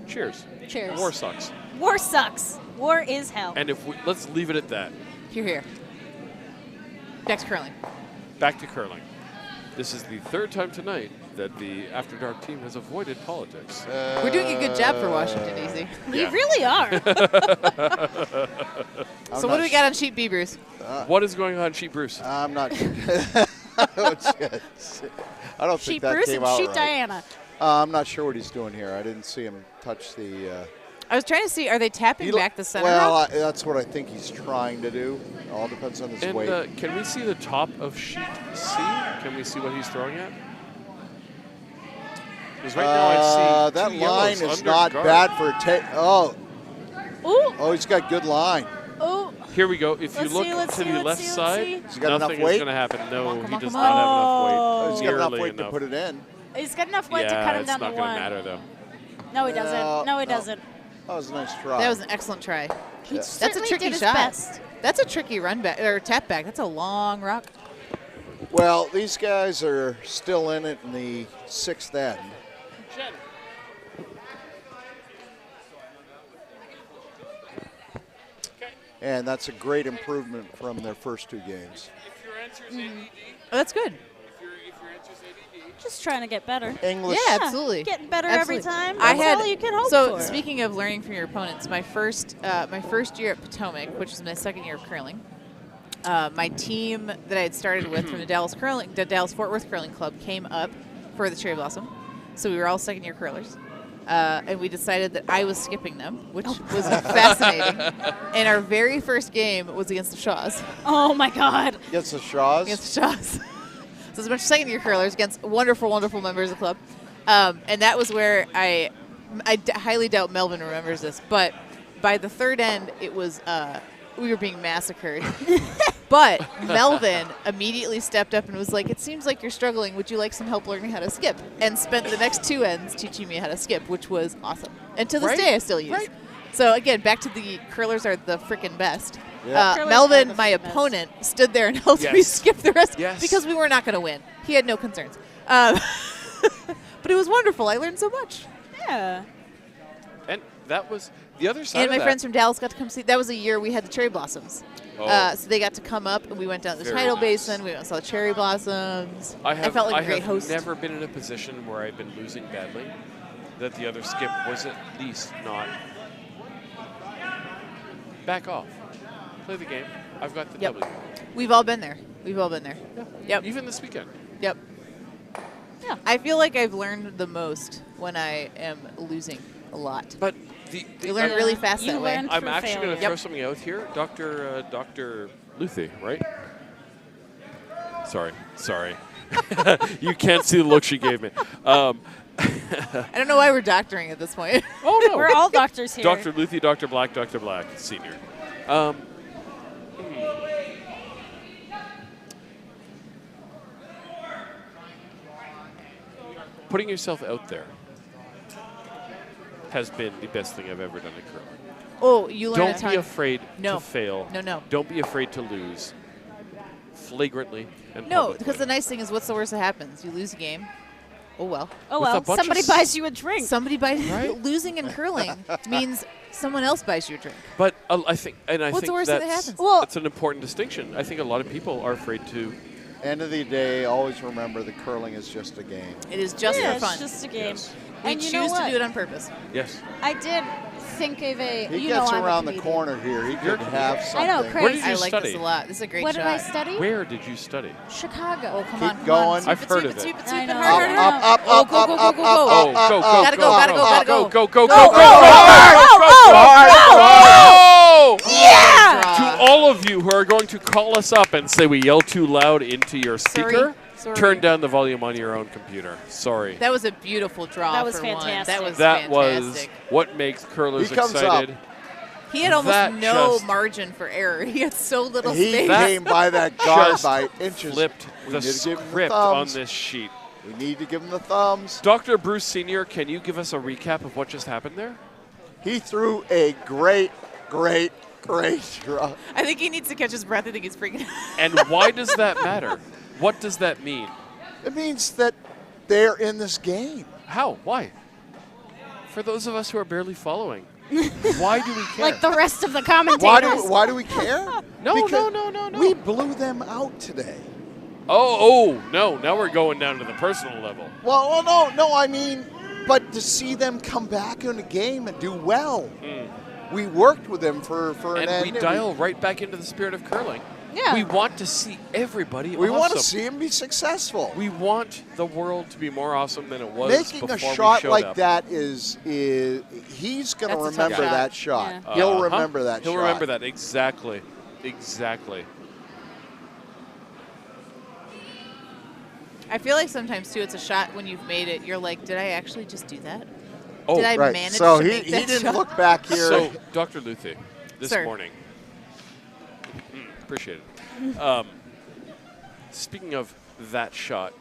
Cheers. Cheers. War sucks. War sucks. War is hell. And let's leave it at that. Here. Back to curling. Back to curling. This is the 3rd time tonight that the After Dark team has avoided politics. We're doing a good job for Washington, D.C. We Yeah. really are. So what do we got on sheet B, Bruce? What is going on, Sheep Bruce? I'm not. I don't think Sheep that Bruce came and out Sheep right. Diana. I'm not sure what he's doing here. I didn't see him touch the. I was trying to see, are they tapping back the center Well, rock? that's what I think he's trying to do. All depends on his And weight. can we see the top of sheet C? Can we see what he's throwing at? Because right now I see that two line yellows is under not guard. bad for a take. Oh, Ooh. he's got good line. Ooh. Here we go. If you Let's look see, let's to see, the let's left see, let's side, see. Has he got enough nothing is weight? going to happen. No, come he on, does come not on. have Oh, enough he's weight. got enough Nearly weight to put it in. He's got enough weight to Yeah, cut him it's down not to going 1. to matter, though. No, he doesn't. No, he no. doesn't. That was a nice try. That was an excellent try. He Yeah. That's a certainly tricky did his shot. best. That's a tricky run back or tap back. That's a long rock. Well, these guys are still in it in the 6th end. And that's a great improvement from their first 2 games. If your answer is ADD, Oh, that's good. if your answer is ADD, Just trying to get better. English. Yeah, absolutely. Getting better Absolutely. every time. I That's had all you can hope so for. speaking of learning from your opponents, my first year at Potomac, which is my second year of curling, my team that I had started with from the Dallas Fort Worth Curling Club came up for the Cherry Blossom. So we were all second year curlers. And we decided that I was skipping them, which was fascinating. And our very first game was against the Shaws. Oh my God. Against the Shaws? Against the Shaws. So it was a bunch of second year curlers against wonderful, wonderful members of the club. And that was where I highly doubt Melvin remembers this, but by the third end, it was we were being massacred. But Melvin immediately stepped up and was like, "It seems like you're struggling. Would you like some help learning how to skip?" And spent the next 2 ends teaching me how to skip, which was awesome. And to this day, I still use. So again, back to the curlers are the frickin' best. Yeah. Melvin, my opponent, stood there and helped me skip the rest because we were not going to win. He had no concerns. But it was wonderful. I learned so much. Yeah. And that was the other side And of my friends from Dallas got to come see. That was a year we had the cherry blossoms. So they got to come up, and we went down the tidal basin. We went and saw the cherry blossoms. I felt like a great host. I have never been in a position where I've been losing badly that the other skip was at least not back off. Play the game. I've got the W. We've all been there. We've all been there. Yeah. Yep. Even this weekend. Yep. Yeah. I feel like I've learned the most when I am losing a lot. But you learn really fast that way. I'm actually going to throw something out here. Dr. LeVaux, right? Sorry. You can't see the look she gave me. I don't know why we're doctoring at this point. Oh, no. We're all doctors here. Dr. LeVaux, Dr. Black, Senior. Putting yourself out there has been the best thing I've ever done at curling. Oh, you learn Don't be afraid to fail. No. Don't be afraid to lose flagrantly and No, publicly. because the nice thing is, what's the worst that happens? You lose a game. Oh, well. Oh, well. Somebody buys you a drink. Somebody buys losing in curling means someone else buys you a drink. But I think what's the worst thing that happens? Well, that's an important distinction. I think a lot of people are afraid to. End of the day, always remember that curling is just a game. It is just for fun. It's just a game. Yes. We And you choose know what? to do it on purpose. Yes. I did think of a. He you gets know, I'm a around the comedian. corner here. He could have something. I know, crazy. Where did you I like study? this a lot. This is a great What shot. did I study? Where did you study? Chicago. Oh, come Keep on, come going. on. Sweep I've heard of it. Sweep it, I sweep it. know. Hard, hard, hard. Up, Oh, go, go, go, go, go. Oh, go. Gotta go, gotta go, gotta go. Yeah! To all of you who are going to call us up and say we yell too loud into your speaker, Sorry. turn down the volume on your own computer. Sorry. That was a beautiful draw. That was for one. fantastic. That was was fantastic. what makes curlers He comes excited. He had almost That no just- margin for error. He had so little He space. came by that guard Just by inches. Flipped We the need to give him the script on thumbs. this sheet. We need to give him the thumbs. Dr. Bruce Sr., can you give us a recap of what just happened there? He threw a great draw. I think he needs to catch his breath. I think he's freaking out. And why does that matter? What does that mean? It means that they're in this game. How? Why? For those of us who are barely following, why do we care? Like the rest of the commentators. Why do we care? No. We blew them out today. Oh, no. Now we're going down to the personal level. Well, no. I mean, but to see them come back in a game and do well. We worked with them for an And end. we dial right back into the spirit of curling. Yeah. We want to see everybody We want to awesome. see him be successful. We want the world to be more awesome than it was Making before a we shot showed like up. that is he's going to That's a tough remember shot. that shot. Yeah. He'll remember that He'll shot. remember that. Exactly. I feel like sometimes, too, it's a shot when you've made it. You're like, did I actually just do that? Oh, Did I Right. manage So to he make that didn't shot? look back here. So, Dr. LeVaux, this Sir. morning, appreciate it. Speaking of that shot,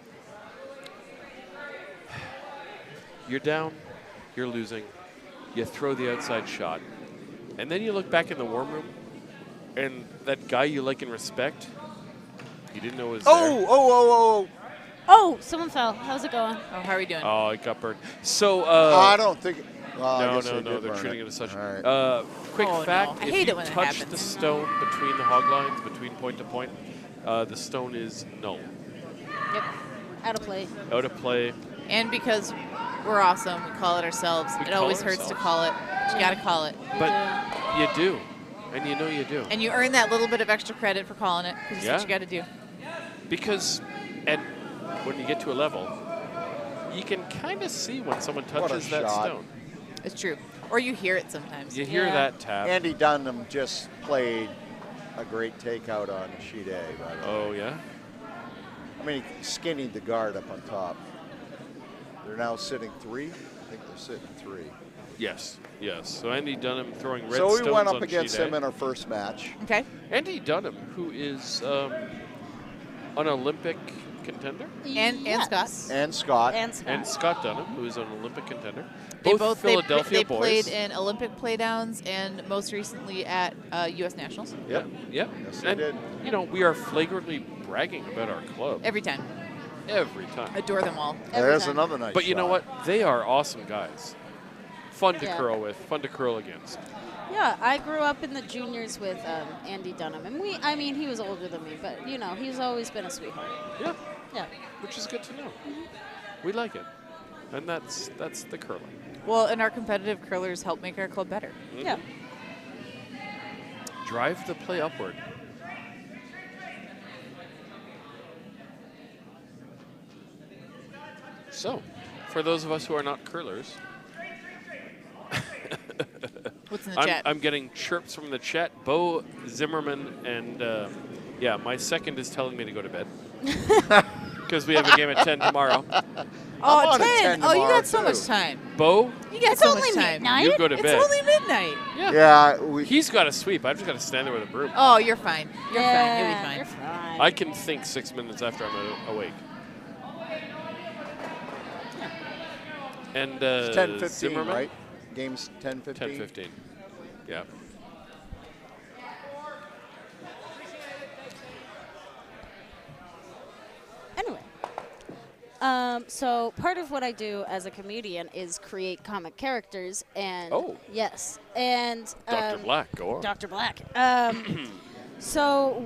you're down, you're losing, you throw the outside shot, and then you look back in the warm room, and that guy you like and respect, you didn't know was there. Oh, someone fell. How's it going? Oh, how are we doing? Oh, it got burned. So, I don't think. Well, I no, guess no, they no, did they're burn treating it as such. All right. Quick Oh, no. fact, I if hate you it when it touch the happens. stone between the hog lines, between point to point, the stone is null. Yep. Out of play. Out of play. And because we're awesome, we call it ourselves. We It call always it hurts to ourselves. call it, but you got to call it. But you do. And you know you do. And you earn that little bit of extra credit for calling it, because Yeah. that's what you got to do. Because, and when you get to a level, you can kind of see when someone What a touches that shot. stone. It's true. Or you hear it sometimes. You hear that tap. Andy Dunham just played a great takeout on sheet A, by the way. Oh, yeah? I mean, he skinnied the guard up on top. They're now sitting 3. I think they're sitting 3. Yes, yes. So Andy Dunham throwing red So stones we went on up against sheet A. him in our first match. Okay. Andy Dunham, who is an Olympic contender, And Scott. And Scott. And Scott. and Scott Dunham, who is an Olympic contender. They Both they Philadelphia boys. played in Olympic playdowns and most recently at U.S. Nationals. Yeah, yeah. Yes, they And, did. you know, we are flagrantly bragging about our club Every time. every time. Adore them all. There's time. another nice But you know shot. what? They are awesome guys. Fun to Yeah. curl with, fun to curl against. Yeah, I grew up in the juniors with Andy Dunham, and he was older than me, but he's always been a sweetheart. Yeah, Yeah. which is good to know. We like it. And that's the curling. Well, and our competitive curlers help make our club better. Yeah. Drive the play upward. So, for those of us who are not curlers, What's in the chat? I'm getting chirps from the chat. Bo Zimmerman and my second is telling me to go to bed because we have a game at 10 tomorrow. Oh, on at 10. 10 Oh, you tomorrow, got so too. much time. Bo, You got It's so only much time. midnight. you go to It's bed. only midnight. Yeah, He's got to sweep. I've just got to stand there with a broom. Oh, you're fine. You're Yeah, fine. You'll be fine. You're fine. I can think 6 minutes after I'm awake. And it's 10:15, Zimmerman? right? Game's 10:15. 10:15. Yeah. Anyway, so part of what I do as a comedian is create comic characters, and Oh. yes, and Dr. Black, go on. Dr. Black. So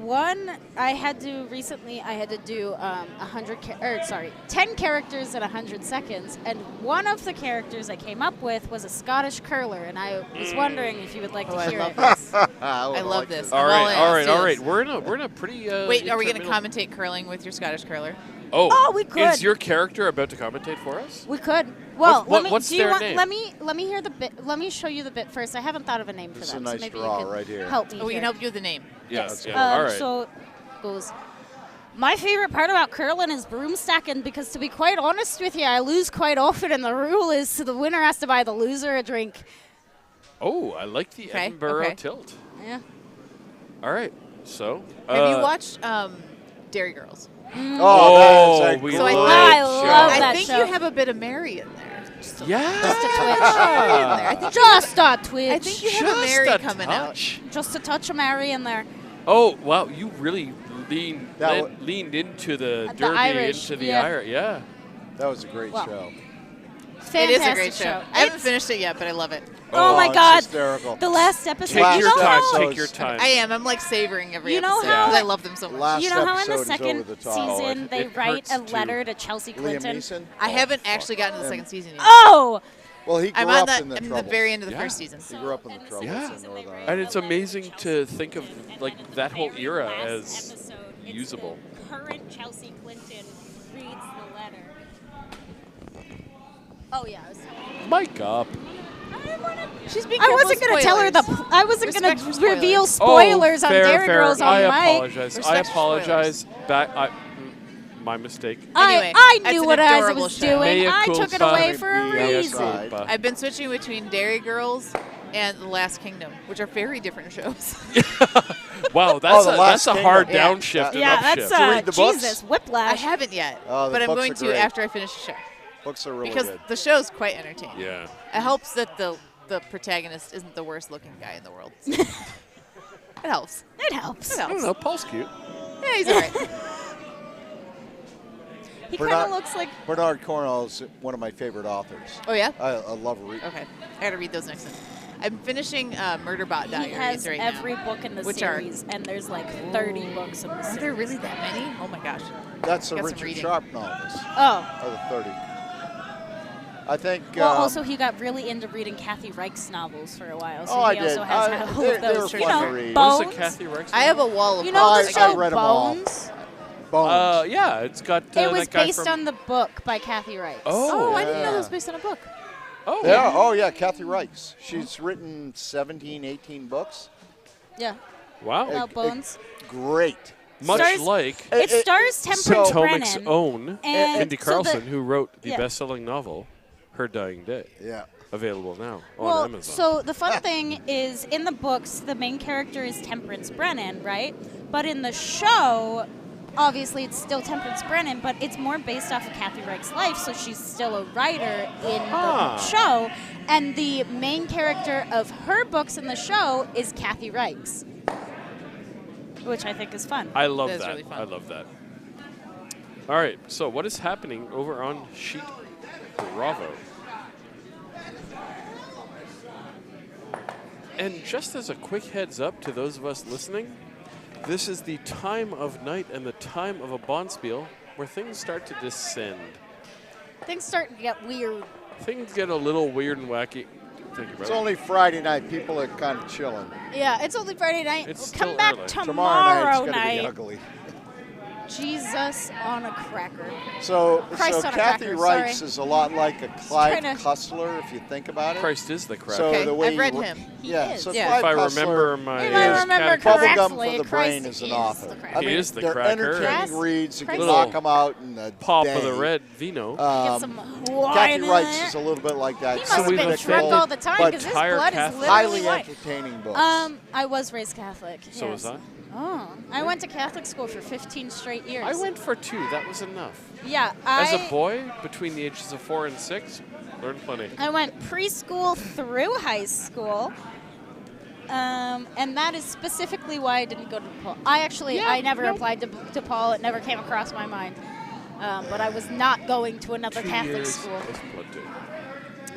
I had to do 10 characters in 100 seconds, and one of the characters I came up with was a Scottish curler, and I was wondering if you would like to I hear love it. this. I love this. All I'm right, in. all Let's right, do all right. this. We're in a pretty. Wait, are we going to intermittent- commentate curling with your Scottish curler? Oh, we could. Is your character about to commentate for us? We could. Well, what's do you their want, name? Let me hear the bit. Let me show you the bit first. I haven't thought of a name for This is them. a nice so maybe draw you can right here. help me. Oh, we here. can help you with the name. Yes. Yeah. All right. So it goes. My favorite part about curling is broom stacking because, to be quite honest with you, I lose quite often, and the rule is so the winner has to buy the loser a drink. Oh, I like the Okay, Edinburgh okay. tilt. Yeah. All right. So. Have you watched Dairy Girls? Oh, that is a we great So I love I show. love I that think show. you have a bit of Mary in there. Yeah. Just a twitch. I think Just a twitch. I think you have a Mary coming touch. Just a touch of Mary in there. Oh wow, you really leaned That leaned into the The derby, Irish, into the yeah. Irish. Yeah. That was a great Well, show. It is a Fantastic great show. I haven't finished it yet, but I love it. Oh, my it's God. hysterical. The last episode. Take Last your time. episode Take is- your time. I am. I'm like savoring every You know episode how- because I love them so much. Last You know how in episode the is second over the top. season it they write a hurts letter to Chelsea Liam Clinton? Neeson? I haven't fuck. actually gotten to the second season yet. Oh! Well, he grew I'm up on in the I'm troubles. the very end of the Yeah. first season. He grew up in the troubles Yeah. in Northern Ireland. And it's amazing to think of like that whole era as episode, usable. Current Chelsea Clinton reads the letter. Oh yeah, Mic up. She's being I careful wasn't with going to tell her spoilers. I wasn't going Respect for to spoilers. reveal spoilers on fair, Dairy fair. Girls on I mic. apologize. I Respect for apologize. My mistake. Anyway, I it's knew an what I adorable was show. doing. Mea I took it culpa. away for a Mea reason. culpa. I've been switching between Dairy Girls and The Last Kingdom, which are very different shows. Wow, The that's Last a hard Kingdom. downshift and Yeah, upshift. that's Did you read the books? Jesus, I whiplash. haven't yet, Oh, the but I'm books going are to great. after I finish the show Books are really because good. the show's quite entertaining. Yeah. It helps that the protagonist isn't the worst looking guy in the world. It helps. It helps. It I don't helps. know. Paul's cute. Yeah, he's all right. He kind of looks like. Bernard Cornwell is one of my favorite authors. Oh, yeah? I love reading. Okay. I got to read those next time. I'm finishing Murderbot He Diaries has right every now. book in the Which series, and there's like 30 books in the Are series. there really that many? Oh my gosh. That's the Got some Richard reading. Sharp novels. Oh. Of the 30. I think. Well, also he got really into reading Kathy Reich's novels for a while, so I he did. also has all They of were those. fun You to know, read. What Bones. is it, Kathy Rex? I have a wall of You know the books. show read 'em all. Bones? Bones. Yeah, it's got It was that guy based from, on the book by Kathy Reich. Oh, I didn't know yeah. that was based on a book. Oh, Yeah. Oh, yeah. Kathy Reichs. She's written 17, 18 books. Yeah, wow. about Bones. Great. Much Stars- like It stars Temperance Potomac's Brennan. own And Mindy so the- Carlson, who wrote the yeah. best-selling novel, Her Dying Day. Yeah. Available now on Well, Amazon. so the fun thing is, in the books, the main character is Temperance Brennan, right? But in the show, obviously it's still Temperance Brennan, but it's more based off of Kathy Reich's life, so she's still a writer in the show. And the main character of her books in the show is Kathy Reich's, which I think is fun. I love That's that. really fun. I love that. All right, so what is happening over on sheet Bravo? And just as a quick heads up to those of us listening, this is the time of night and the time of a bonspiel where things start to descend. Things start to get weird. Things get a little weird and wacky. Thank you, It's brother. only Friday night. People are kind of chilling. Yeah, it's only Friday night. It's Come still back early. Tomorrow night's tomorrow going to be night. ugly. Jesus on a cracker. So Christ on a Kathy cracker, Reichs sorry. is a lot like a Clyde trying to- Cussler, if you think about it. Christ is the crack. So Okay, the way I've you read wor- him. Yeah, is. so Yeah. Clyde if I Cussler remember my If I remember catechism. Bubblegum correctly, for the brain Christ is an is author. the cracker. I mean, He is the they're cracker. entertaining Christ- reads. You can Christ- knock them out in a Pop day. of the red vino. Get some wine Kathy in Reichs there. is a little bit like that. He must have we've been offended drunk all the time but because his entire blood is Catholic- literally highly white. entertaining books. I was raised Catholic. So yes. was I. Oh, I went to Catholic school for 15 straight years. I went for 2. That was enough. Yeah, As a boy, between the ages of 4 and 6, learned plenty. I went preschool through high school. And that is specifically why I didn't go to Paul. I never applied to Paul. It never came across my mind. But I was not going to another 2 Catholic years school. was plenty.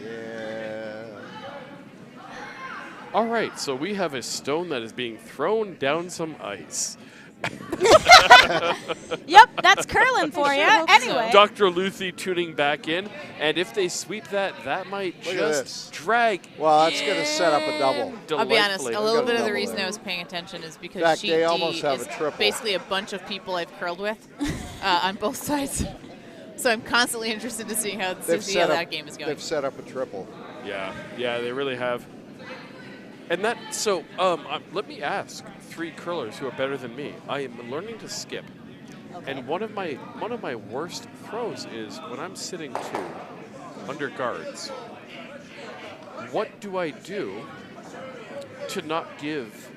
Yeah. All right, so we have a stone that is being thrown down some ice. Yep, that's curling for you. Anyway. Dr. Luthi tuning back in, and if they sweep that, that might Look at just this. drag. Well, that's going to set up a double. I'll be honest, delightfully. a little got a bit of the double reason there. I was paying attention is because In fact, Sheet they D almost have is a triple. basically a bunch of people I've curled with on both sides. So I'm constantly interested to see how that game is going. They've set up a triple. Yeah, they really have. And that, so let me ask 3 curlers who are better than me. I am learning to skip. Okay. And one of my worst throws is when I'm sitting 2 under guards. What do I do to not give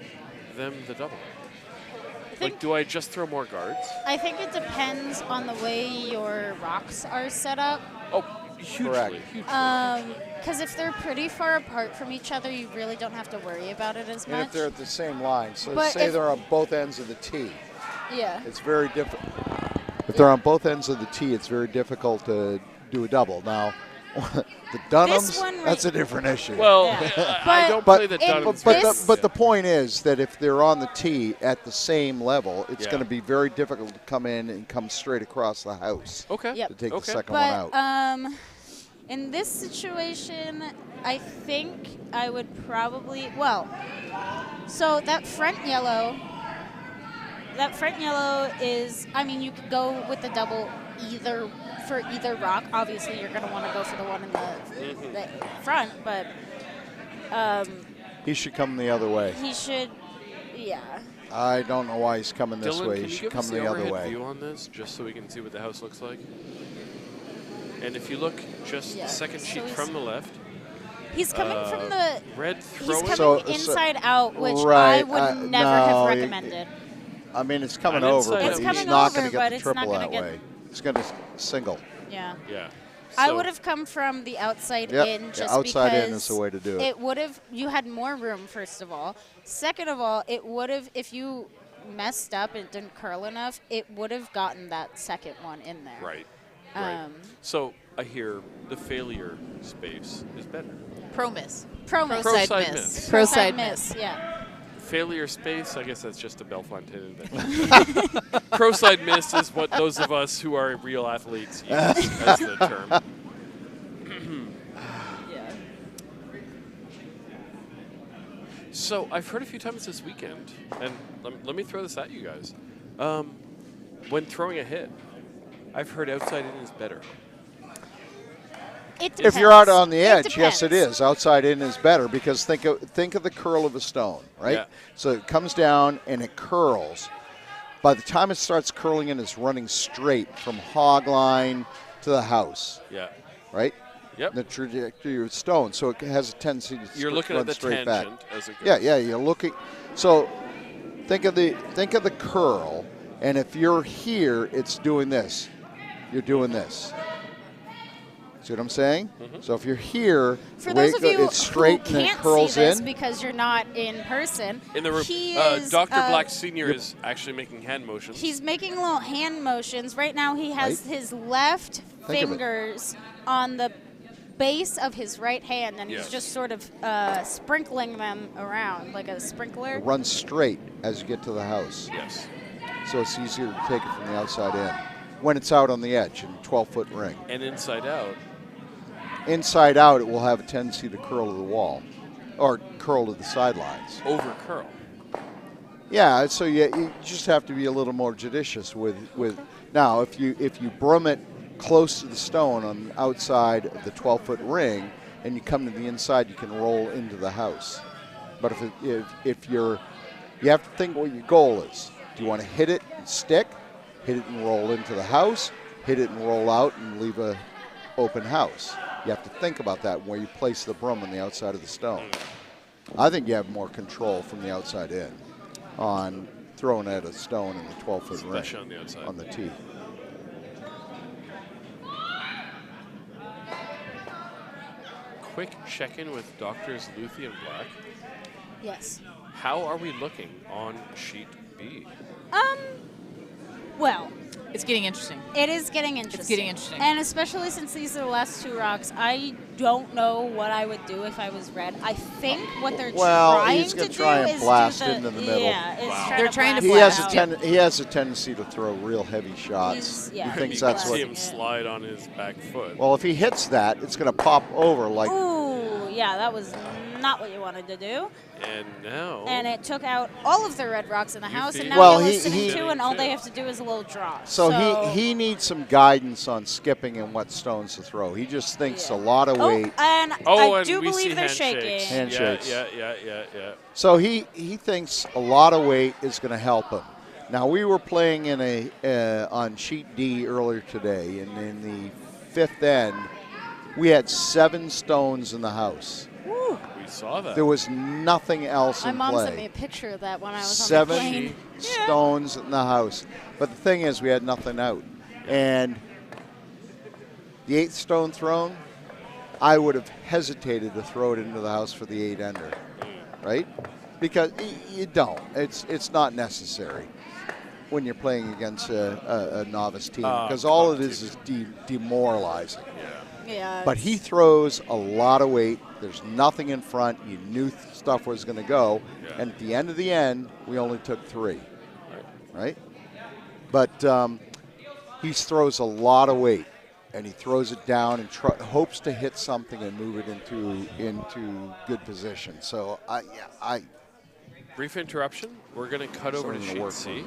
them the double? Like, do I just throw more guards? I think it depends on the way your rocks are set up. Oh, hugely. Correct. Hugely. Because if they're pretty far apart from each other, you really don't have to worry about it as And much. if they're at the same line, so But say if- they're on both ends of the tee, yeah. it's very difficult. If they're on both ends of the tee, it's very difficult to do a double. Now, the Dunhams, one right- that's a different issue. Well, Yeah. I don't But- play the in Dunhams. this- But the point is that if they're on the tee at the same level, it's Yeah. going to be very difficult to come in and come straight across the house Okay. Yep. to take Okay. the second one But out. in this situation, I think I would probably so that front yellow is. I mean, you could go with the double for either rock. Obviously, you're going to want to go for the one in the front, but He should come the other way. he should. Yeah. I don't know why he's coming this Dylan, way. can He you should give come us the the other overhead way. view on this, just so we can see what the house looks like? And if you look just Yeah, the second so sheet he's- from the left, He's coming from the. red He's throwing. coming So- inside out, which I right, would never no, have you- recommended. I mean, it's coming I'm over, inside but out. It's he's coming not over, going to but get the it's not triple gonna that get- way. He's going to single. Yeah. Yeah. I So- would have come from the outside Yep. in Yeah, just outside because in is the way to do it. It would have. You had more room, first of all. Second of all, it would have, if you messed up and didn't curl enough, it would have gotten that second one in there. Right. Right. Um, So I hear the failure space is better. Promise. Pro miss. Pro side side miss. miss. Pro side miss. Yeah. Failure space, I guess that's just a Bellefontaine invention. Pro side miss is what those of us who are real athletes use as the term. Yeah. So I've heard a few times this weekend, and let me throw this at you guys. When throwing a hit, I've heard outside in is better. It If you're out depends. on the edge, yes, it depends. is. Outside in is better because think of the curl of a stone, right? Yeah. So it comes down and it curls. By the time it starts curling in, it's running straight from hog line to the house, Yeah. right? Yep. The trajectory of stone, so it has a tendency to You're looking run at the straight tangent back. as it goes. Yeah, you're looking. So think of the curl, and if you're here, it's doing this. You're doing this. See what I'm saying? Mm-hmm. So if you're here, For the way those of it you it's straight who and it can't curls see this in. because you're not in person, In the room, he is, Dr. Black Sr. is actually making hand motions. He's making little hand motions. Right now he has Right. his left Think of it. fingers on the base of his right hand, and Yes. he's just sort of sprinkling them around like a sprinkler. It runs straight as you get to the house. Yes. So it's easier to take it from the outside in when it's out on the edge in a 12-foot ring. And inside out. Inside out, it will have a tendency to curl to the wall or curl to the sidelines. Over curl. Yeah, so you just have to be a little more judicious with now if you broom it close to the stone on the outside of the 12-foot ring and you come to the inside, you can roll into the house. But if you have to think what your goal is. Do you want to hit it and stick, hit it and roll into the house, hit it and roll out and leave a open house? You have to think about that where you place the broom on the outside of the stone. I think you have more control from the outside in on throwing at a stone in the 12-foot ring Especially on the outside. on the tee. Quick check-in with Doctors Luthi and Black. Yes. How are we looking on sheet B? Well, It's getting interesting. it is getting interesting. It's getting interesting. And especially since these are the last two rocks, I don't know what I would do if I was red. I think what they're Well, trying he's to gonna do try and is blast do the, into the middle. Yeah, it's Wow. They're trying to blast He blast. has a tendency to throw real heavy shots. Yeah, he thinks he's that's See what. him slide on his back foot. Well, if he hits that, it's going to pop over like. Ooh, yeah, that was not what you wanted to do. And now. And it took out all of the red rocks in the house, and now Well, you're he- listening he- to, and all they have to do is a little draw. So he needs some guidance on skipping and what stones to throw. He just thinks a lot of weight. And Oh, I and do we see believe they're handshakes. shaking. Handshakes. Yeah. So he thinks a lot of weight is going to help him. Now we were playing in on sheet D earlier today, and in the fifth end, we had 7 stones in the house. We saw that. There was nothing else My in mom play. sent me a picture of that when I was on the 7 plane. stones in the house. But the thing is, we had nothing out. And the 8th stone thrown, I would have hesitated to throw it into the house for the 8-ender, right? Because you don't. It's not necessary when you're playing against a novice team, because all it is demoralizing. Yeah. But he throws a lot of weight. There's nothing in front. You knew stuff was going to go. Yeah. And at the end of the end, we only took 3. Right? But he throws a lot of weight, and he throws it down and hopes to hit something and move it into good position. So, I Brief interruption. We're going to cut over to Something to sheet work C.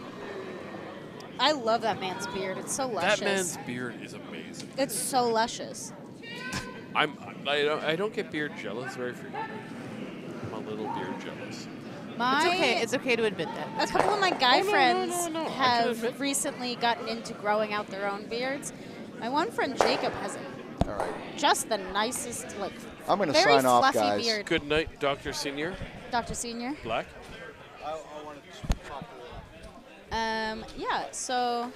I love that man's beard. It's so luscious. That man's beard is amazing. It's so luscious. I don't get beard jealous very frequently. I'm a little beard jealous. My, It's okay. It's okay to admit that. A couple of my guy Oh, no, friends no, no, no. I can have admit- recently gotten into growing out their own beards. My one friend Jacob has all right. just the nicest, like, I'm going to very sign off, fluffy guys. beard. Good night, Dr. Senior Dr. Senior. Black. Yeah, so,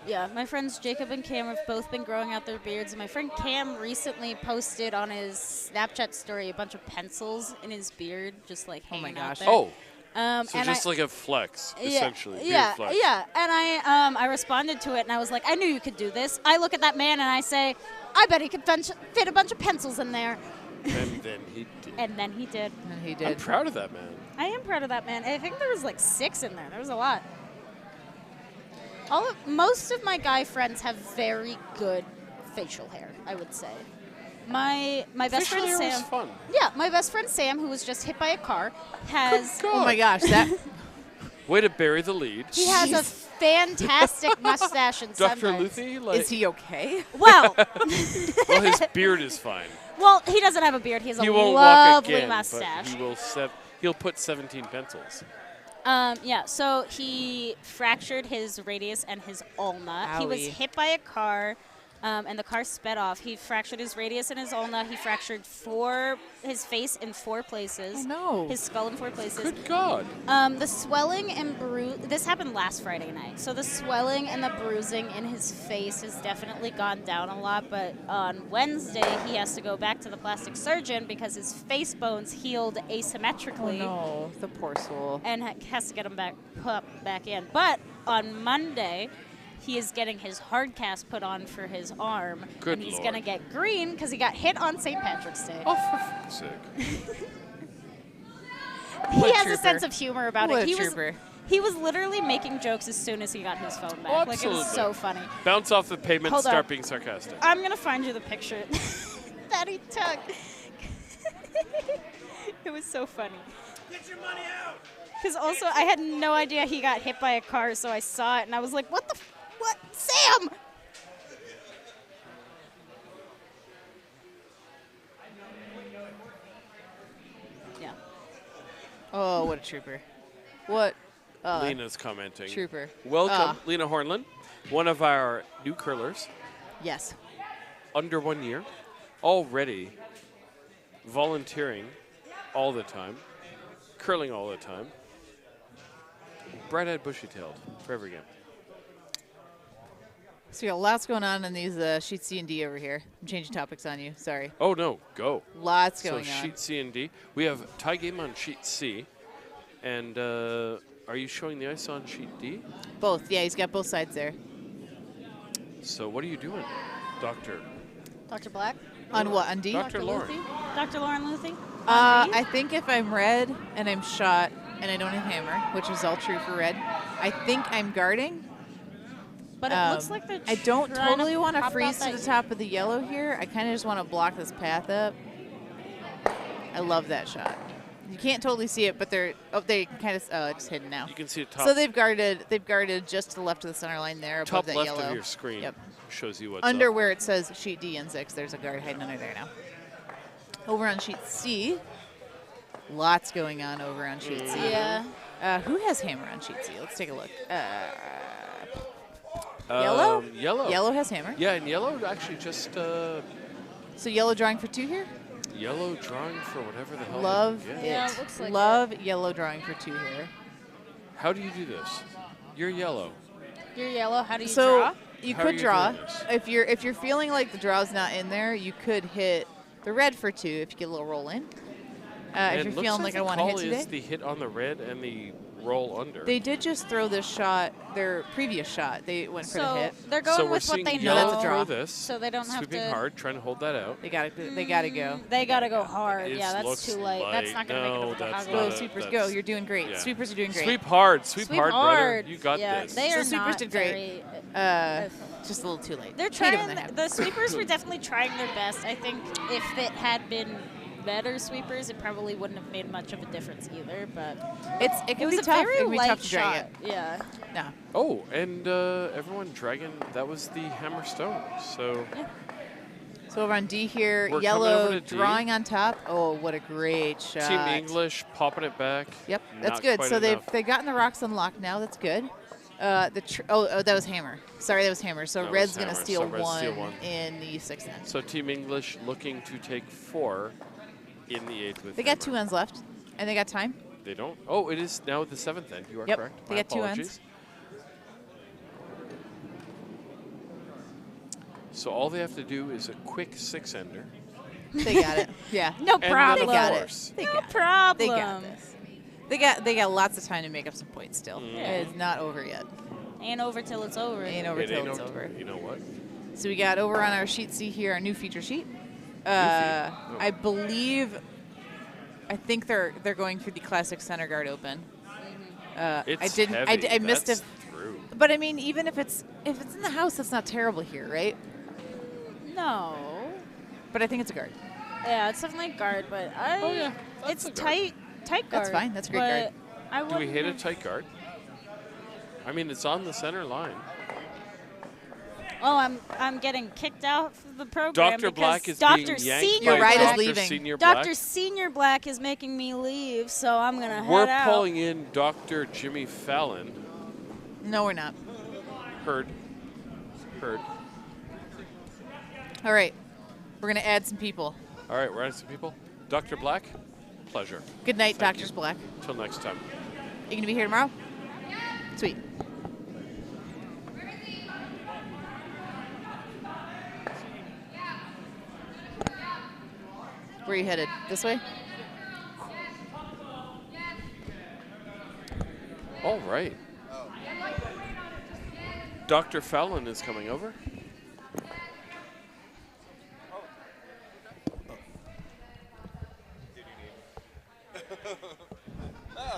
yeah, my friends Jacob and Cam have both been growing out their beards. And my friend Cam recently posted on his Snapchat story a bunch of pencils in his beard, just like Oh my hanging out gosh. there. Oh, so and just like a flex, essentially. Beard Yeah, flex. yeah. And I responded to it, and I was like, I knew you could do this. I look at that man, and I say, I bet he could fit a bunch of pencils in there. And then he did. And then he did. And he did. I'm proud of that man. I am proud of that man. I think there was like 6 in there. There was a lot. Most of my guy friends have very good facial hair, I would say. My best Facial friend hair was Sam. fun. Yeah, my best friend Sam, who was just hit by a car, has. Oh my gosh, that. Way to bury the lead. He has a fantastic mustache and Dr. sunburns. Luthi, like, Is he okay? Well, well, his beard is fine. well, he doesn't have a beard. He has He a won't walk lovely again, mustache. but he'll put 17 pencils. Yeah, so he fractured his radius and his ulna. He was Owie. hit by a car, and the car sped off. He fractured his radius and his ulna. He fractured his face in 4 places. Oh, no. His skull in 4 places. Good God. The swelling and this happened last Friday night. So the swelling and the bruising in his face has definitely gone down a lot. But on Wednesday, he has to go back to the plastic surgeon because his face bones healed Oh, asymmetrically. no. The poor soul. And has to get him back in. But on Monday, he is getting his hard cast put on for his arm. Good and he's Lord. going to get green because he got hit on St. Patrick's Day. Oh, for fuck's sake. He What a has trooper. a sense of humor about What it. a trooper. He was literally making jokes as soon as he got his phone back. Oh, like, it was absolutely. so funny. Bounce off the pavement, Hold start on. being sarcastic. I'm going to find you the picture that he took. It was so funny. Get your money out! Because also, I had no idea he got hit by a car, so I saw it, and I was like, what? Sam! Yeah. Oh, what a trooper. What Lena's commenting. trooper. Welcome, Lena Hornland, one of our new curlers, Yes. under 1 year, already volunteering all the time, curling all the time, bright-eyed, bushy-tailed for every game. So you got lots going on in these sheet C and D over here. I'm changing topics on you. Sorry. Oh, no, go. Lots So going on. sheet C and D. We have tie game on sheet C. And are you showing the ice on sheet D? Both. Yeah, he's got both sides there. So what are you doing, Doctor? Dr. Black? On what? On D? Dr. Lauren. Luthi? Dr. Lauren Luthi? I think if I'm red and I'm shot and I don't have hammer, which is all true for red, I think I'm guarding. But it looks like they're I don't trying totally want to pop freeze out to the that- top of the yellow here. I kind of just want to block this path up. I love that shot. You can't totally see it, but they kind of it's hidden now. You can see it top. So they've guarded just to the left of the center line there above top that left yellow. of your screen Yep. shows you what's Under up. where it says sheet D and 6, there's a guard hiding under there now. Over on sheet C, lots going on over on sheet C. Yeah. Who has hammer on sheet C? Let's take a look. Yellow? Yellow. Yellow has hammer. Yeah, and yellow actually just So yellow drawing for 2 here. yellow drawing for whatever the hell. Love Yeah. it. Yeah, it looks like Love yellow drawing for 2 here. How do you do this? You're yellow. You're yellow. How do you So draw? you How are could you draw. doing this? If you're feeling like the draw's not in there, you could hit the red for 2 if you get a little roll in. And If it you're looks feeling like I want to hit Cawley today. is the hit on the red and the roll under. They did just throw this shot, their previous shot. They went for the So hit. they're going so we're with what seeing they yellow That's a know. draw. throw this. So they don't have sweeping to- hard, trying to hold that out. They gotta go. They gotta go hard. It Yeah, that's looks too late. That's not gonna light. make it No, over the that's hog not Go, a- line. sweepers, that's- go. You're doing great. yeah. Sweepers are doing great. Sweep hard, Sweep brother. hard. You got yeah, this. They So are sweepers not did great. very- Just a little too late. They're Hate it when trying. that happens. The sweepers were definitely trying their best. I think if it had been better sweepers, it probably wouldn't have made much of a difference either. But It it can was be a tough. very It can be light tough to drag shot. Yeah. it. No. Oh, and everyone dragging, that was the hammer stone. So So over on D here, We're coming yellow over to D. drawing on top. Oh, what a great shot. Team English popping it back. Yep, that's Not good. quite So enough. they've gotten the rocks unlocked now. That's good. Oh, that was hammer. Sorry, that was hammer. So That red's was gonna hammer. steal So red's steal one one. in the 6th end. So Team English looking to take 4 in the 8th with They got hammer. 2 ends left, and they got time. They don't? Oh, it is now the 7th end. You are Yep, correct. they My got 2 ends. apologies. So all they have to do is a quick 6-ender. They got it. Yeah. No And then, problem. of got it. course, They No got it. problem. They got this. They got lots of time to make up some points still. It's not over yet. Ain't over till it's over. Ain't over It till ain't it's over. over. You know what? So we got over on our sheet C here, our new feature sheet. I believe. I think they're going through the classic center guard open. It's I missed it. Through. But I mean, even if it's in the house, that's not terrible here, right? No. But I think it's a guard. Yeah, it's definitely a guard, but it's tight guard. That's fine. That's a great guard. Do we hit a tight guard? I mean, it's on the center line. Oh, I'm getting kicked out of the program. Dr. Black is Dr. being yanked Senior Your ride by is Dr. leaving. Senior Black. Dr. Senior Black is making me leave, so I'm gonna We're head out. pulling in Dr. Jimmy Fallon. No, we're not. Heard. All right. We're going to add some people. All right, we're adding some people. Dr. Black, pleasure. Good night, Thank Dr. you. Black. Till next time. You going to be here tomorrow? Sweet. Where are you headed? This way? All right. Dr. Fallon is coming over.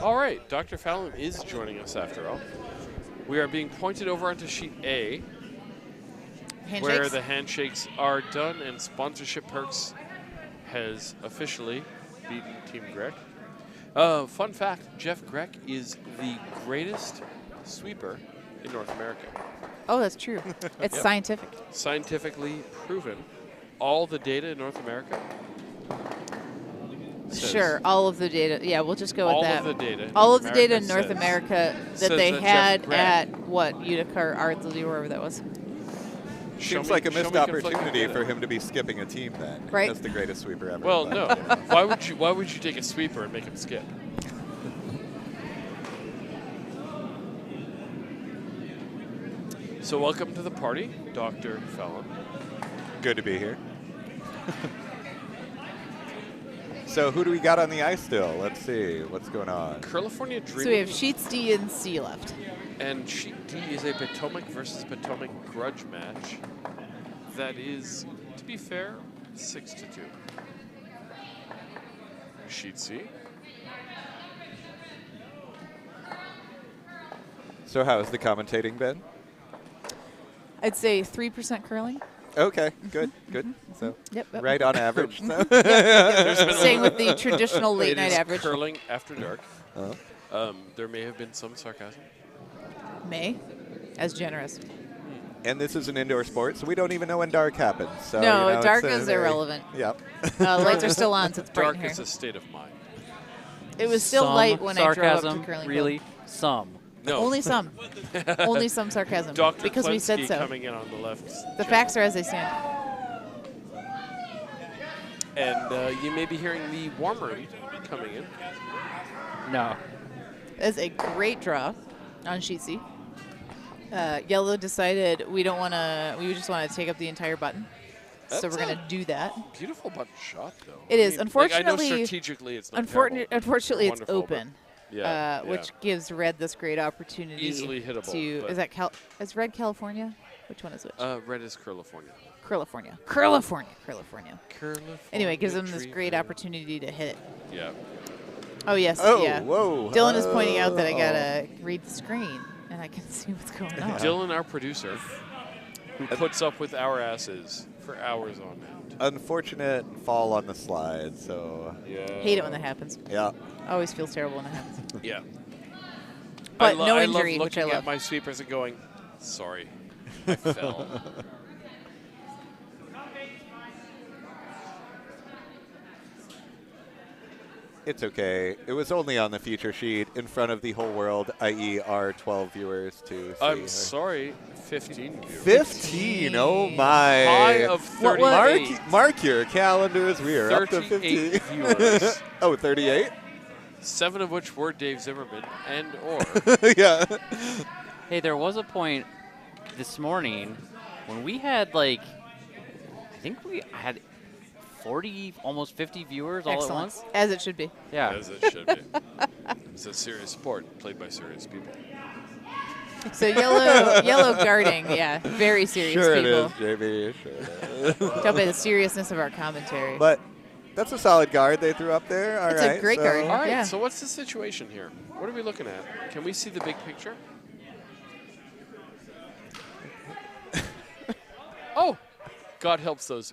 All right, Dr. Fallon is joining us after all. We are being pointed over onto sheet A, where the handshakes are done, and Sponsorship Perks has officially beaten Team Greg. Fun fact, Jeff Grech is the greatest sweeper in North America. Oh, that's true. It's Yep. scientific. Scientifically proven. All the data in North America. says Sure, all of the data. Yeah, we'll just go with all that. of the data. All of the data in America North America that says they that had Jeff Grech- at, what, Utica or Ardsley, wherever that was. Seems like a missed opportunity for him to be skipping a team then. Right. That's the greatest sweeper ever. Well, but, no. you know. Why would you take a sweeper and make him skip? So welcome to the party, Dr. Fallon. Good to be here. So who do we got on the ice still? Let's see. What's going on? Curlifornia Dreaming. So we have Sheets D and C left. And Sheet D is a Potomac versus Potomac grudge match. That is, to be fair, 6-2. Sheet C. So how's the commentating been? I'd say 3% curling. Okay, good, good. So Yep. right on average. So. Staying with the traditional late night average. Curling after dark. Uh-huh. There may have been some sarcasm. May, as generous. And this is an indoor sport, so we don't even know when dark happens. So, No, you know, dark it's is irrelevant. Yep. Lights are still on, so it's bright Dark in here. is a state of mind. It was still Some light when I drove up to sarcasm, curling. really, some. No. Only some. Only some sarcasm. Dr. Because we said Klensky so. coming in on the left. The facts are as they stand. And you may be hearing the warm room coming in. No. That's a great draw on sheet C. Yellow decided we don't want to. We just want to take up the entire button, so That's we're going to do that. Beautiful button shot, though. It is. I know Unfortunately, strategically it's not terrible. Unfortunately, it's Wonderful, but open. Yeah, Which gives Red this great opportunity. Easily hittable, To but- is that is Red California? Which one is which? Red is Curlifornia. Curlifornia. Anyway, it gives them this great opportunity to hit it. Yeah. Oh yes. Oh, yeah. whoa. Dylan is pointing out that I gotta read the screen and I can see what's going on. Dylan, our producer, who puts up with our asses for hours on end. Unfortunate fall on the slide, so. Yeah. Hate it when that happens. Yeah. Always feels terrible when that happens. Yeah. But no I injury, love which I looking love. at my sweepers and going, sorry, I fell. It's okay. It was only on the feature sheet in front of the whole world, i.e. our 12 viewers to see. I'm sorry, 15 viewers. 15, oh my. High of 38. Mark your calendars, we are up to 38 15. viewers. Oh, 38? 7 of which were Dave Zimmerman and or. Yeah. Hey, there was a point this morning when we had I think we had 40, almost 50 viewers all at Excellent. once. As it should be. Yeah. As it should be. It's a serious sport played by serious people. So yellow guarding, yeah, very serious Sure people. it is, JB. Sure it is. Tell by the seriousness of our commentary. But that's a solid guard they threw up there. All It's right, a great guard. All right, Yeah. so what's the situation here? What are we looking at? Can we see the big picture? Oh, God helps those.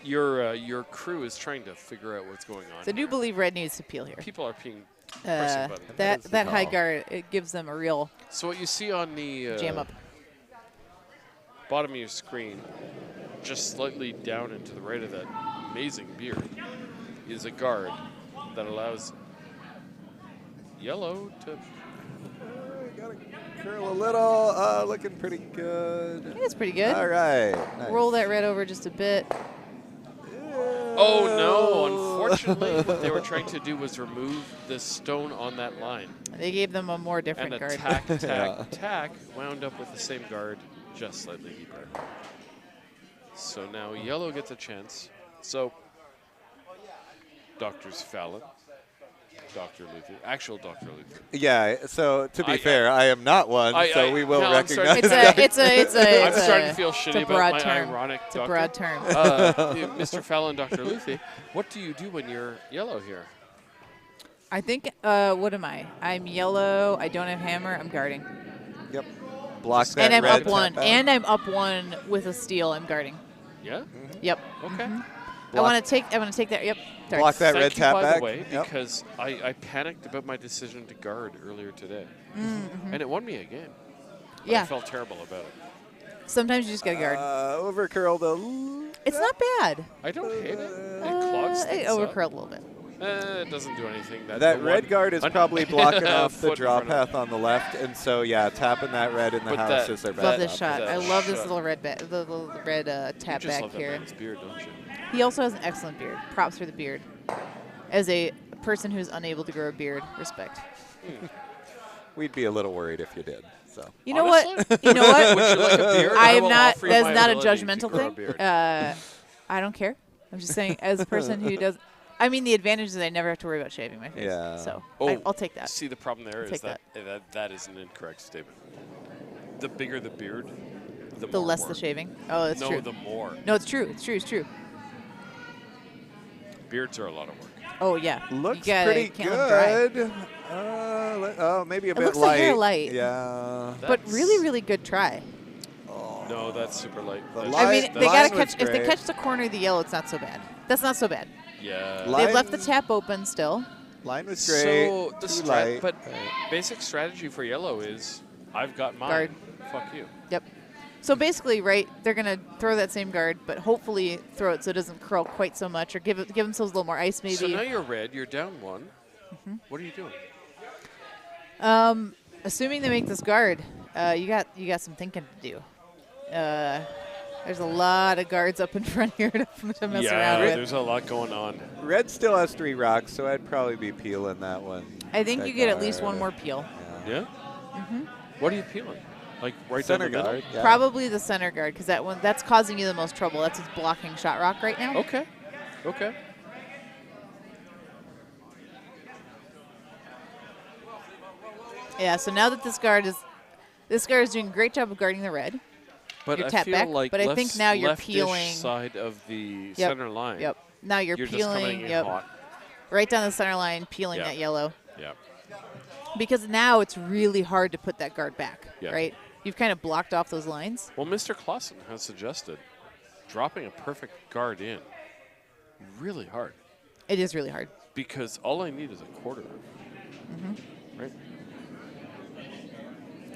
Your crew is trying to figure out what's going on. So I do believe red needs to peel here. People are being pressing buttons. That high guard, it gives them a real So what you see on the jam up. bottom of your screen, just slightly down and to the right of that amazing beard, is a guard that allows yellow to. Gotta curl a little. Looking pretty good. I think it's pretty good. All right. Nice. Roll that red over just a bit. Oh no! Unfortunately, what they were trying to do was remove the stone on that line. They gave them a more different And guard. tack wound up with the same guard, just slightly deeper. So now yellow gets a chance. So Doctors Fallon, Dr. Luther, actual Dr. Luther. Yeah. So to be fair, I am not one. So we will no, recognize. It's a. I'm starting to feel shitty about my term. ironic It's a doctor. broad term. Mr. Fallon, Dr. Luther, what do you do when you're yellow here? I think. What am I? I'm yellow. I don't have hammer. I'm guarding. Yep. Block that And I'm red up one. tap out. And I'm up one with a steal. I'm guarding. Yeah? Yep. Okay. I want to take that. Yep. Sorry. Block that red Thank you, tap by back. the way, Yep. because I panicked about my decision to guard earlier today. And it won me a game. But Yeah. I felt terrible about it. Sometimes you just got to guard. Over curled a little. It's not bad. I don't hate it. It clogs It things up. overcurled a little bit. It doesn't do anything. That the red one- guard is an- probably blocking off the foot in draw front of path on the left, and so yeah, tapping that red in the But house that- is their Love best. this shot. that I love this shot. little red the little red You tap just back love that here. man's beard, don't you? He also has an excellent beard. Props for the beard. As a person who's unable to grow a beard, respect. We'd be a little worried if you did. So You know Honestly? what? You know what? Would you like a beard? I I am will not. offer you That's my not a ability to judgmental grow a thing. beard. I don't care. I'm just saying, as a person who does. I mean, the advantage is I never have to worry about shaving my face. Yeah. So Oh, I'll take that. See, the problem there I'll is take that is an incorrect statement. The bigger the beard, the The more less work. the shaving. Oh, that's no, true. the more. No, it's true. It's true. It's true. Beards are a lot of work. Oh yeah. looks you gotta, pretty can't let 'em dry. good. Maybe a bit looks a light. hair light. Yeah. But really, really good try. No, that's super light. The That's- I mean, Line- they line gotta was catch. If they great. catch the corner of the yellow, it's not so bad. That's not so bad. Yeah. Line- They've left the tap open still. Line was great. So the too light. but basic strategy for yellow is I've got mine. Guard. Fuck you. Yep. So basically, right, they're gonna throw that same guard, but hopefully throw it so it doesn't curl quite so much, or give themselves a little more ice, maybe. So now you're red. You're down one. What are you doing? Assuming they make this guard, you got some thinking to do. There's a lot of guards up in front here to mess around with. there's a lot going on. Red still has 3 rocks, so I'd probably be peeling that one. I think That you get at least guard. one more peel. Yeah. What are you peeling? Like right Center down the guard. middle? Yeah. Probably the center guard, because that's causing you the most trouble. That's what's blocking shot rock right now. Okay. Okay. Yeah. So now that this guard is doing a great job of guarding the red. But Your I tap feel back, like but I think now you're leftish peeling- side of the Yep. center line. Yep. Now you're You're just coming peeling. in Yep. hot. Right down the center line, peeling Yeah. that yellow. Yeah. Because now it's really hard to put that guard back. Yeah. Right. You've kind of blocked off those lines. Well, Mr. Clausen has suggested dropping a perfect guard in really hard It is really hard. because all I need is a quarter. Right?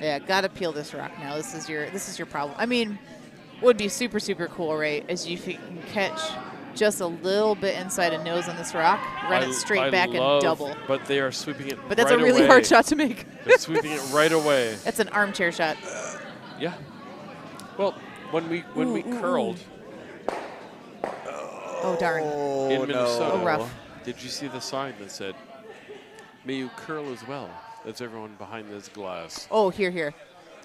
Yeah, gotta peel this rock now. This is your problem. I mean, what would be super, super cool, right, is if you can catch just a little bit inside a nose on this rock, run it straight back and double. But they are sweeping it But that's right a really away. hard shot to make. They're sweeping it right away. That's an armchair shot. Yeah. Well, when we curled Oh, darn. in Minnesota, Oh, rough. did you see the sign that said, "May you curl as well as everyone behind this glass"? Oh, here. Yeah,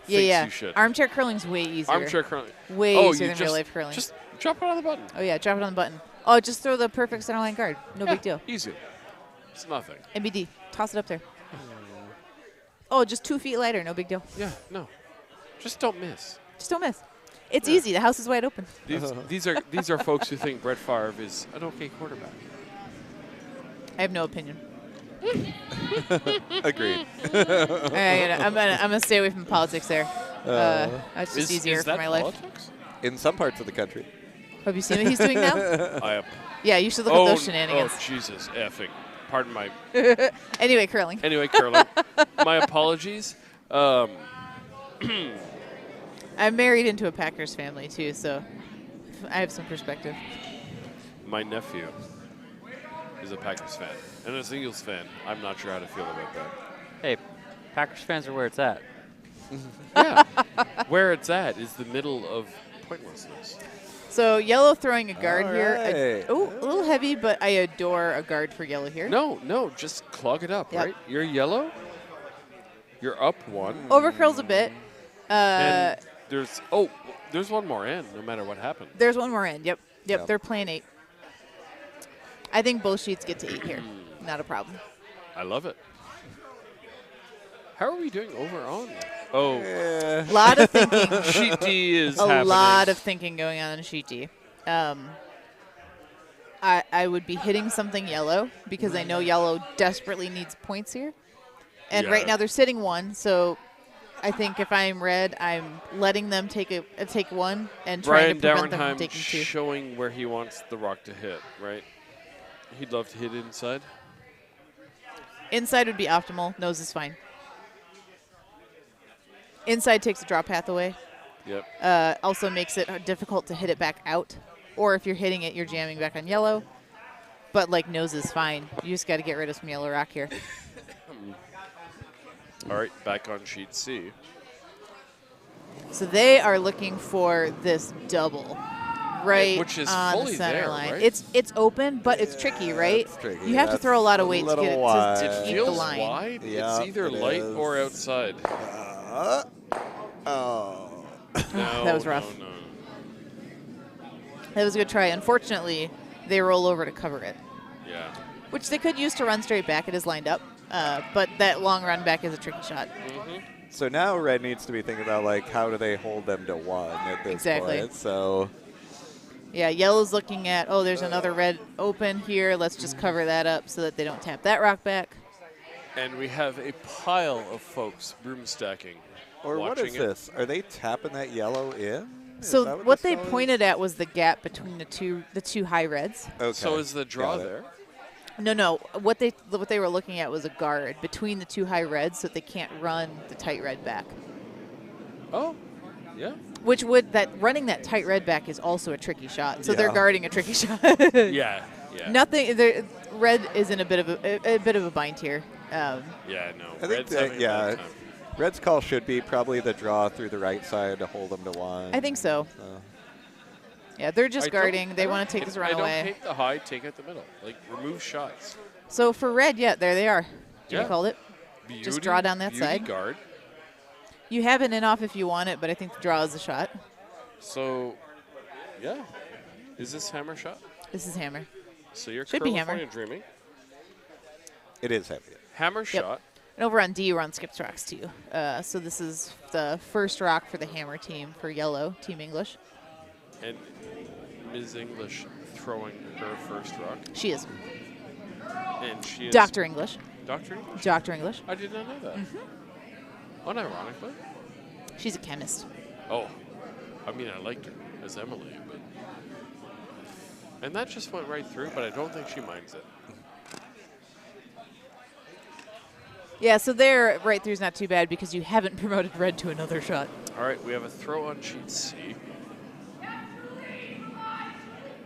Thinks yeah. you should. Armchair curling's way easier. Armchair curling. Way Oh, easier you than real life curling. Just drop it on the button. Oh, yeah, drop it on the button. Oh, just throw the perfect center line guard. No big deal. Easy. It's nothing. MBD. Toss it up there. Oh, just 2 feet lighter. No big deal. Yeah, no. Just don't miss. Just don't miss. It's easy. The house is wide open. These are folks who think Brett Favre is an okay quarterback. I have no opinion. Agreed. I'm gonna stay away from politics there. That's just easier for my life. In some parts of the country. Have you seen what he's doing now? Yeah, you should look at those shenanigans. Oh, Jesus effing. Pardon my... Anyway, curling. My apologies. I'm married into a Packers family, too, so I have some perspective. My nephew is a Packers fan and a Eagles fan. I'm not sure how to feel about that. Hey, Packers fans are where it's at. Yeah. Where it's at is the middle of pointlessness. So yellow throwing a guard here. Right. A little heavy, but I adore a guard for yellow here. No, just clog it up, right? You're yellow. You're up one. Overcurls a bit. And there's one more in, no matter what happened. There's one more in. Yep. They're playing 8. I think both sheets get to 8 here. Not a problem. I love it. How are we doing over on? Oh, a lot of thinking. Sheet D is a happening. Lot of thinking going on in sheet D. I would be hitting something yellow because I know yellow desperately needs points here. And right now they're sitting 1, so I think if I'm red, I'm letting them take one and trying to prevent them from taking 2. Showing where he wants the rock to hit, right? He'd love to hit inside. Inside would be optimal. Nose is fine. Inside takes the draw path away. Yep. Also makes it difficult to hit it back out. Or if you're hitting it, you're jamming back on yellow. But, like, nose is fine. You just got to get rid of some yellow rock here. All right, back on sheet C. So they are looking for this double right which is on fully the center there, line. right? It's open, but it's tricky, right? It's tricky. You have to throw a lot of weight to get it wide. to It keep feels the line. wide. Yeah, it's either it light is. or outside. Oh. No, That was rough. No. That was a good try. Unfortunately, they roll over to cover it, Yeah. which they could use to run straight back. It is lined up, but that long run back is a tricky shot. So now red needs to be thinking about, like, how do they hold them to 1 at this point? So yeah, yellow's looking at, oh, there's another red open here. Let's just cover that up so that they don't tap that rock back. And we have a pile of folks broom stacking. Or what is watching it. this? Are they tapping that yellow in? Is So that what this they spell is? pointed at was the gap between the two high reds. Okay. So is the draw Got it. there? No. What they were looking at was a guard between the 2 high reds so that they can't run the tight red back. Oh, yeah. Which running that tight red back is also a tricky shot. So they're Yeah. guarding a tricky shot. Yeah. Nothing. Red is in a bit of a bind here. Yeah, no. I think Red's having a bad time. Red's call should be probably the draw through the right side to hold them to 1. I think so. Yeah, they're just guarding. They want to take this run I don't away. take the high, take out the middle. Like, remove shots. So for red, yeah, there they are. You called it. Beauty, Just draw down that beauty side. guard. You have an in off if you want it, but I think the draw is the shot. So, yeah. Is this hammer shot? This is hammer. So you're Should be hammer. Curlifornia dreaming. It is heavy. Hammer Yep. shot. And over on D, we're on skipped rocks too. So this is the first rock for the hammer team for yellow, Team English. And Ms. English throwing her first rock. She is. And she is Dr. English. Dr. English? Dr. English. I did not know that. Unironically. She's a chemist. Oh. I mean, I liked her as Emily, but... And that just went right through, but I don't think she minds it. Yeah, so there, right through is not too bad because you haven't promoted red to another shot. All right, we have a throw on sheet C.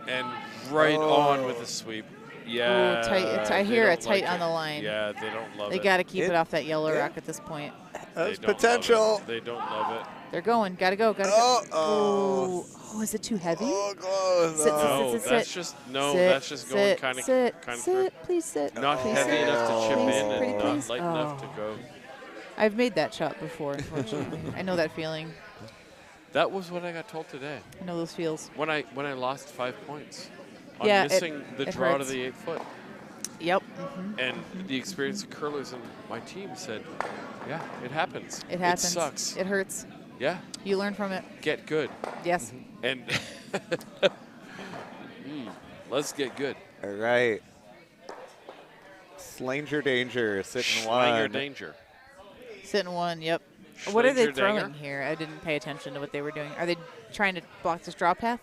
And right on with the sweep. Yeah. Ooh, tight. I they hear a don't tight like on it. the line. Yeah, they don't love They it. got to keep it off that yellow Yeah. rock at this point. That's They don't potential. love it. They don't love it. They're going. Got to go. Got to go. Oh, is it too heavy? Oh, close. Sit, No, sit, sit, that's sit. just no. Sit, That's just going sit, kind of sit, through. sit, please sit. Not please heavy sit. enough to chip Please, in pretty and not please. light enough to Oh. go. I've made that shot before, unfortunately. I know that feeling. That was what I got told today. I know those feels. When I lost 5 points on Yeah, missing the it draw hurts. to the 8 foot. Yep. And the experienced curlers and my team said, yeah, it happens. It happens. It sucks. It hurts. Yeah. You learn from it. Get good. Yes. And let's get good. All right. Slanger Danger, sitting Schlanger one. Danger. Sitting one, yep. What are they Schlanger throwing Danger? here? I didn't pay attention to what they were doing. Are they trying to block this draw path?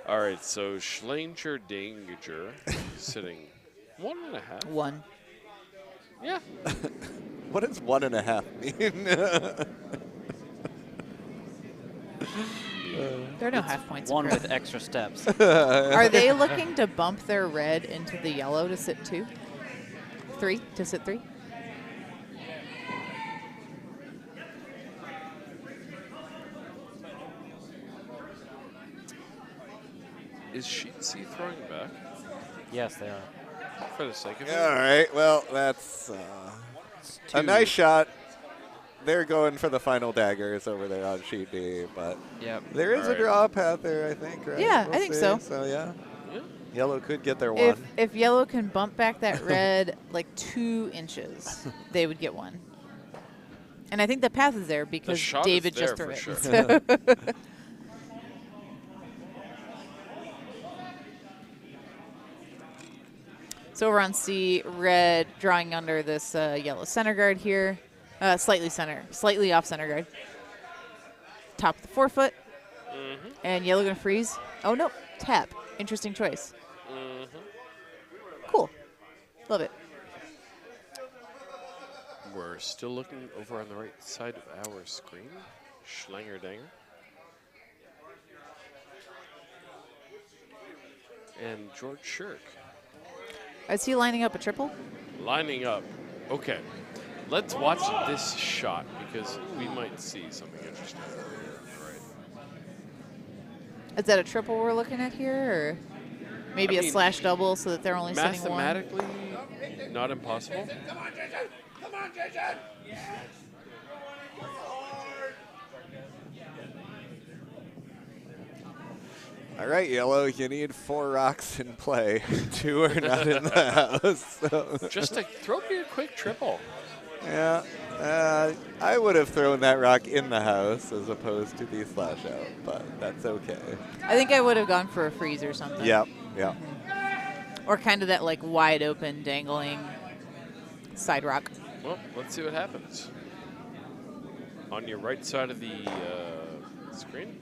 All right, so Schlanger Danger sitting 1.5. 1. Yeah. What does 1.5 mean? There are no half points. One approved. with extra steps. Are they looking to bump their red into the yellow to sit 2? 3 to sit 3? Is Sheet C throwing back Yes, they are. for the sake of All it? right. Well, that's a nice shot. They're going for the final daggers over there on sheet D, but Yep. there is All a right. draw path there, I think, right? Yeah, We'll I think see. so. So, yeah. Yeah. Yellow could get their one. If yellow can bump back that red like 2 inches, they would get 1. And I think the path is there because shot is David there just threw for it. sure. So So over on C, red drawing under this yellow center guard here. Slightly off center guard. Top of the forefoot. And yellow gonna freeze. Oh no, tap. Interesting choice. Cool. Love it. We're still looking over on the right side of our screen. Schlanger Danger. And George Shirk Is he lining up a triple? lining up. Okay, let's watch this shot because we might see something interesting. All right. Is that a triple we're looking at here, or maybe I a mean, slash double so that they're only sending 1? Mathematically, not impossible. Come on, Jason! Come on, Jason! All right, Yellow, you need 4 rocks in play. 2 are not in the house. So. Just to throw me a quick triple. Yeah, I would have thrown that rock in the house as opposed to the slash out, but that's okay. I think I would have gone for a freeze or something. Yep, yep. Or kind of that like wide open dangling side rock. Well, let's see what happens. On your right side of the screen,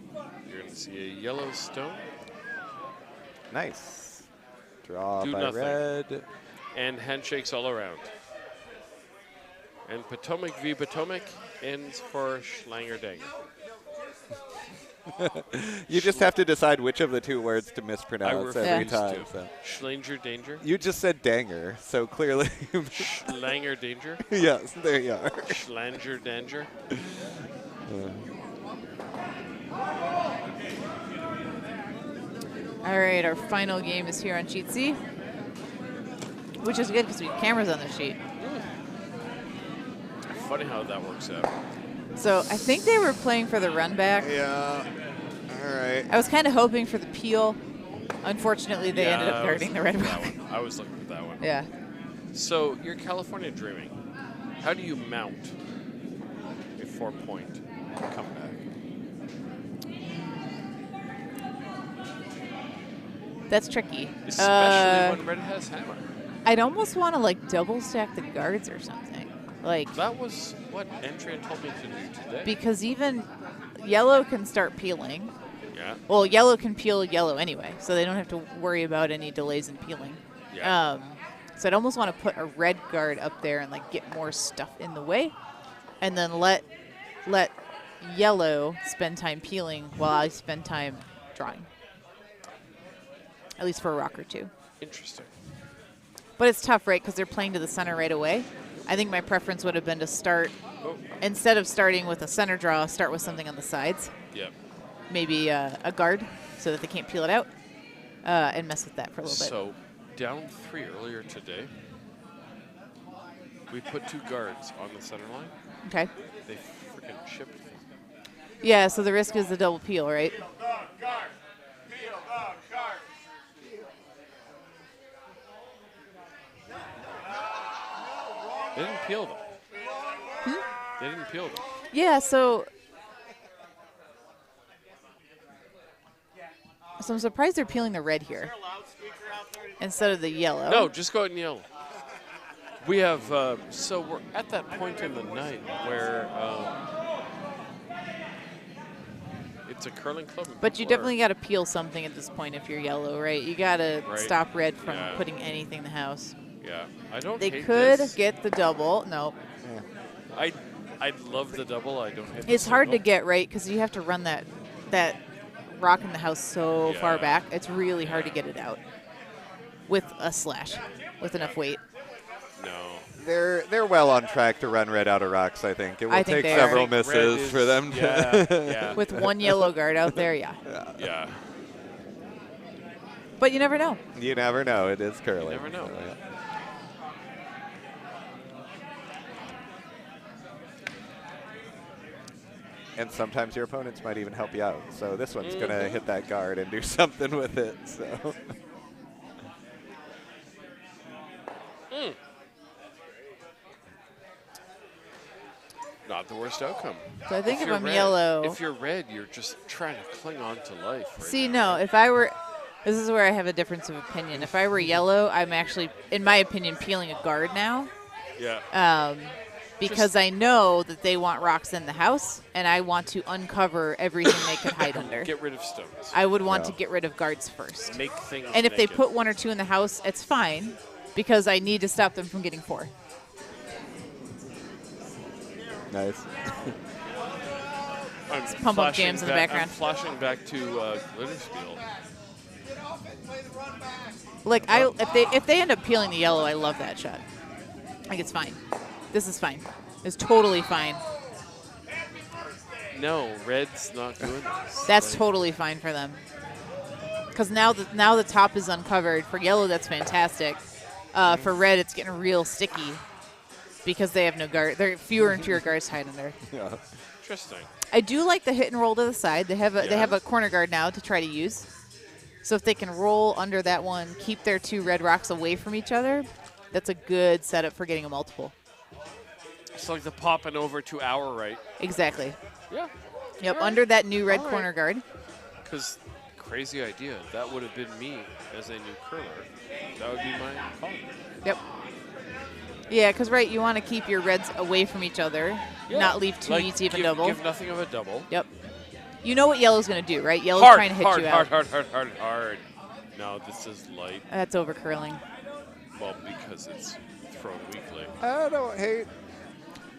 you're going to see a yellow stone. Nice. Draw Do by nothing. red. And handshakes all around. And Potomac v. Potomac ends for Schlanger Danger. You just have to decide which of the 2 words to I mispronounce refuse every to. time. So. Schlanger Danger. You just said danger, so clearly. Schlanger Danger. Yes, there you are. Schlanger Danger. All right, our final game is here on sheet C, which is good because we have cameras on the sheet. Funny how that works out. So I think they were playing for the run back. Yeah. All right. I was kind of hoping for the peel. Unfortunately, they ended up guarding the red rock. I was looking at that one. Yeah. So you're California dreaming. How do you mount a 4-point comeback? That's tricky. Especially when red has hammer. I'd almost want to like double stack the guards or something. Like That was what Andrea told me to do today. because even yellow can start peeling. Yeah. Well, yellow can peel yellow anyway, so they don't have to worry about any delays in peeling. Yeah. So I'd almost want to put a red guard up there and like get more stuff in the way, and then let yellow spend time peeling while I spend time drawing. At least for a rock or 2. Interesting. But it's tough, right? Because they're playing to the center right away. I think my preference would have been to start, instead of starting with a center draw, start with something on the sides. Yep. Maybe a guard so that they can't peel it out and mess with that for a little bit. So down 3 earlier today, we put 2 guards on the center line. Okay. They freaking chipped them. Yeah, so the risk is the double peel, right? They didn't peel them. They didn't peel them. Yeah, so I'm surprised they're peeling the red here instead of the yellow. No, just go ahead and yellow. We have, so we're at that point in the night where it's a curling club. But you definitely got to peel something at this point if you're yellow, right? You got to stop red from putting anything in the house. Yeah, I don't They hate could this. get the double. No. I'd love the double. I don't hate It's the hard to single. get right because you have to run that rock in the house so far Yeah. back. It's really hard to get it out with a slash, with enough weight. No. They're well on track to run red out of rocks, I think. It will I think take they are. several I think red misses is- for them to Yeah. With one yellow guard out there, yeah. Yeah. But you never know. You never know. It is curling. never know. So, yeah. And sometimes your opponents might even help you out. So this one's going to hit that guard and do something with it. So. Not the worst outcome. So I think if you're I'm red- yellow. If you're red, you're just trying to cling on to life. Right See, now. no, if I were. This is where I have a difference of opinion. If I were yellow, I'm actually, in my opinion, peeling a guard now. Yeah. Because I know that they want rocks in the house, and I want to uncover everything they could hide under. Get rid of stones. I would want to get rid of guards first. Make things And if they naked. put one or two in the house, it's fine, because I need to stop them from getting 4. Nice. I'm pump up flashing jams in the back- background. I'm flashing back to Glitterspiel. Like if they end up peeling the yellow, I love that shot. Like it's fine. This is fine. It's totally fine. No, red's not doing this. That's Like, totally fine for them. Because now the top is uncovered. For yellow, that's fantastic. For red, it's getting real sticky because they have no guard. There are fewer and fewer guards hide under. Yeah. Interesting. I do like the hit and roll to the side. They have Yeah. a corner guard now to try to use. So if they can roll under that one, keep their 2 red rocks away from each other, that's a good setup for getting a multiple. It's like the popping over to our right. Exactly. Yeah. Yep, All right. under that new red All right. corner guard. Because crazy idea. That would have been me as a new curler. That would be my call. Yep. Yeah, because, right, you want to keep your reds away from each other, Yeah. not leave 2 Like, needs even give, double. Give nothing of a double. Yep. You know what yellow's going to do, right? Yellow's Hard, trying to hit hard, you hard, out. hard. No, this is light. That's over curling. Well, because it's thrown weakly. I don't hate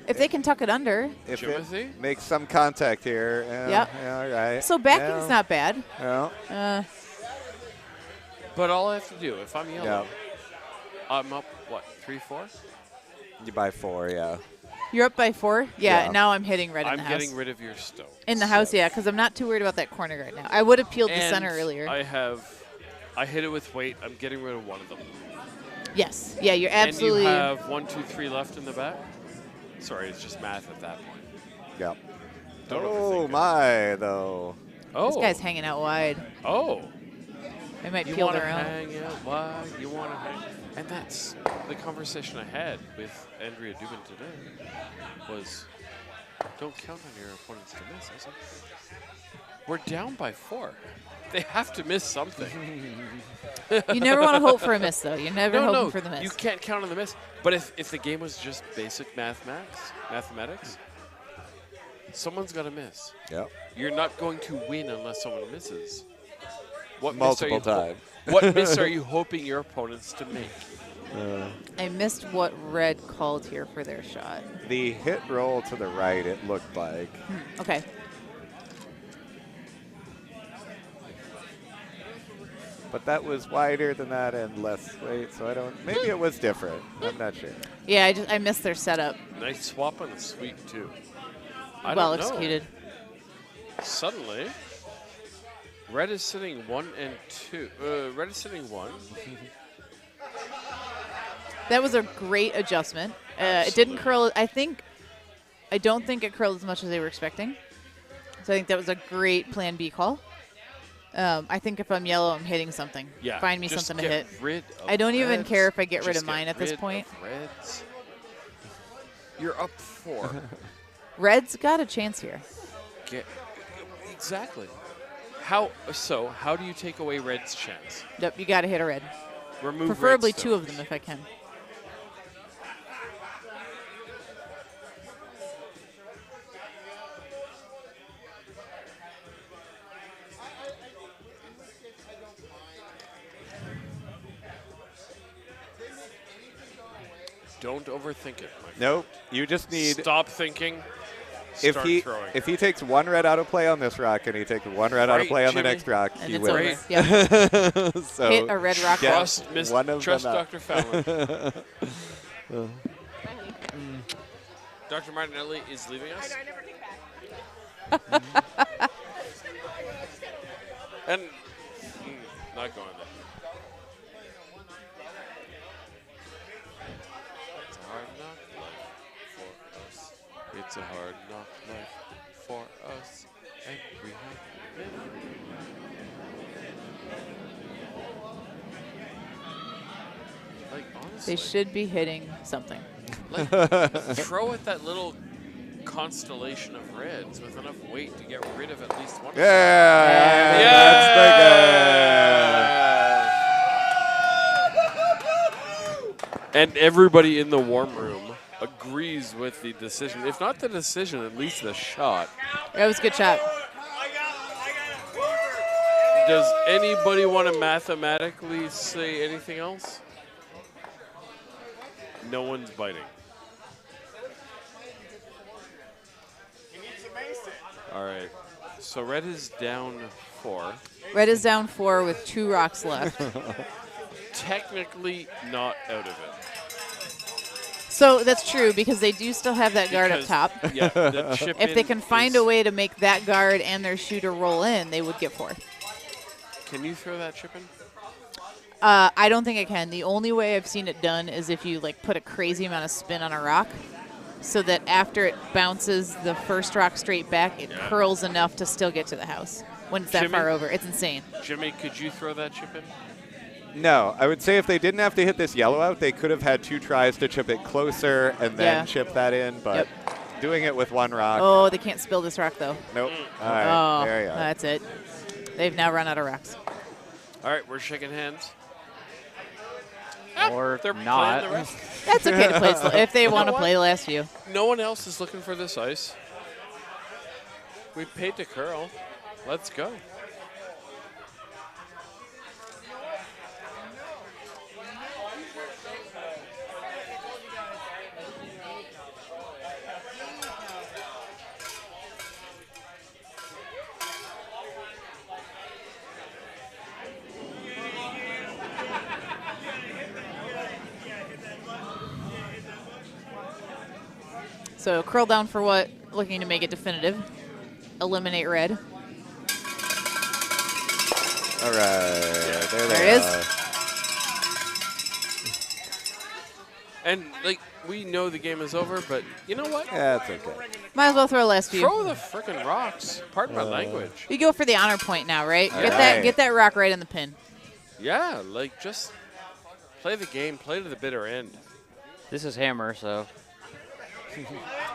If they can tuck it under. if Timothy? it makes some contact here. Yeah, Yep. yeah, all right. So backing's not bad. Yeah. But all I have to do, if I'm yellow, Yeah. I'm up, what, 3-4? You buy 4, yeah. You're up by 4? Yeah, Yeah. now I'm hitting red in I'm the house. getting rid of your stone. In the house, yeah, because I'm not too worried about that corner right now. I would have peeled the And center earlier. I hit it with weight. I'm getting rid of one of them. Yes. Yeah, you're absolutely. And you have 1, 2, 3 left in the back? Sorry, it's just math at that point. Yep. Don't Oh, overthink it. my, though. Oh. This guy's hanging out wide. Oh. They might You peel want to their own. hang out wide. You want to hang. And that's the conversation I had with Andrea Dubin today was don't count on your opponents to miss. I was like, we're down by 4. They have to miss something. You never want to hope for a miss, though. You're never hoping for the miss. You can't count on the miss. But if the game was just basic mathematics, someone's got to miss. Yep. You're not going to win unless someone misses. What Multiple miss are you times. What miss are you hoping your opponents to make? I missed what red called here for their shot. The hit roll to the right, it looked like. Okay. But that was wider than that and less weight, so I don't. Maybe it was different. I'm not sure. Yeah, I missed their setup. Nice swap on the sweep, too. I Well don't know. executed. Suddenly, red is sitting 1 and 2. Red is sitting 1. That was a great adjustment. It didn't curl. I don't think it curled as much as they were expecting. So I think that was a great plan B call. I think if I'm yellow, I'm hitting something. Yeah. Find me just something to get hit. Rid of I don't even reds. care if I get rid Just of mine at this rid point. of reds. You're up 4. Red's got a chance here. Exactly. How do you take away Red's chance? Yep, you got to hit a red. Remove Preferably Red's 2 of them if I can. Don't overthink it. Nope. You just need. Stop thinking. If Start he throwing. if he takes 1 red out of play on this rock and he takes 1 red out of play on Jimmy. the next rock, And he it's wins. over. Yep. So Hit a red rock. get Trust, one of trust them out. Dr. Fallon. Dr. Martinelli is leaving us. And not going there. It's a hard knock life for us, and we have like honestly, They should be hitting something. like throw at that little constellation of reds with enough weight to get rid of at least one. Yeah. And everybody in the warm room agrees with the decision. If not the decision, at least the shot. That was a good shot. Does anybody want to mathematically say anything else? No one's biting. All right. So red is down 4. Red is down 4 with 2 rocks left. Technically not out of it. So that's true because they do still have that guard Because, up top. Yeah, the chip If they in can find is- a way to make that guard and their shooter roll in, they would get 4th. Can you throw that chip in? I don't think I can. The only way I've seen it done is if you like put a crazy amount of spin on a rock so that after it bounces the first rock straight back, it curls enough to still get to the house when it's that Jimmy? far over. It's insane. Jimmy, could you throw that chip in? No, I would say if they didn't have to hit this yellow out, they could have had 2 tries to chip it closer and then Yeah. chip that in. But doing it with 1 rock. Oh, they can't spill this rock though. Nope. All right. Oh, There you are. that's it. They've now run out of rocks. All right, we're shaking hands. Or They're not. playing the rest. That's okay to play if they You want know to what? play the last few. No one else is looking for this ice. We paid to curl. Let's go. So curl down for what? Looking to make it definitive. Eliminate red. All right. There There it is. are. And like we know the game is over, but you know what? Yeah, that's okay. Might as well throw a last few. Throw the frickin' rocks. Pardon my language. You go for the honor point now, right? All Get right. get that rock right in the pin. Yeah, like just play the game, play to the bitter end. This is hammer, so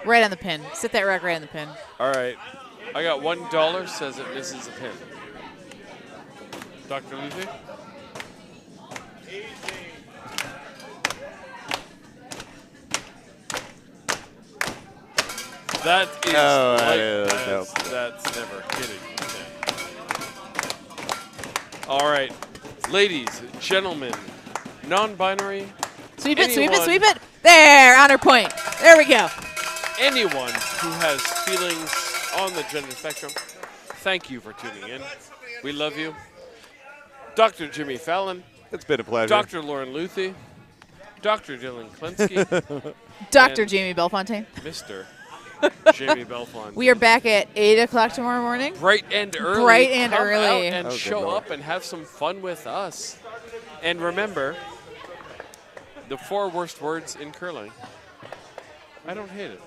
Right on the pin. Sit that rock right in the pin. All right. I got $1 says it misses a pin. Dr. Luthi? That is No, that like, is- that's never hitting. All right. Ladies, gentlemen, non-binary, Sweep it, sweep it, Anyone- sweep it. There, honor point. There we go. anyone who has feelings on the gender spectrum, thank you for tuning in. We love you. Dr. Jimmy Fallon, It's been a pleasure. Dr. Lauren Luthi, Dr. Dylan Klinsky, Dr. And- Jamie Belfontaine. Mr. Jamie Belfont. We are back at 8 o'clock tomorrow morning. bright and early. Bright and Come early. out and Oh, good show Lord. up and have some fun with us. And remember, the 4 worst words in curling. I don't hate it.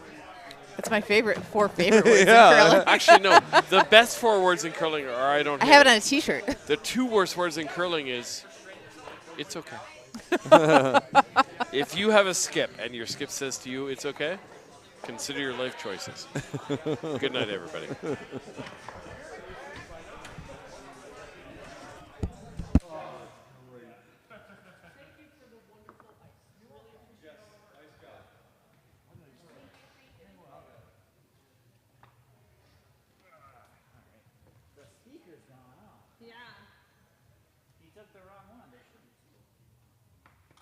That's my favorite 4 favorite words Yeah. in curling. Actually, no. The best 4 words in curling are I don't I hate have it on a T-shirt. The 2 worst words in curling is it's okay. If you have a skip and your skip says to you it's okay, Consider your life choices. Good night, everybody. The speaker's gone off. Yeah. He took the wrong one.